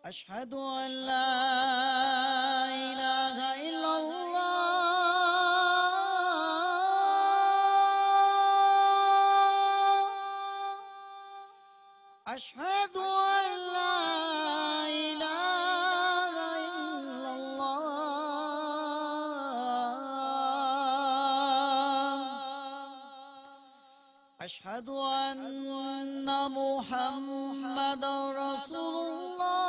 أشهد أن لا إله إلا الله أشهد أن لا إله إلا الله أشهد أن محمد رسول الله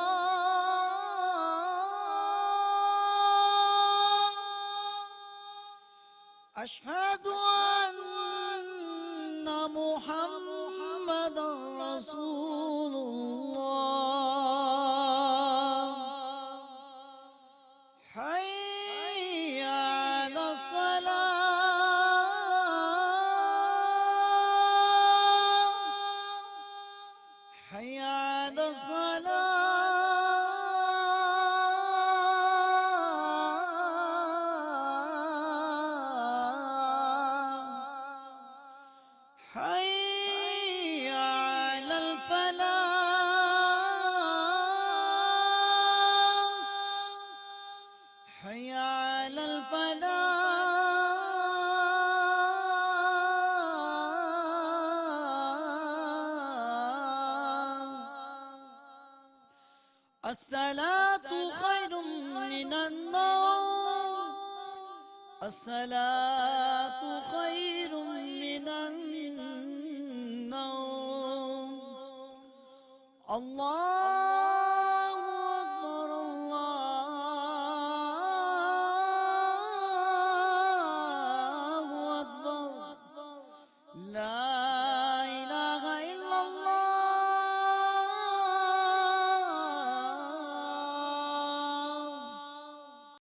أشهد أن محمد رسول الله حي على الصلاة حي على الصلاة حي على الفلاح حي على الفلاح الصلاة خير من النوم الصلاة خير من النوم الله أكبر الله أكبر لا